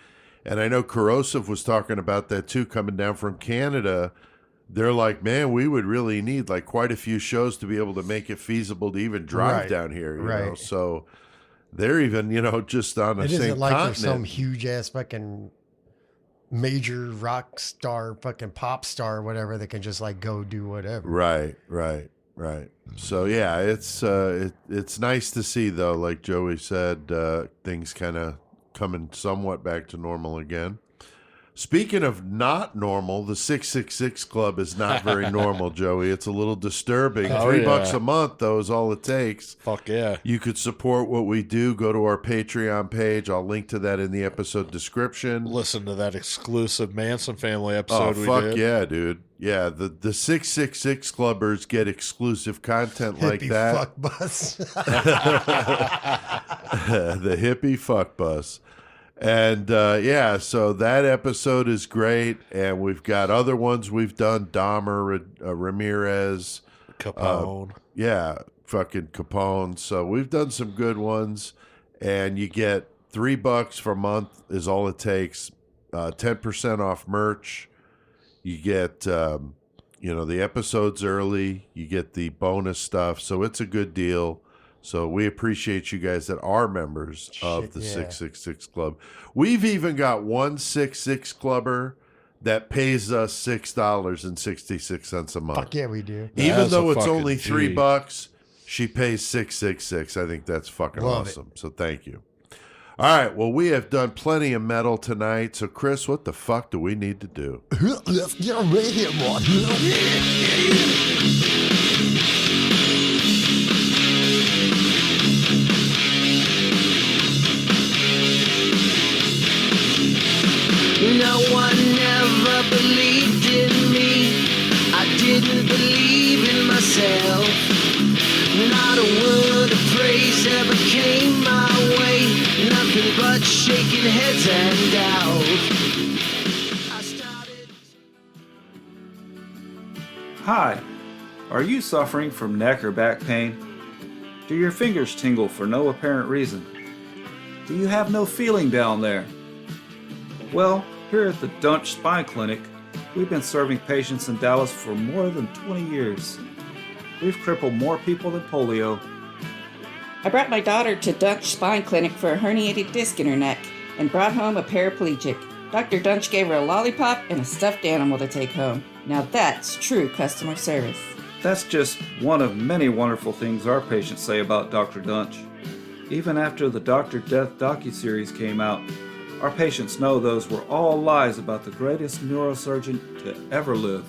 [SPEAKER 4] And I know Corrosive was talking about that too, coming down from Canada. They're like, man, we would really need like quite a few shows to be able to make it feasible to even drive down here. You know? So they're even, just on the
[SPEAKER 5] it
[SPEAKER 4] same
[SPEAKER 5] isn't like
[SPEAKER 4] continent.
[SPEAKER 5] there's some huge ass fucking major rock star, fucking pop star, or whatever that can just like go do whatever.
[SPEAKER 4] Right. So yeah, it's nice to see though, like Joey said, things kind of coming somewhat back to normal again. Speaking of not normal, the 666 Club is not very normal, Joey. It's a little disturbing. $3 a month, though, is all it takes.
[SPEAKER 2] Fuck yeah.
[SPEAKER 4] You could support what we do. Go to our Patreon page. I'll link to that in the episode description.
[SPEAKER 2] Listen to that exclusive Manson family episode we
[SPEAKER 4] fuck
[SPEAKER 2] did.
[SPEAKER 4] Yeah, dude. Yeah, the 666 Clubbers get exclusive content like
[SPEAKER 5] Hippie
[SPEAKER 4] that.
[SPEAKER 5] fuck bus.
[SPEAKER 4] The hippie fuck bus. And so that episode is great, and we've got other ones we've done. Dahmer, Ramirez,
[SPEAKER 2] Capone.
[SPEAKER 4] Fucking Capone. So we've done some good ones, and you get $3 for a month is all it takes. 10% off merch. You get the episodes early. You get the bonus stuff. So it's a good deal. So we appreciate you guys that are members of the 666 Club. We've even got one 66 Clubber that pays us $6.66 a month.
[SPEAKER 5] Fuck yeah, we do.
[SPEAKER 4] Even though it's
[SPEAKER 2] fucking
[SPEAKER 4] only
[SPEAKER 2] G.
[SPEAKER 4] $3, she pays $6.66. I think that's fucking
[SPEAKER 5] Love
[SPEAKER 4] awesome. So thank you. All right, well, we have done plenty of metal tonight. So Chris, what the fuck do we need to do?
[SPEAKER 5] Let's get right here, boy.
[SPEAKER 8] No one ever believed in me. I didn't believe in myself. Not a word of praise ever came my way. Nothing but shaking heads and doubt. I started.
[SPEAKER 6] Hi, are you suffering from neck or back pain? Do your fingers tingle for no apparent reason? Do you have no feeling down there? Well, here at the Duntsch Spine Clinic, we've been serving patients in Dallas for more than 20 years. We've crippled more people than polio.
[SPEAKER 9] I brought my daughter to Duntsch Spine Clinic for a herniated disc in her neck and brought home a paraplegic. Dr. Duntsch gave her a lollipop and a stuffed animal to take home. Now that's true customer service.
[SPEAKER 6] That's just one of many wonderful things our patients say about Dr. Duntsch. Even after the Dr. Death docuseries came out, our patients know those were all lies about the greatest neurosurgeon to ever live.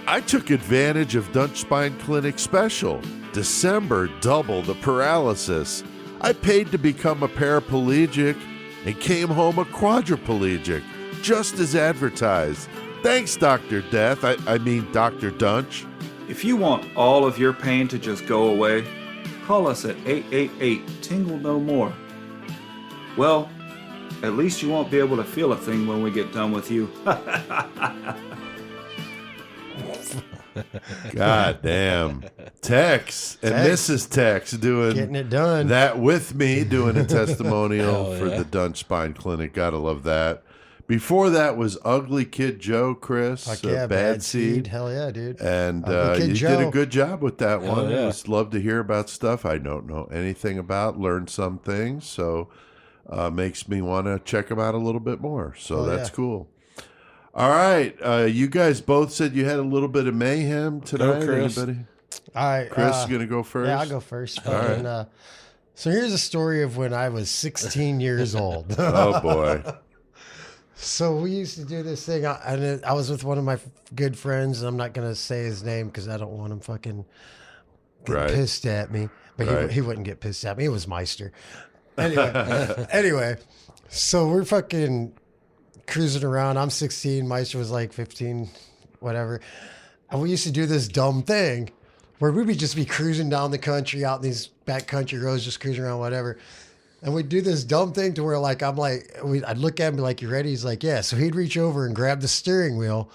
[SPEAKER 4] I took advantage of Duntsch Spine Clinic special. December double the paralysis. I paid to become a paraplegic and came home a quadriplegic, just as advertised. Thanks, Dr. Death. I mean Dr. Duntsch.
[SPEAKER 6] If you want all of your pain to just go away, call us at 888-TINGLE-NO-MORE. Well, at least you won't be able to feel a thing when we get done with you.
[SPEAKER 4] God damn. Tex and Mrs. Tex doing
[SPEAKER 5] Getting it done.
[SPEAKER 4] that with me, doing a testimonial for the Duntsch Spine Clinic. Gotta love that. Before that was Ugly Kid Joe, Chris.
[SPEAKER 5] Fuck yeah,
[SPEAKER 4] Bad Seed.
[SPEAKER 5] Hell yeah, dude.
[SPEAKER 4] And
[SPEAKER 5] Ugly Kid
[SPEAKER 4] you
[SPEAKER 5] Joe.
[SPEAKER 4] did a good job with that one.
[SPEAKER 2] yeah.
[SPEAKER 4] I just love to hear about stuff I don't know anything about, learn some things. So makes me want to check them out a little bit more. So that's cool. All right. You guys both said you had a little bit of mayhem tonight.
[SPEAKER 2] Chris.
[SPEAKER 4] Anybody?
[SPEAKER 5] All right.
[SPEAKER 4] Chris is going to go first?
[SPEAKER 5] Yeah, I'll go first.
[SPEAKER 4] All right.
[SPEAKER 5] And, so here's a story of when I was 16 years old.
[SPEAKER 4] Oh, boy.
[SPEAKER 5] So we used to do this thing, and I was with one of my good friends, and I'm not going to say his name because I don't want him fucking getting pissed at me. But he wouldn't get pissed at me. It was Meister. Anyway, so we're fucking cruising around. I'm 16. Meister was like 15, whatever. And we used to do this dumb thing where we would just be cruising down the country, out in these back country roads, just cruising around, whatever. And we'd do this dumb thing to where, like, I'd look at him and be like, you ready? He's like, yeah. So he'd reach over and grab the steering wheel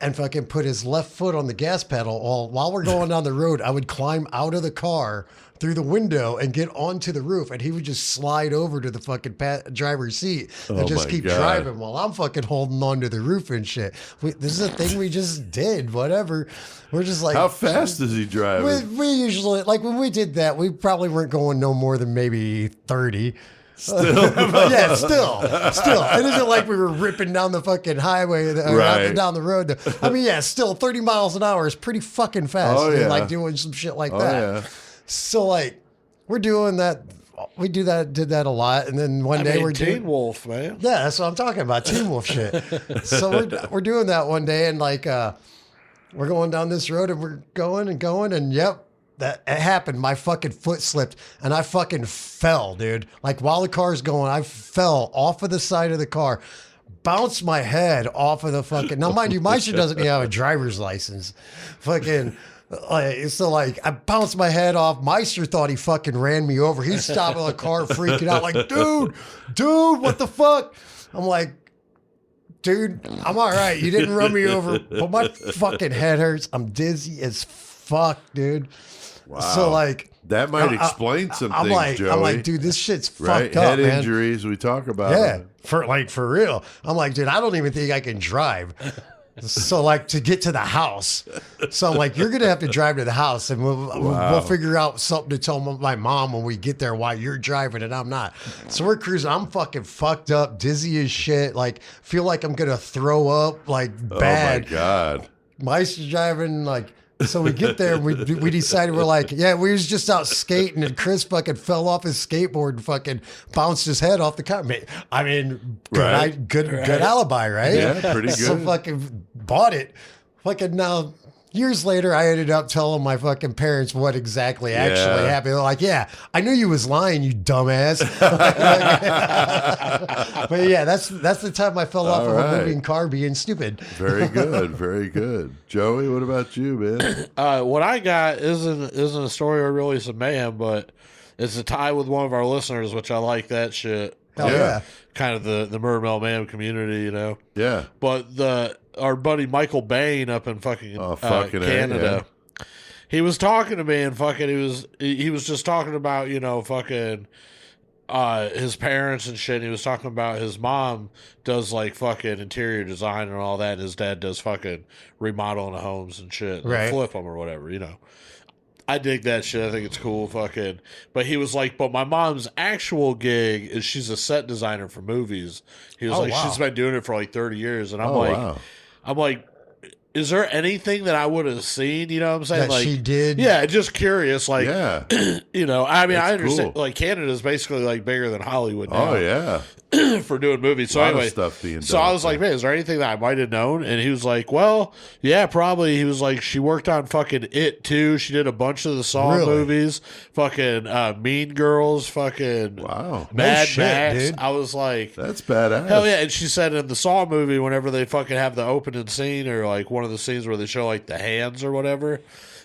[SPEAKER 5] and fucking put his left foot on the gas pedal. While we're going down the road, I would climb out of the car through the window and get onto the roof, and he would just slide over to the fucking driver's seat and just keep driving while I'm fucking holding onto the roof and shit. This is a thing we just did, whatever. We're just like...
[SPEAKER 4] How fast is he driving?
[SPEAKER 5] We usually... Like, when we did that, we probably weren't going no more than maybe 30.
[SPEAKER 4] Still?
[SPEAKER 5] Yeah, still. It isn't like we were ripping down the fucking highway or down the road. I mean, yeah, still 30 miles an hour is pretty fucking fast.
[SPEAKER 4] Oh, yeah.
[SPEAKER 5] Like doing some shit like that.
[SPEAKER 4] Yeah.
[SPEAKER 5] So, like, we're doing that we did that a lot. And then one day we're
[SPEAKER 2] Teen
[SPEAKER 5] doing
[SPEAKER 2] Wolf, man.
[SPEAKER 5] Yeah, that's what I'm talking about. Teen Wolf shit. So we're doing that one day, and like we're going down this road, and we're going, and yep, that it happened. My fucking foot slipped, and I fucking fell, dude. Like while the car's going, I fell off of the side of the car, bounced my head off of the fucking. Now, mind you, Meister doesn't even have a driver's license. Fucking. So I bounced my head off. Meister thought he fucking ran me over. He stopped the car freaking out like, dude, what the fuck? I'm like, dude, I'm all right. You didn't run me over, but my fucking head hurts. I'm dizzy as fuck, dude.
[SPEAKER 4] Wow.
[SPEAKER 5] So
[SPEAKER 4] that might explain some things, Joey.
[SPEAKER 5] I'm like, dude, this shit's
[SPEAKER 4] right?
[SPEAKER 5] fucked up,
[SPEAKER 4] Head
[SPEAKER 5] man.
[SPEAKER 4] injuries, we talk about.
[SPEAKER 5] Yeah, for real. I'm like, dude, I don't even think I can drive. So to get to the house. So I'm like, you're going to have to drive to the house, and we'll figure out something to tell my mom when we get there why you're driving and I'm not. So we're cruising. I'm fucking fucked up, dizzy as shit. Feel like I'm going to throw up bad.
[SPEAKER 4] Oh my God.
[SPEAKER 5] Meister's driving so we get there and we decided we was just out skating, and Chris fucking fell off his skateboard and fucking bounced his head off the car. I mean, good alibi, right?
[SPEAKER 4] Yeah, pretty good.
[SPEAKER 5] So fucking bought it. Fucking now, years later, I ended up telling my fucking parents what exactly actually happened. They're like, yeah, I knew you was lying, you dumbass. But yeah, that's the time I fell off of a moving car being stupid.
[SPEAKER 4] Very good, very good. Joey, what about you, man?
[SPEAKER 2] What I got isn't a story or really some mayhem, but it's a tie with one of our listeners, which I like that shit.
[SPEAKER 5] Hell yeah.
[SPEAKER 2] Kind of the Murder Mel Mayhem community, you know.
[SPEAKER 4] Yeah.
[SPEAKER 2] But our buddy Michael Bain up in fucking Canada.
[SPEAKER 4] Yeah.
[SPEAKER 2] He was talking to me and fucking he was just talking about, fucking his parents and shit. He was talking about his mom does fucking interior design and all that, and his dad does fucking remodeling of homes and shit.
[SPEAKER 5] Right.
[SPEAKER 2] Flip them or whatever, I dig that shit. I think it's cool, fucking. But he was like, but my mom's actual gig is she's a set designer for movies. He was she's been doing it for 30 years. And I'm like, is there anything that I would have seen? You know what I'm saying?
[SPEAKER 5] That she did?
[SPEAKER 2] Yeah, just curious. I mean,
[SPEAKER 4] That's
[SPEAKER 2] I understand.
[SPEAKER 4] cool.
[SPEAKER 2] Canada's basically bigger than Hollywood now.
[SPEAKER 4] Oh, yeah.
[SPEAKER 2] For doing movies. So
[SPEAKER 4] A lot
[SPEAKER 2] anyway,
[SPEAKER 4] of stuff being
[SPEAKER 2] so
[SPEAKER 4] done.
[SPEAKER 2] I was like, man, is there anything that I might have known? And he was like, well, yeah, probably. He was like, she worked on fucking It too. She did a bunch of the Saw movies, fucking Mean Girls, fucking Mad Max.
[SPEAKER 5] Dude.
[SPEAKER 2] I was like,
[SPEAKER 4] that's badass.
[SPEAKER 2] hell yeah. And she said in the Saw movie, whenever they fucking have the opening scene or one of the scenes where they show the hands or whatever,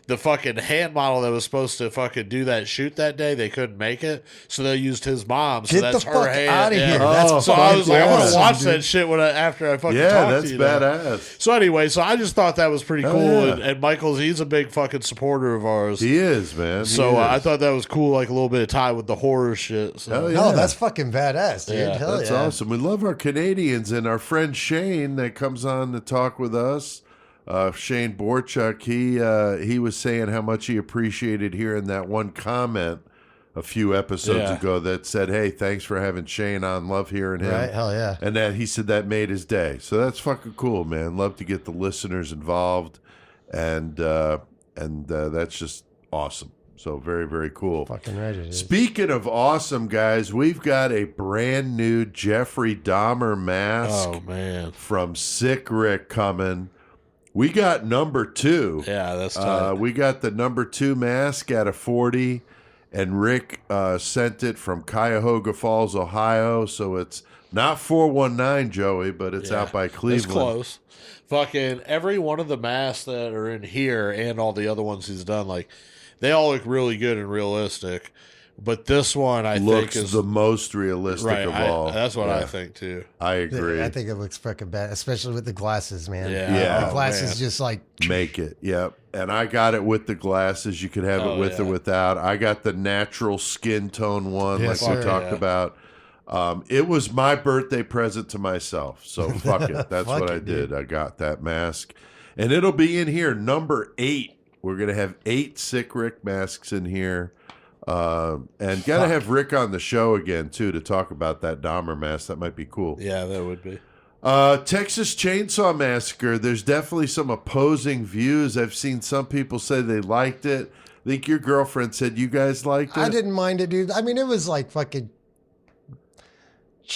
[SPEAKER 2] the fucking hand model that was supposed to fucking do that shoot that day, they couldn't make it, so they used his mom. So
[SPEAKER 5] Get
[SPEAKER 2] that's
[SPEAKER 5] the
[SPEAKER 2] her
[SPEAKER 5] fuck
[SPEAKER 2] hand.
[SPEAKER 5] out of here.
[SPEAKER 2] So I was like, I want to watch
[SPEAKER 5] dude.
[SPEAKER 2] that shit after I fucking
[SPEAKER 4] Yeah,
[SPEAKER 2] talk
[SPEAKER 4] that's
[SPEAKER 2] to you.
[SPEAKER 4] badass.
[SPEAKER 2] So anyway, so I just thought that was pretty cool.
[SPEAKER 4] yeah.
[SPEAKER 2] And Michael's, he's a big fucking supporter of ours.
[SPEAKER 4] He is, man. He
[SPEAKER 2] So
[SPEAKER 4] is.
[SPEAKER 2] I thought that was cool, a little bit of tie with the horror shit. So.
[SPEAKER 4] Hell yeah.
[SPEAKER 5] No, that's fucking badass, dude.
[SPEAKER 2] Yeah,
[SPEAKER 5] Hell
[SPEAKER 4] That's
[SPEAKER 5] yeah.
[SPEAKER 4] awesome. We love our Canadians and our friend Shane that comes on to talk with us. Shane Borchuk, he was saying how much he appreciated hearing that one comment a few episodes ago that said, hey, thanks for having Shane on. Love hearing him.
[SPEAKER 5] Right? Hell yeah.
[SPEAKER 4] And that he said that made his day. So that's fucking cool, man. Love to get the listeners involved. And that's just awesome. So very, very cool.
[SPEAKER 5] Fucking right it is.
[SPEAKER 4] Speaking of awesome, guys, we've got a brand new Jeffrey Dahmer mask
[SPEAKER 2] Oh, man.
[SPEAKER 4] from Sick Rick coming. We got number 2.
[SPEAKER 2] Yeah, that's tight.
[SPEAKER 4] We got the number 2 mask at a 40, and Rick sent it from Cuyahoga Falls, Ohio. So it's not 419, Joey, but it's out by Cleveland.
[SPEAKER 2] It's close. Fucking every one of the masks that are in here and all the other ones he's done, they all look really good and realistic. But this one, I
[SPEAKER 4] Looks
[SPEAKER 2] think, is
[SPEAKER 4] the most realistic
[SPEAKER 2] right.
[SPEAKER 4] of all.
[SPEAKER 2] That's what I think too.
[SPEAKER 4] I agree.
[SPEAKER 5] I think it looks fucking bad, especially with the glasses, man.
[SPEAKER 2] Yeah.
[SPEAKER 5] The glasses
[SPEAKER 2] man.
[SPEAKER 5] just
[SPEAKER 4] Make it. Yep. And I got it with the glasses. You could have it with or without. I got the natural skin tone one,
[SPEAKER 5] Yes,
[SPEAKER 4] like we
[SPEAKER 5] sir.
[SPEAKER 4] talked about. It was my birthday present to myself. So fuck it. That's
[SPEAKER 5] Fuck
[SPEAKER 4] what I
[SPEAKER 5] it,
[SPEAKER 4] did.
[SPEAKER 5] dude.
[SPEAKER 4] I got that mask. And it'll be in here, number 8. We're going to have 8 Sick Rick masks in here. And got to have Rick on the show again, too, to talk about that Dahmer mask. That might be cool.
[SPEAKER 2] Yeah, that would be.
[SPEAKER 4] Texas Chainsaw Massacre, there's definitely some opposing views. I've seen some people say they liked it. I think your girlfriend said you guys liked it.
[SPEAKER 5] I didn't mind it, dude. I mean, it was like fucking...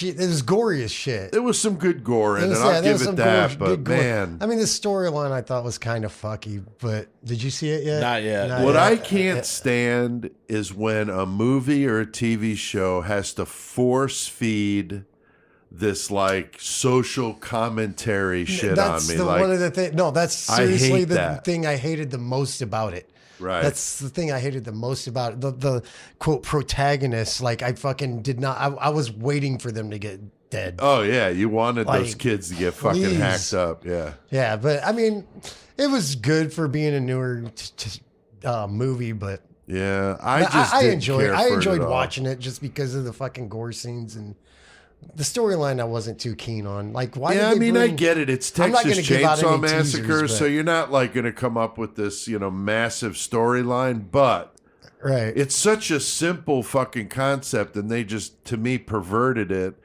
[SPEAKER 5] It was gory as shit.
[SPEAKER 4] There was some good gore in it. I'll give it that, but man.
[SPEAKER 5] I mean, the storyline I thought was kind of fucky, but did you see it yet?
[SPEAKER 2] Not yet.
[SPEAKER 4] What I can't stand is when a movie or a TV show has to force feed this like social commentary shit on me.
[SPEAKER 5] One of the things. No, that's seriously the thing I hated the most about it.
[SPEAKER 4] Right.
[SPEAKER 5] That's the thing I hated the most about it. The quote protagonist. Like I fucking did not. I was waiting for them to get dead.
[SPEAKER 4] Oh yeah, you wanted
[SPEAKER 5] like,
[SPEAKER 4] those kids to get fucking hacked up. Yeah.
[SPEAKER 5] Yeah, but I mean, it was good for being a newer movie, but
[SPEAKER 4] yeah, I
[SPEAKER 5] enjoyed watching it just because of the fucking gore scenes and the storyline. I wasn't too keen on. Like, why?
[SPEAKER 4] Yeah, I get it. It's Texas Chainsaw Massacre,
[SPEAKER 5] teasers,
[SPEAKER 4] so you're not like going to come up with this, massive storyline, but
[SPEAKER 5] right,
[SPEAKER 4] it's such a simple fucking concept, and they just, to me, perverted it.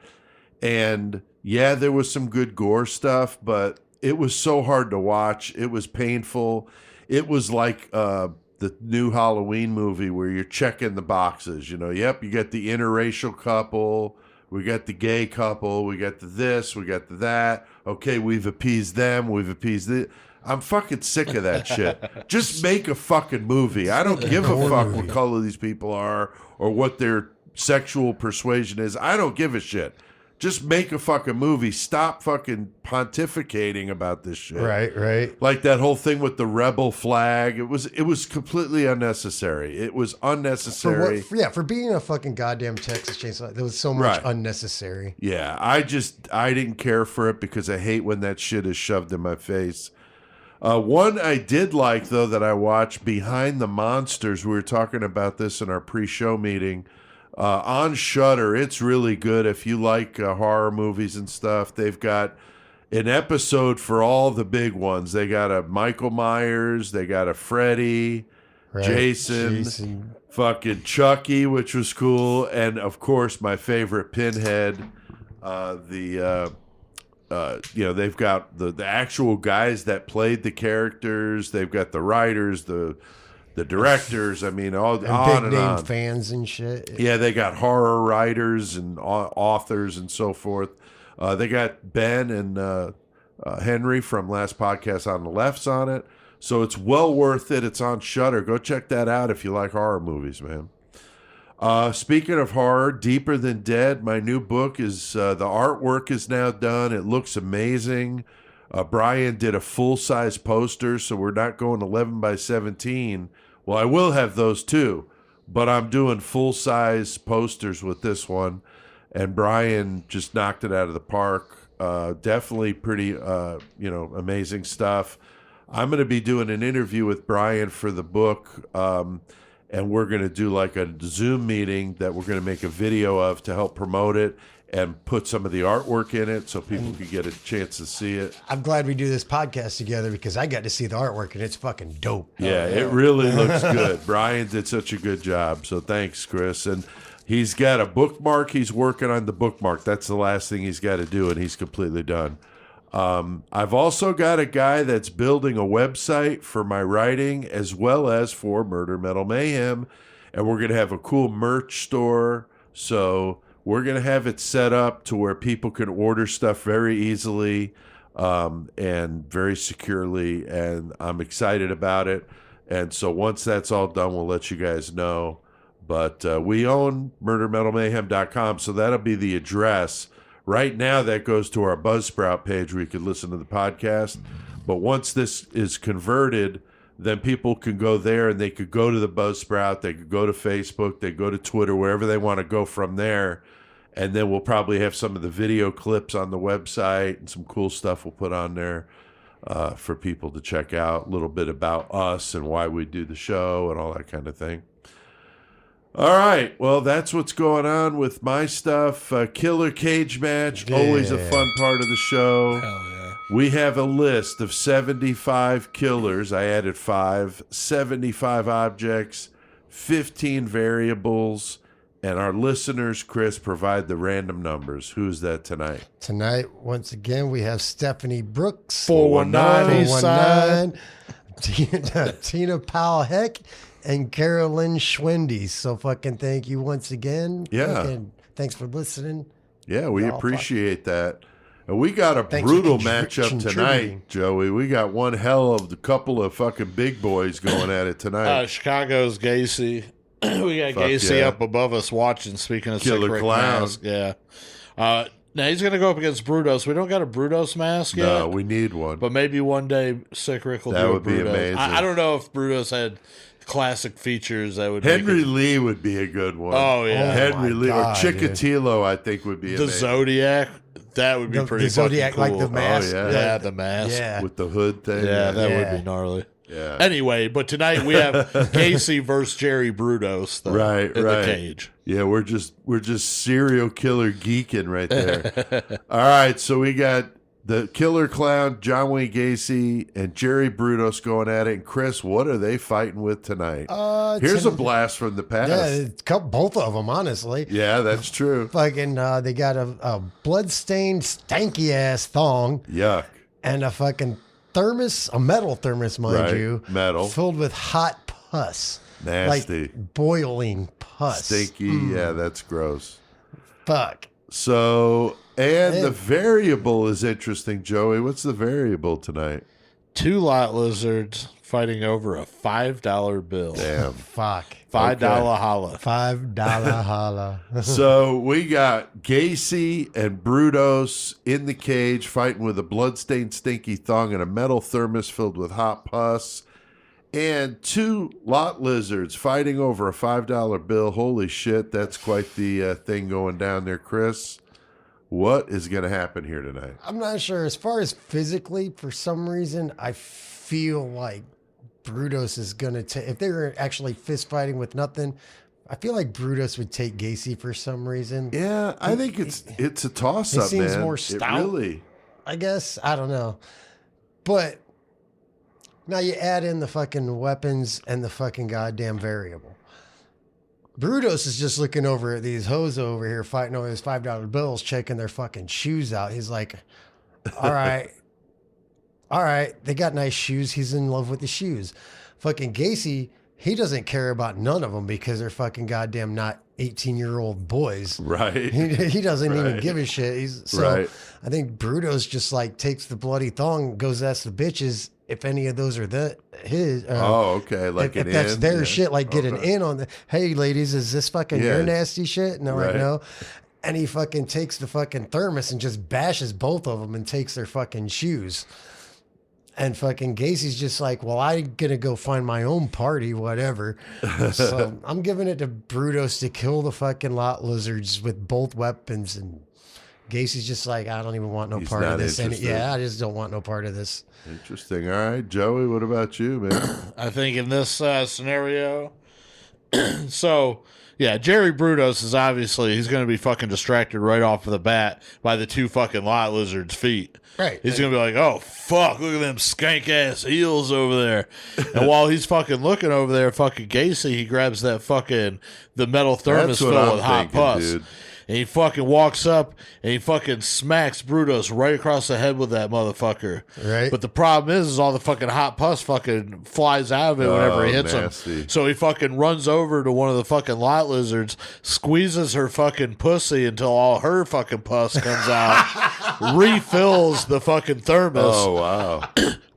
[SPEAKER 4] And yeah, there was some good gore stuff, but it was so hard to watch. It was painful. It was like the new Halloween movie where you're checking the boxes. Yep, you got the interracial couple. We got the gay couple. We got the this. We got the that. Okay, we've appeased them. We've appeased it. I'm fucking sick of that shit. Just make a fucking movie. I don't give a fuck what color these people are or what their sexual persuasion is. I don't give a shit. Just make a fucking movie. Stop fucking pontificating about this shit.
[SPEAKER 5] Right.
[SPEAKER 4] Like that whole thing with the rebel flag. It was completely unnecessary. It was unnecessary.
[SPEAKER 5] For being a fucking goddamn Texas Chainsaw, there was so much unnecessary.
[SPEAKER 4] Yeah, I didn't care for it because I hate when that shit is shoved in my face. One I did like, though, that I watched, Behind the Monsters. We were talking about this in our pre-show meeting. On Shudder, it's really good if you like horror movies and stuff. They've got an episode for all the big ones. They got a Michael Myers, they got a Freddy, Jason, fucking Chucky, which was cool, and of course my favorite Pinhead. They've got the actual guys that played the characters. They've got the writers, the directors, I mean, on and on.
[SPEAKER 5] Fans and shit.
[SPEAKER 4] Yeah, they got horror writers and authors and so forth. They got Ben and Henry from Last Podcast on the Left's on it. So it's well worth it. It's on Shudder. Go check that out if you like horror movies, man. Speaking of horror, Deeper Than Dead, my new book is, the artwork is now done. It looks amazing. Brian did a full-size poster, so we're not going 11 by 17. Well, I will have those too, but I'm doing full-size posters with this one, and Brian just knocked it out of the park. Definitely pretty, amazing stuff. I'm going to be doing an interview with Brian for the book, and we're going to do like a Zoom meeting that we're going to make a video of to help promote it and put some of the artwork in it so people can get a chance to see it.
[SPEAKER 5] I'm glad we do this podcast together because I got to see the artwork and it's fucking dope.
[SPEAKER 4] Yeah, it really looks good. Brian did such a good job. So thanks, Chris. And he's got a bookmark. He's working on the bookmark. That's the last thing he's got to do, and he's completely done. I've also got a guy that's building a website for my writing as well as for Murder Metal Mayhem. And we're going to have a cool merch store. So we're going to have it set up to where people can order stuff very easily and very securely, and I'm excited about it. And so once that's all done, we'll let you guys know. But we own murdermetalmayhem.com, so that'll be the address. Right now, that goes to our Buzzsprout page where you can listen to the podcast. But once this is converted, then people can go there and they could go to the Buzzsprout, they could go to Facebook, they go to Twitter, wherever they want to go from there. And then we'll probably have some of the video clips on the website and some cool stuff we'll put on there for people to check out. A little bit about us and why we do the show and all that kind of thing. All right. Well, that's what's going on with my stuff. Killer Cage Match, always a fun part of the show.
[SPEAKER 2] Hell yeah.
[SPEAKER 4] We have a list of 75 killers. I added 5, 75 objects, 15 variables, And our listeners, Chris, provide the random numbers. Who's that tonight?
[SPEAKER 5] Tonight, once again, we have Stephanie Brooks,
[SPEAKER 2] 419
[SPEAKER 5] 419, Tina Powell Heck, and Carolyn Schwendy. So fucking thank you once again.
[SPEAKER 4] Yeah.
[SPEAKER 5] Fucking thanks for listening.
[SPEAKER 4] Yeah, we
[SPEAKER 5] Y'all
[SPEAKER 4] appreciate that. And we got a
[SPEAKER 5] Thanks for
[SPEAKER 4] brutal
[SPEAKER 5] contributing.
[SPEAKER 4] matchup tonight, Joey. We got one hell of a couple of fucking big boys going at it tonight.
[SPEAKER 2] Chicago's Gacy. We got
[SPEAKER 4] Fuck
[SPEAKER 2] Gacy
[SPEAKER 4] yeah.
[SPEAKER 2] up above us watching, speaking of
[SPEAKER 4] Killer
[SPEAKER 2] Sick Rick
[SPEAKER 4] Clown.
[SPEAKER 2] Mask. Yeah. Now he's going to go up against Brudos. We don't got a Brudos mask yet.
[SPEAKER 4] No, we need one.
[SPEAKER 2] But maybe one day Sick Rick will
[SPEAKER 4] That
[SPEAKER 2] do
[SPEAKER 4] would
[SPEAKER 2] a
[SPEAKER 4] be
[SPEAKER 2] Brudos.
[SPEAKER 4] amazing.
[SPEAKER 2] I don't know if Brudos had classic features that would
[SPEAKER 4] Henry
[SPEAKER 2] make it,
[SPEAKER 4] Lee would be a good one.
[SPEAKER 2] Oh, yeah.
[SPEAKER 4] Henry
[SPEAKER 5] my
[SPEAKER 4] Lee
[SPEAKER 5] God,
[SPEAKER 4] or Chikatilo, I think would be
[SPEAKER 2] the
[SPEAKER 4] amazing.
[SPEAKER 2] Zodiac. That would be pretty
[SPEAKER 5] The Zodiac,
[SPEAKER 2] fucking cool.
[SPEAKER 5] like the mask.
[SPEAKER 4] Oh,
[SPEAKER 2] Yeah, the mask.
[SPEAKER 5] Yeah.
[SPEAKER 4] With the hood thing.
[SPEAKER 2] Yeah, that
[SPEAKER 5] Yeah.
[SPEAKER 2] would be gnarly.
[SPEAKER 4] Yeah.
[SPEAKER 2] Anyway, but tonight we have Gacy versus Jerry Brudos, though,
[SPEAKER 4] Right,
[SPEAKER 2] in
[SPEAKER 4] right.
[SPEAKER 2] the cage.
[SPEAKER 4] Yeah, we're just serial killer geeking right there. All right, so we got the Killer Clown, John Wayne Gacy, and Jerry Brudos going at it. And Chris, what are they fighting with tonight? Here's a blast from the past.
[SPEAKER 5] Yeah, it's both of them, honestly.
[SPEAKER 4] Yeah, that's true.
[SPEAKER 5] Fucking, they got a blood-stained, stanky-ass thong
[SPEAKER 4] Yuck.
[SPEAKER 5] and a fucking thermos, a metal thermos, mind
[SPEAKER 4] Right,
[SPEAKER 5] you,
[SPEAKER 4] metal.
[SPEAKER 5] filled with hot pus.
[SPEAKER 4] Nasty.
[SPEAKER 5] Like boiling pus.
[SPEAKER 4] Stinky. Yeah, that's gross.
[SPEAKER 5] Fuck.
[SPEAKER 4] So, and the
[SPEAKER 5] And-
[SPEAKER 4] variable is interesting, Joey. What's the variable tonight?
[SPEAKER 2] 2 lot lizards fighting over a $5 bill.
[SPEAKER 4] Damn.
[SPEAKER 5] Fuck.
[SPEAKER 2] $5 holla.
[SPEAKER 5] $5 holla.
[SPEAKER 4] So we got Gacy and Brudos in the cage fighting with a bloodstained stinky thong and a metal thermos filled with hot pus. And 2 lot lizards fighting over a $5 bill. Holy shit, that's quite the thing going down there, Chris. What is going to happen here tonight?
[SPEAKER 5] I'm not sure. As far as physically, for some reason, I feel like Brudos is going to take, if they were actually fist fighting with nothing, I feel like Brudos would take Gacy for some reason.
[SPEAKER 4] Yeah, I think it's a toss-up, man.
[SPEAKER 5] seems more stout.
[SPEAKER 4] It really.
[SPEAKER 5] I guess. I don't know. But now you add in the fucking weapons and the fucking goddamn variable. Brudos is just looking over at these hoes over here fighting over his $5 bills, checking their fucking shoes out. He's like, all right. All right, they got nice shoes. He's in love with the shoes. Fucking Gacy, he doesn't care about none of them because they're fucking goddamn not 18-year-old boys.
[SPEAKER 4] Right.
[SPEAKER 5] He doesn't even give a shit.
[SPEAKER 4] Right.
[SPEAKER 5] I think Brudos just like takes the bloody thong, goes ask the bitches if any of those are his.
[SPEAKER 4] Okay. Like
[SPEAKER 5] if
[SPEAKER 4] an
[SPEAKER 5] that's
[SPEAKER 4] in,
[SPEAKER 5] their
[SPEAKER 4] yeah.
[SPEAKER 5] shit, like get an
[SPEAKER 4] Okay.
[SPEAKER 5] in on the, hey ladies, is this fucking
[SPEAKER 4] Yeah.
[SPEAKER 5] your nasty shit? And they're like,
[SPEAKER 4] Right.
[SPEAKER 5] no. And he fucking takes the fucking thermos and just bashes both of them and takes their fucking shoes. And fucking Gacy's just like, well, I'm going to go find my own party, whatever. So I'm giving it to Brudos to kill the fucking lot lizards with both weapons. And Gacy's just like, I don't even want no
[SPEAKER 4] He's
[SPEAKER 5] part
[SPEAKER 4] not
[SPEAKER 5] of this. And
[SPEAKER 4] interested.
[SPEAKER 5] yeah, I just don't want no part of this.
[SPEAKER 4] Interesting. All right, Joey, what about you, man?
[SPEAKER 2] I think in this scenario, so yeah, Jerry Brudos is obviously, he's going to be fucking distracted right off of the bat by the 2 fucking lot lizards' feet.
[SPEAKER 5] Right.
[SPEAKER 2] He's going to be like, oh, fuck, look at them skank ass heels over there. And while he's fucking looking over there, fucking Gacy, he grabs that fucking, the metal thermos
[SPEAKER 4] That's what
[SPEAKER 2] filled
[SPEAKER 4] I'm
[SPEAKER 2] with hot
[SPEAKER 4] thinking,
[SPEAKER 2] pus.
[SPEAKER 4] dude.
[SPEAKER 2] And he fucking walks up and he fucking smacks Brudos right across the head with that motherfucker.
[SPEAKER 5] Right.
[SPEAKER 2] But the problem is all the fucking hot pus fucking flies out of it whenever he hits
[SPEAKER 4] nasty.
[SPEAKER 2] him. So he fucking runs over to one of the fucking lot lizards, squeezes her fucking pussy until all her fucking pus comes out, refills the fucking thermos.
[SPEAKER 4] Oh, wow.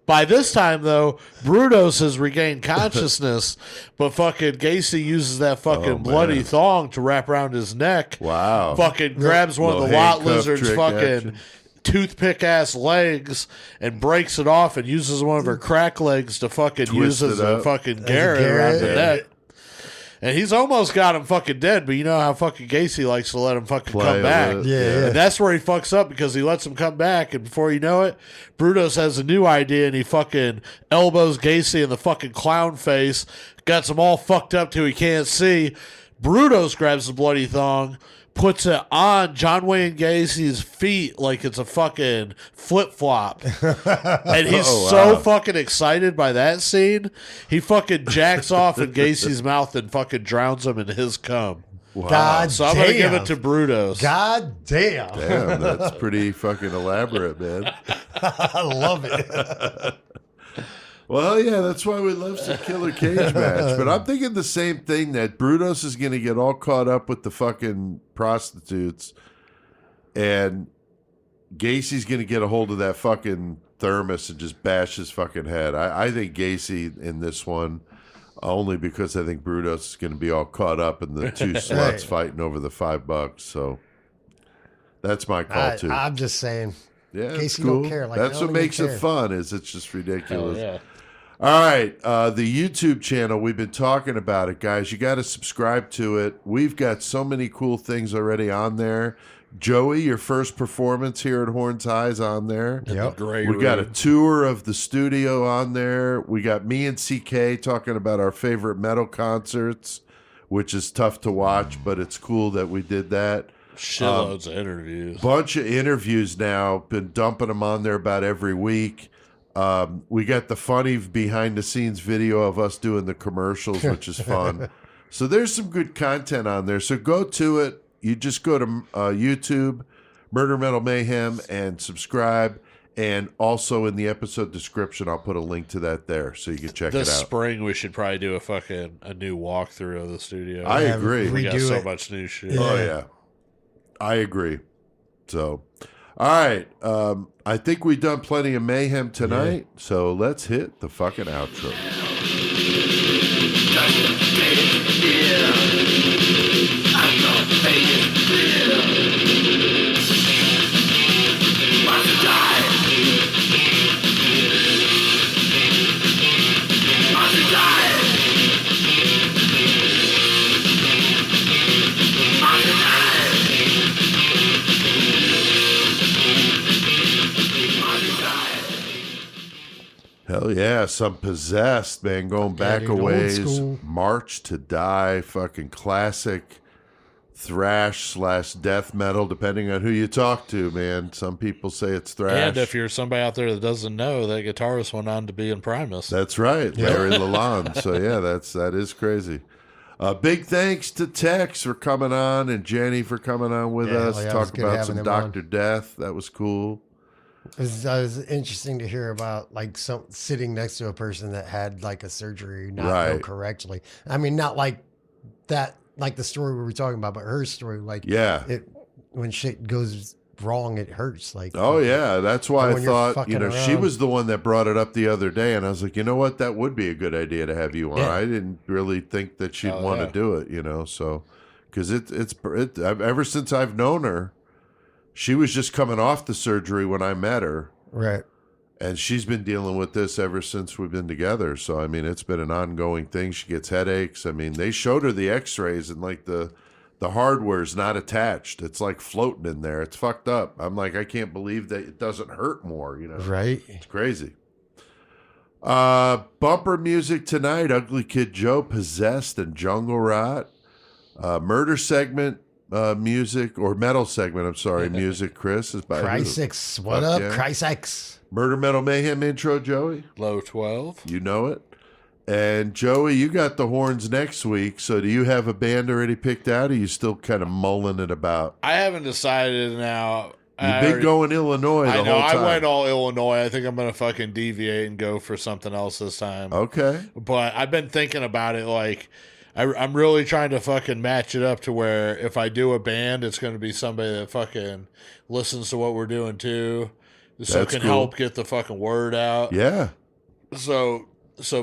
[SPEAKER 2] By this time, though, Brudos has regained consciousness, but fucking Gacy uses that fucking
[SPEAKER 4] Oh,
[SPEAKER 2] bloody
[SPEAKER 4] man.
[SPEAKER 2] thong to wrap around his neck.
[SPEAKER 4] Wow.
[SPEAKER 2] Fucking grabs one of the
[SPEAKER 4] Little
[SPEAKER 2] lot
[SPEAKER 4] handcuff
[SPEAKER 2] lizard's
[SPEAKER 4] trick
[SPEAKER 2] fucking
[SPEAKER 4] action.
[SPEAKER 2] toothpick ass legs and breaks it off and uses one of her crack legs to fucking
[SPEAKER 4] Twist
[SPEAKER 2] use as
[SPEAKER 4] it
[SPEAKER 2] a
[SPEAKER 4] up.
[SPEAKER 2] fucking garret around the
[SPEAKER 5] garret.
[SPEAKER 2] neck. And he's almost got him fucking dead, but you know how fucking Gacy likes to let him fucking
[SPEAKER 4] Play
[SPEAKER 2] come back.
[SPEAKER 4] with it.
[SPEAKER 5] Yeah.
[SPEAKER 2] And that's where he fucks up because he lets him come back, and before you know it, Brudos has a new idea and he fucking elbows Gacy in the fucking clown face, gets him all fucked up till he can't see. Brudos grabs the bloody thong, puts it on John Wayne Gacy's feet like it's a fucking flip-flop. And he's so fucking excited by that scene, he fucking jacks off in Gacy's mouth and fucking drowns him in his cum.
[SPEAKER 4] Wow.
[SPEAKER 5] God
[SPEAKER 2] So I'm going to give it to Brutos.
[SPEAKER 5] God damn.
[SPEAKER 4] Damn, that's pretty fucking elaborate, man.
[SPEAKER 5] I love it.
[SPEAKER 4] Well, yeah, that's why we love some killer cage match. But I'm thinking the same thing, that Brutos is going to get all caught up with the fucking prostitutes, and Gacy's going to get a hold of that fucking thermos and just bash his fucking head. I think Gacy in this one, only because I think Brutos is going to be all caught up in the two sluts fighting over the $5. So that's my call, too.
[SPEAKER 5] I'm just saying.
[SPEAKER 4] Yeah,
[SPEAKER 5] Casey
[SPEAKER 4] it's cool.
[SPEAKER 5] don't care. Like,
[SPEAKER 4] That's
[SPEAKER 5] I
[SPEAKER 4] what
[SPEAKER 5] don't
[SPEAKER 4] makes
[SPEAKER 5] even
[SPEAKER 4] it
[SPEAKER 5] care.
[SPEAKER 4] fun. Is it's just ridiculous.
[SPEAKER 2] Yeah.
[SPEAKER 4] All right, the YouTube channel. We've been talking about it, guys. You got to subscribe to it. We've got so many cool things already on there. Joey, your first performance here at Horns High's on there.
[SPEAKER 5] Yep.
[SPEAKER 2] Great.
[SPEAKER 4] We got a tour of the studio on there. We got me and CK talking about our favorite metal concerts, which is tough to watch, but it's cool that we did that.
[SPEAKER 2] Shitloads of interviews.
[SPEAKER 4] Bunch of interviews now. Been dumping them on there about every week. We got the funny behind-the-scenes video of us doing the commercials, which is fun. So there's some good content on there. So go to it. You just go to YouTube, Murder Metal Mayhem, and subscribe. And also in the episode description, I'll put a link to that there so you can check it out.
[SPEAKER 2] This spring, we should probably do a new walkthrough of the studio.
[SPEAKER 4] I agree.
[SPEAKER 2] We got
[SPEAKER 5] redo
[SPEAKER 2] so
[SPEAKER 5] it.
[SPEAKER 2] much new shit.
[SPEAKER 4] Oh, yeah. I agree. So, all right. I think we've done plenty of mayhem tonight, so let's hit the fucking outro. Hell yeah, some Possessed, man, going back
[SPEAKER 5] dude,
[SPEAKER 4] a
[SPEAKER 5] old
[SPEAKER 4] ways.
[SPEAKER 5] school.
[SPEAKER 4] March to Die, fucking classic thrash / death metal, depending on who you talk to, man. Some people say it's thrash.
[SPEAKER 2] And if you're somebody out there that doesn't know, that guitarist went on to be in Primus.
[SPEAKER 4] That's right, Larry Lalonde. So yeah, that is crazy. Big thanks to Tex for coming on and Jenny for coming on with us.
[SPEAKER 5] hell yeah, it was
[SPEAKER 4] Talk
[SPEAKER 5] good
[SPEAKER 4] about
[SPEAKER 5] having
[SPEAKER 4] some
[SPEAKER 5] them on.
[SPEAKER 4] Dr. Death. That was cool.
[SPEAKER 5] It was interesting to hear about like some sitting next to a person that had like a surgery not go
[SPEAKER 4] Right.
[SPEAKER 5] correctly. I mean, not like that, like the story we were talking about, but her story, like
[SPEAKER 4] Yeah.
[SPEAKER 5] when shit goes wrong, it hurts. Like,
[SPEAKER 4] Oh yeah, that's why
[SPEAKER 5] And
[SPEAKER 4] I
[SPEAKER 5] when you're
[SPEAKER 4] thought,
[SPEAKER 5] fucking
[SPEAKER 4] she
[SPEAKER 5] around.
[SPEAKER 4] was the one that brought it up the other day, and I was like, you know what, that would be a good idea to have you on.
[SPEAKER 5] Yeah.
[SPEAKER 4] I didn't really think that she'd want to do it, so because ever since I've known her, she was just coming off the surgery when I met her,
[SPEAKER 5] right.
[SPEAKER 4] and she's been dealing with this ever since we've been together. So I mean, it's been an ongoing thing. She gets headaches. I mean, they showed her the X-rays, and like the hardware's not attached. It's like floating in there. It's fucked up. I'm like, I can't believe that it doesn't hurt more,
[SPEAKER 5] Right.
[SPEAKER 4] It's crazy. Bumper music tonight, Ugly Kid Joe, Possessed, and Jungle Rot. Murder segment music, or metal segment, I'm sorry, music, Chris, is by who?
[SPEAKER 5] Cry6. What
[SPEAKER 4] Fuck
[SPEAKER 5] up,
[SPEAKER 4] yeah.
[SPEAKER 5] Cry6?
[SPEAKER 4] Murder Metal Mayhem intro, Joey.
[SPEAKER 2] Low 12.
[SPEAKER 4] You know it. And Joey, you got the horns next week. So do you have a band already picked out, or are you still kind of mulling it about?
[SPEAKER 2] I haven't decided now.
[SPEAKER 4] You've been going Illinois the
[SPEAKER 2] I know.
[SPEAKER 4] whole time.
[SPEAKER 2] I went all Illinois. I think I'm going to fucking deviate and go for something else this time.
[SPEAKER 4] Okay.
[SPEAKER 2] But I've been thinking about it. Like, I'm really trying to fucking match it up to where if I do a band, it's going to be somebody that fucking listens to what we're doing too. So
[SPEAKER 4] That's
[SPEAKER 2] can
[SPEAKER 4] cool.
[SPEAKER 2] help get the fucking word out.
[SPEAKER 4] Yeah.
[SPEAKER 2] So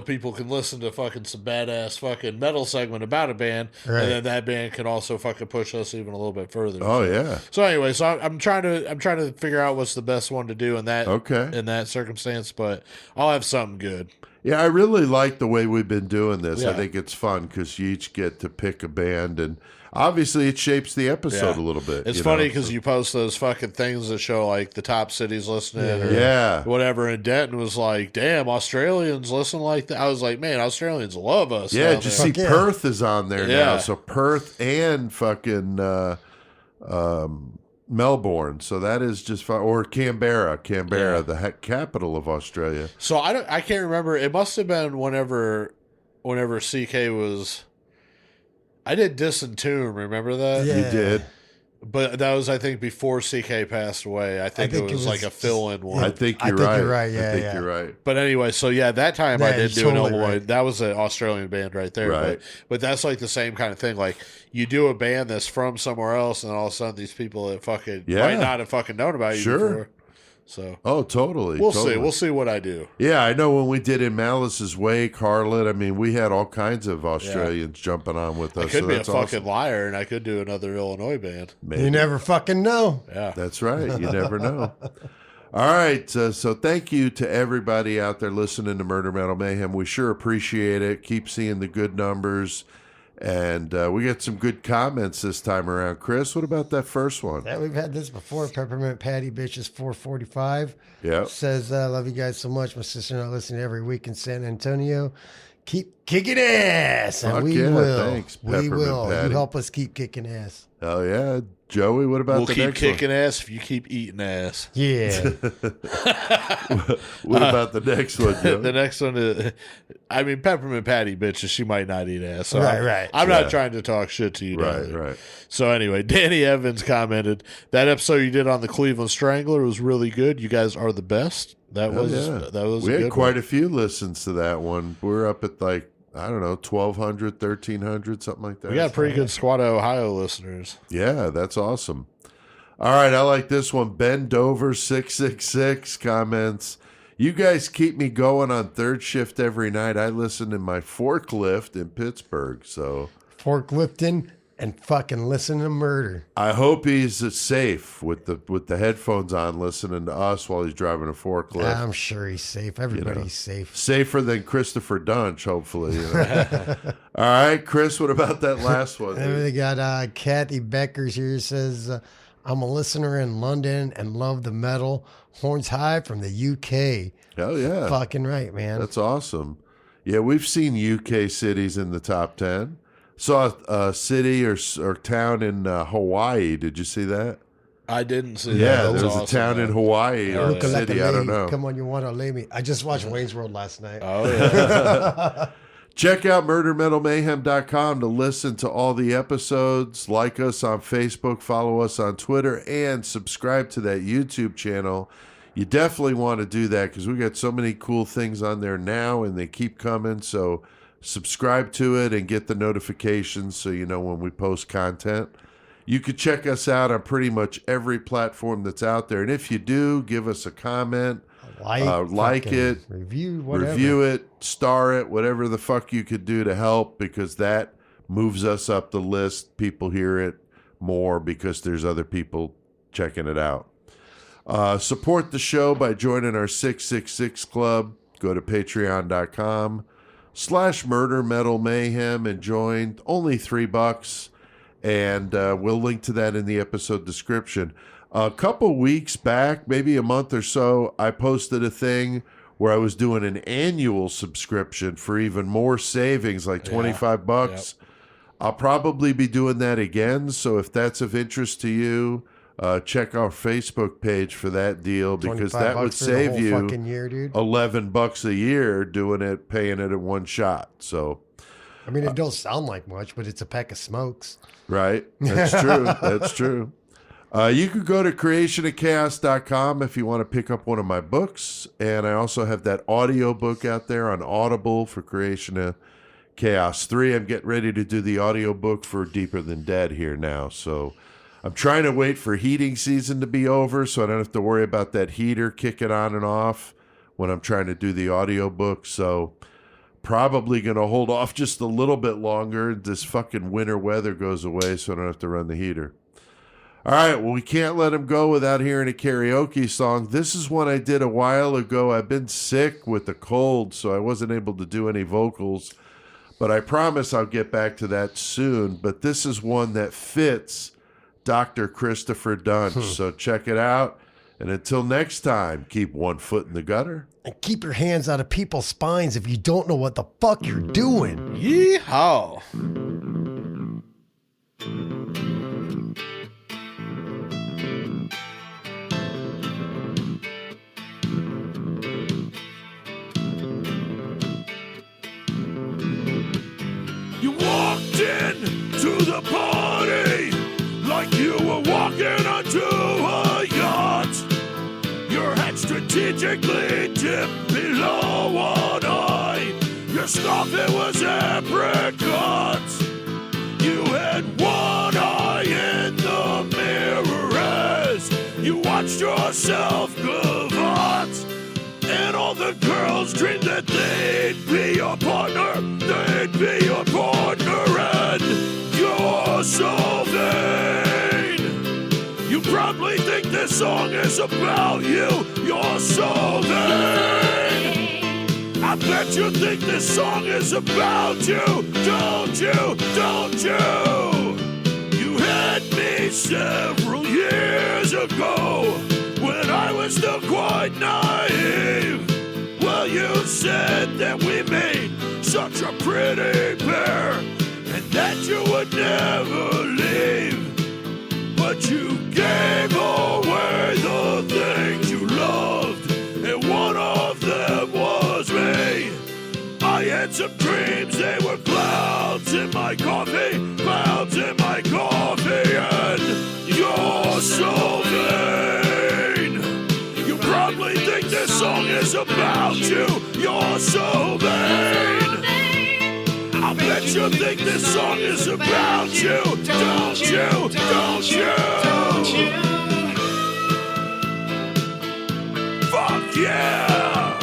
[SPEAKER 2] people can listen to fucking some badass fucking metal segment about a band,
[SPEAKER 5] Right.
[SPEAKER 2] and then that band can also fucking push us even a little bit further.
[SPEAKER 4] Oh yeah.
[SPEAKER 2] So anyway, I'm trying to figure out what's the best one to do in that
[SPEAKER 4] Okay.
[SPEAKER 2] circumstance, but I'll have something good.
[SPEAKER 4] Yeah, I really like the way we've been doing this. I
[SPEAKER 2] Yeah.
[SPEAKER 4] think it's fun because you each get to pick a band, and obviously it shapes the episode
[SPEAKER 2] Yeah.
[SPEAKER 4] a little bit.
[SPEAKER 2] It's
[SPEAKER 4] you
[SPEAKER 2] funny
[SPEAKER 4] know,
[SPEAKER 2] because
[SPEAKER 4] so-
[SPEAKER 2] you post those fucking things that show like the top cities listening or
[SPEAKER 4] Yeah.
[SPEAKER 2] whatever, and Denton was like, damn, Australians listen like that. I was like, man, Australians love us.
[SPEAKER 4] Yeah,
[SPEAKER 2] down
[SPEAKER 4] did you
[SPEAKER 2] there.
[SPEAKER 4] see
[SPEAKER 5] Fuck yeah.
[SPEAKER 4] Perth is on there now?
[SPEAKER 2] Yeah.
[SPEAKER 4] So Perth and fucking Melbourne. So that is just fun. Or Canberra,
[SPEAKER 2] Yeah.
[SPEAKER 4] the capital of Australia.
[SPEAKER 2] So I can't remember. It must have been whenever CK was. I did Disentomb. Remember that?
[SPEAKER 5] Yeah.
[SPEAKER 4] You did.
[SPEAKER 2] But that was, I think, before CK passed away. I think it was like a fill-in one.
[SPEAKER 4] I think
[SPEAKER 5] I
[SPEAKER 4] you're
[SPEAKER 5] think
[SPEAKER 4] right.
[SPEAKER 5] you're right. Yeah,
[SPEAKER 4] I think
[SPEAKER 5] yeah.
[SPEAKER 4] you're right.
[SPEAKER 2] But anyway, so yeah, that time I
[SPEAKER 5] Yeah,
[SPEAKER 2] did do
[SPEAKER 5] you're
[SPEAKER 2] an
[SPEAKER 5] totally
[SPEAKER 2] Illinois.
[SPEAKER 5] right.
[SPEAKER 2] That was an Australian band right there.
[SPEAKER 4] Right.
[SPEAKER 2] But that's like the same kind of thing. Like you do a band that's from somewhere else, and all of a sudden these people that fucking might not have fucking known about you before. So
[SPEAKER 4] Oh, totally.
[SPEAKER 2] we'll
[SPEAKER 4] totally.
[SPEAKER 2] see. We'll see what I do.
[SPEAKER 4] Yeah, I know when we did In Malice's Wake, Harlot, I mean, we had all kinds of Australians jumping on with us.
[SPEAKER 2] I could
[SPEAKER 4] so
[SPEAKER 2] be a
[SPEAKER 4] that's
[SPEAKER 2] fucking
[SPEAKER 4] awesome.
[SPEAKER 2] liar, and I could do another Illinois band.
[SPEAKER 4] Maybe.
[SPEAKER 5] You never fucking know.
[SPEAKER 2] Yeah.
[SPEAKER 4] That's right. You never know. All right. So thank you to everybody out there listening to Murder Metal Mayhem. We sure appreciate it. Keep seeing the good numbers. And we got some good comments this time around. Chris, what about that first one?
[SPEAKER 5] Yeah, we've had this before. Peppermint Patty Bitches 445
[SPEAKER 4] Yeah.
[SPEAKER 5] says, love you guys so much. My sister and I listen every week in San Antonio. Keep kicking ass. And
[SPEAKER 4] Fuck
[SPEAKER 5] we
[SPEAKER 4] yeah,
[SPEAKER 5] will.
[SPEAKER 4] thanks,
[SPEAKER 5] we
[SPEAKER 4] Peppermint
[SPEAKER 5] will.
[SPEAKER 4] Patty.
[SPEAKER 5] You help us keep kicking ass.
[SPEAKER 4] Oh, yeah. Joey, what about
[SPEAKER 2] We'll
[SPEAKER 4] the
[SPEAKER 2] keep
[SPEAKER 4] next
[SPEAKER 2] kicking ass if you keep eating ass.
[SPEAKER 5] Yeah.
[SPEAKER 4] one? What about the next one, Joey?
[SPEAKER 2] The next one is, I mean, Peppermint Patty bitches, she might not eat ass. So
[SPEAKER 5] Right.
[SPEAKER 2] I'm
[SPEAKER 4] Yeah.
[SPEAKER 2] not trying to talk shit to you.
[SPEAKER 4] Right,
[SPEAKER 2] darling.
[SPEAKER 4] right.
[SPEAKER 2] So anyway, Danny Evans commented, that episode you did on the Cleveland Strangler was really good. You guys are the best. That was
[SPEAKER 4] We
[SPEAKER 2] a
[SPEAKER 4] had
[SPEAKER 2] good
[SPEAKER 4] quite
[SPEAKER 2] one.
[SPEAKER 4] a few listens to that one. We're up at like, I don't know, 1,200, 1,300, something like that.
[SPEAKER 2] We got a pretty good squad of Ohio listeners.
[SPEAKER 4] Yeah, that's awesome. All right, I like this one. Ben Dover 666 comments, you guys keep me going on third shift every night. I listen in my forklift in Pittsburgh, so
[SPEAKER 5] Forklifting and fucking listen to murder.
[SPEAKER 4] I hope he's safe with the headphones on, listening to us while he's driving a forklift.
[SPEAKER 5] I'm sure he's safe. Everybody's safe.
[SPEAKER 4] Safer than Christopher Duntsch, hopefully. All right, Chris, what about that last one?
[SPEAKER 5] And we got Kathy Beckers here says, I'm a listener in London and love the metal. Horns high from the UK.
[SPEAKER 4] Hell yeah.
[SPEAKER 5] Fucking right, man.
[SPEAKER 4] That's awesome. Yeah, we've seen UK cities in the top 10. Saw a city or town in Hawaii. Did you see that?
[SPEAKER 2] I didn't see
[SPEAKER 4] Yeah,
[SPEAKER 2] that.
[SPEAKER 4] there was
[SPEAKER 2] That's
[SPEAKER 4] a town in Hawaii or a
[SPEAKER 5] Look-a-like
[SPEAKER 4] city.
[SPEAKER 5] a
[SPEAKER 4] I don't
[SPEAKER 5] lady.
[SPEAKER 4] know.
[SPEAKER 5] Come on, you want to lay me? I just watched Wayne's World last night.
[SPEAKER 2] Oh, yeah.
[SPEAKER 4] Check out murdermetalmayhem.com to listen to all the episodes. Like us on Facebook, follow us on Twitter, and subscribe to that YouTube channel. You definitely want to do that because we got so many cool things on there now, and they keep coming. So subscribe to it and get the notifications so you know when we post content. You could check us out on pretty much every platform that's out there. And if you do, give us a comment. Like
[SPEAKER 5] fucking
[SPEAKER 4] it,
[SPEAKER 5] review
[SPEAKER 4] it, star it, whatever the fuck you could do to help, because that moves us up the list. People hear it more because there's other people checking it out. Support the show by joining our 666 Club. Go to patreon.com/murdermetalmayhem and join. Only $3. And we'll link to that in the episode description. A couple weeks back, maybe a month or so, I posted a thing where I was doing an annual subscription for even more savings, like $25. Yep. I'll probably be doing that again. So if that's of interest to you, check our Facebook page for that deal, because that would save you
[SPEAKER 5] year, dude.
[SPEAKER 4] $11 a year doing it, paying it in one shot. So,
[SPEAKER 5] I mean, it don't sound like much, but it's a pack of smokes.
[SPEAKER 4] Right. That's true. That's true. You could go to creationofchaos.com if you want to pick up one of my books. And I also have that audio book out there on Audible for Creation of Chaos 3. I'm getting ready to do the audio book for Deeper Than Dead here now. So I'm trying to wait for heating season to be over so I don't have to worry about that heater kicking on and off when I'm trying to do the audio book. So probably going to hold off just a little bit longer. This fucking winter weather goes away so I don't have to run the heater. All right, well, we can't let him go without hearing a karaoke song. This is one I did a while ago. I've been sick with a cold, so I wasn't able to do any vocals. But I promise I'll get back to that soon. But this is one that fits Dr. Christopher Duntsch. So check it out. And until next time, keep one foot in the gutter.
[SPEAKER 5] And keep your hands out of people's spines if you don't know what the fuck you're doing.
[SPEAKER 2] Yeehaw.
[SPEAKER 3] You walked in into the party like you were walking onto a yacht. Your head strategically dipped below one eye. Your scarf, it was apricot. You had one eye in the mirror as you watched yourself gavotte. And all the girls dreamed that they'd be your partner. They'd be your partner, and you're so vain. You probably think this song is about you. You're so vain. I bet you think this song is about you. Don't you? Don't you? You had me several years ago when I was still quite naive. Well, you said that we made such a pretty pair and that you would never leave. But you gave away the things you loved, and one of them was me. I had some dreams, they were clouds in my coffee, clouds in my coffee, and you're so vain. You probably think this song is about you. You're so vain. I bet you think this song is about you. Don't you? Don't you? Fuck yeah!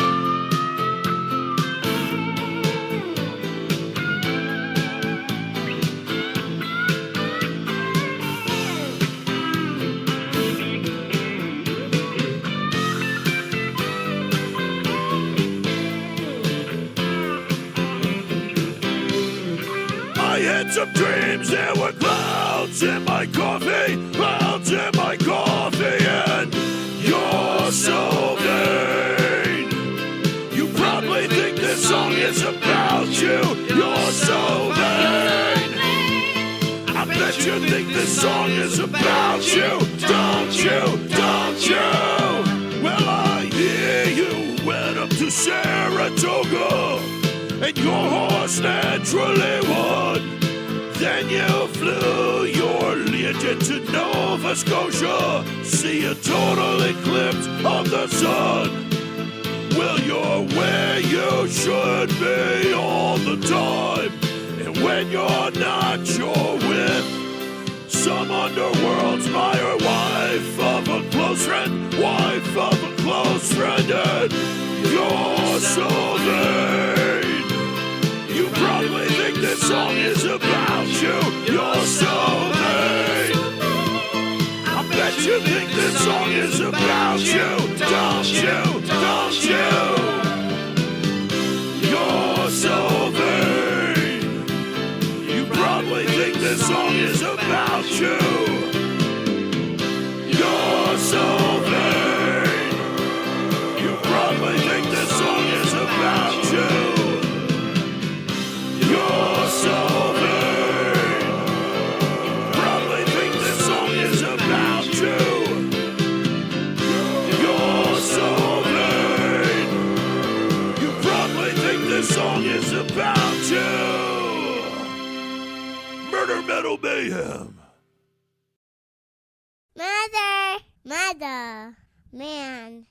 [SPEAKER 3] I had some dreams, there were clouds in my coffee, clouds in my coffee, and you're so vain. You probably think this song is about you. You're so vain. I bet you think this song is about you. Don't you? Don't you? Well, I hear you went up to Saratoga and your horse naturally won. Then you flew your Legion to Nova Scotia, see a total eclipse of the sun. Well, you're where you should be all the time, and when you're not, you're with some underworld spire, wife of a close friend, wife of a close friend, and you're so vain. You probably think this song is about you. You're so vain. I bet you think this song is about you. Don't you? Don't you? You're so vain. You probably think this song is about you. You're so vain. You probably think this song is about you. You're so vain. Probably think this song is about you. You're so vain. You probably think this song is about you. Murder Metal Mayhem.
[SPEAKER 1] Mother, man.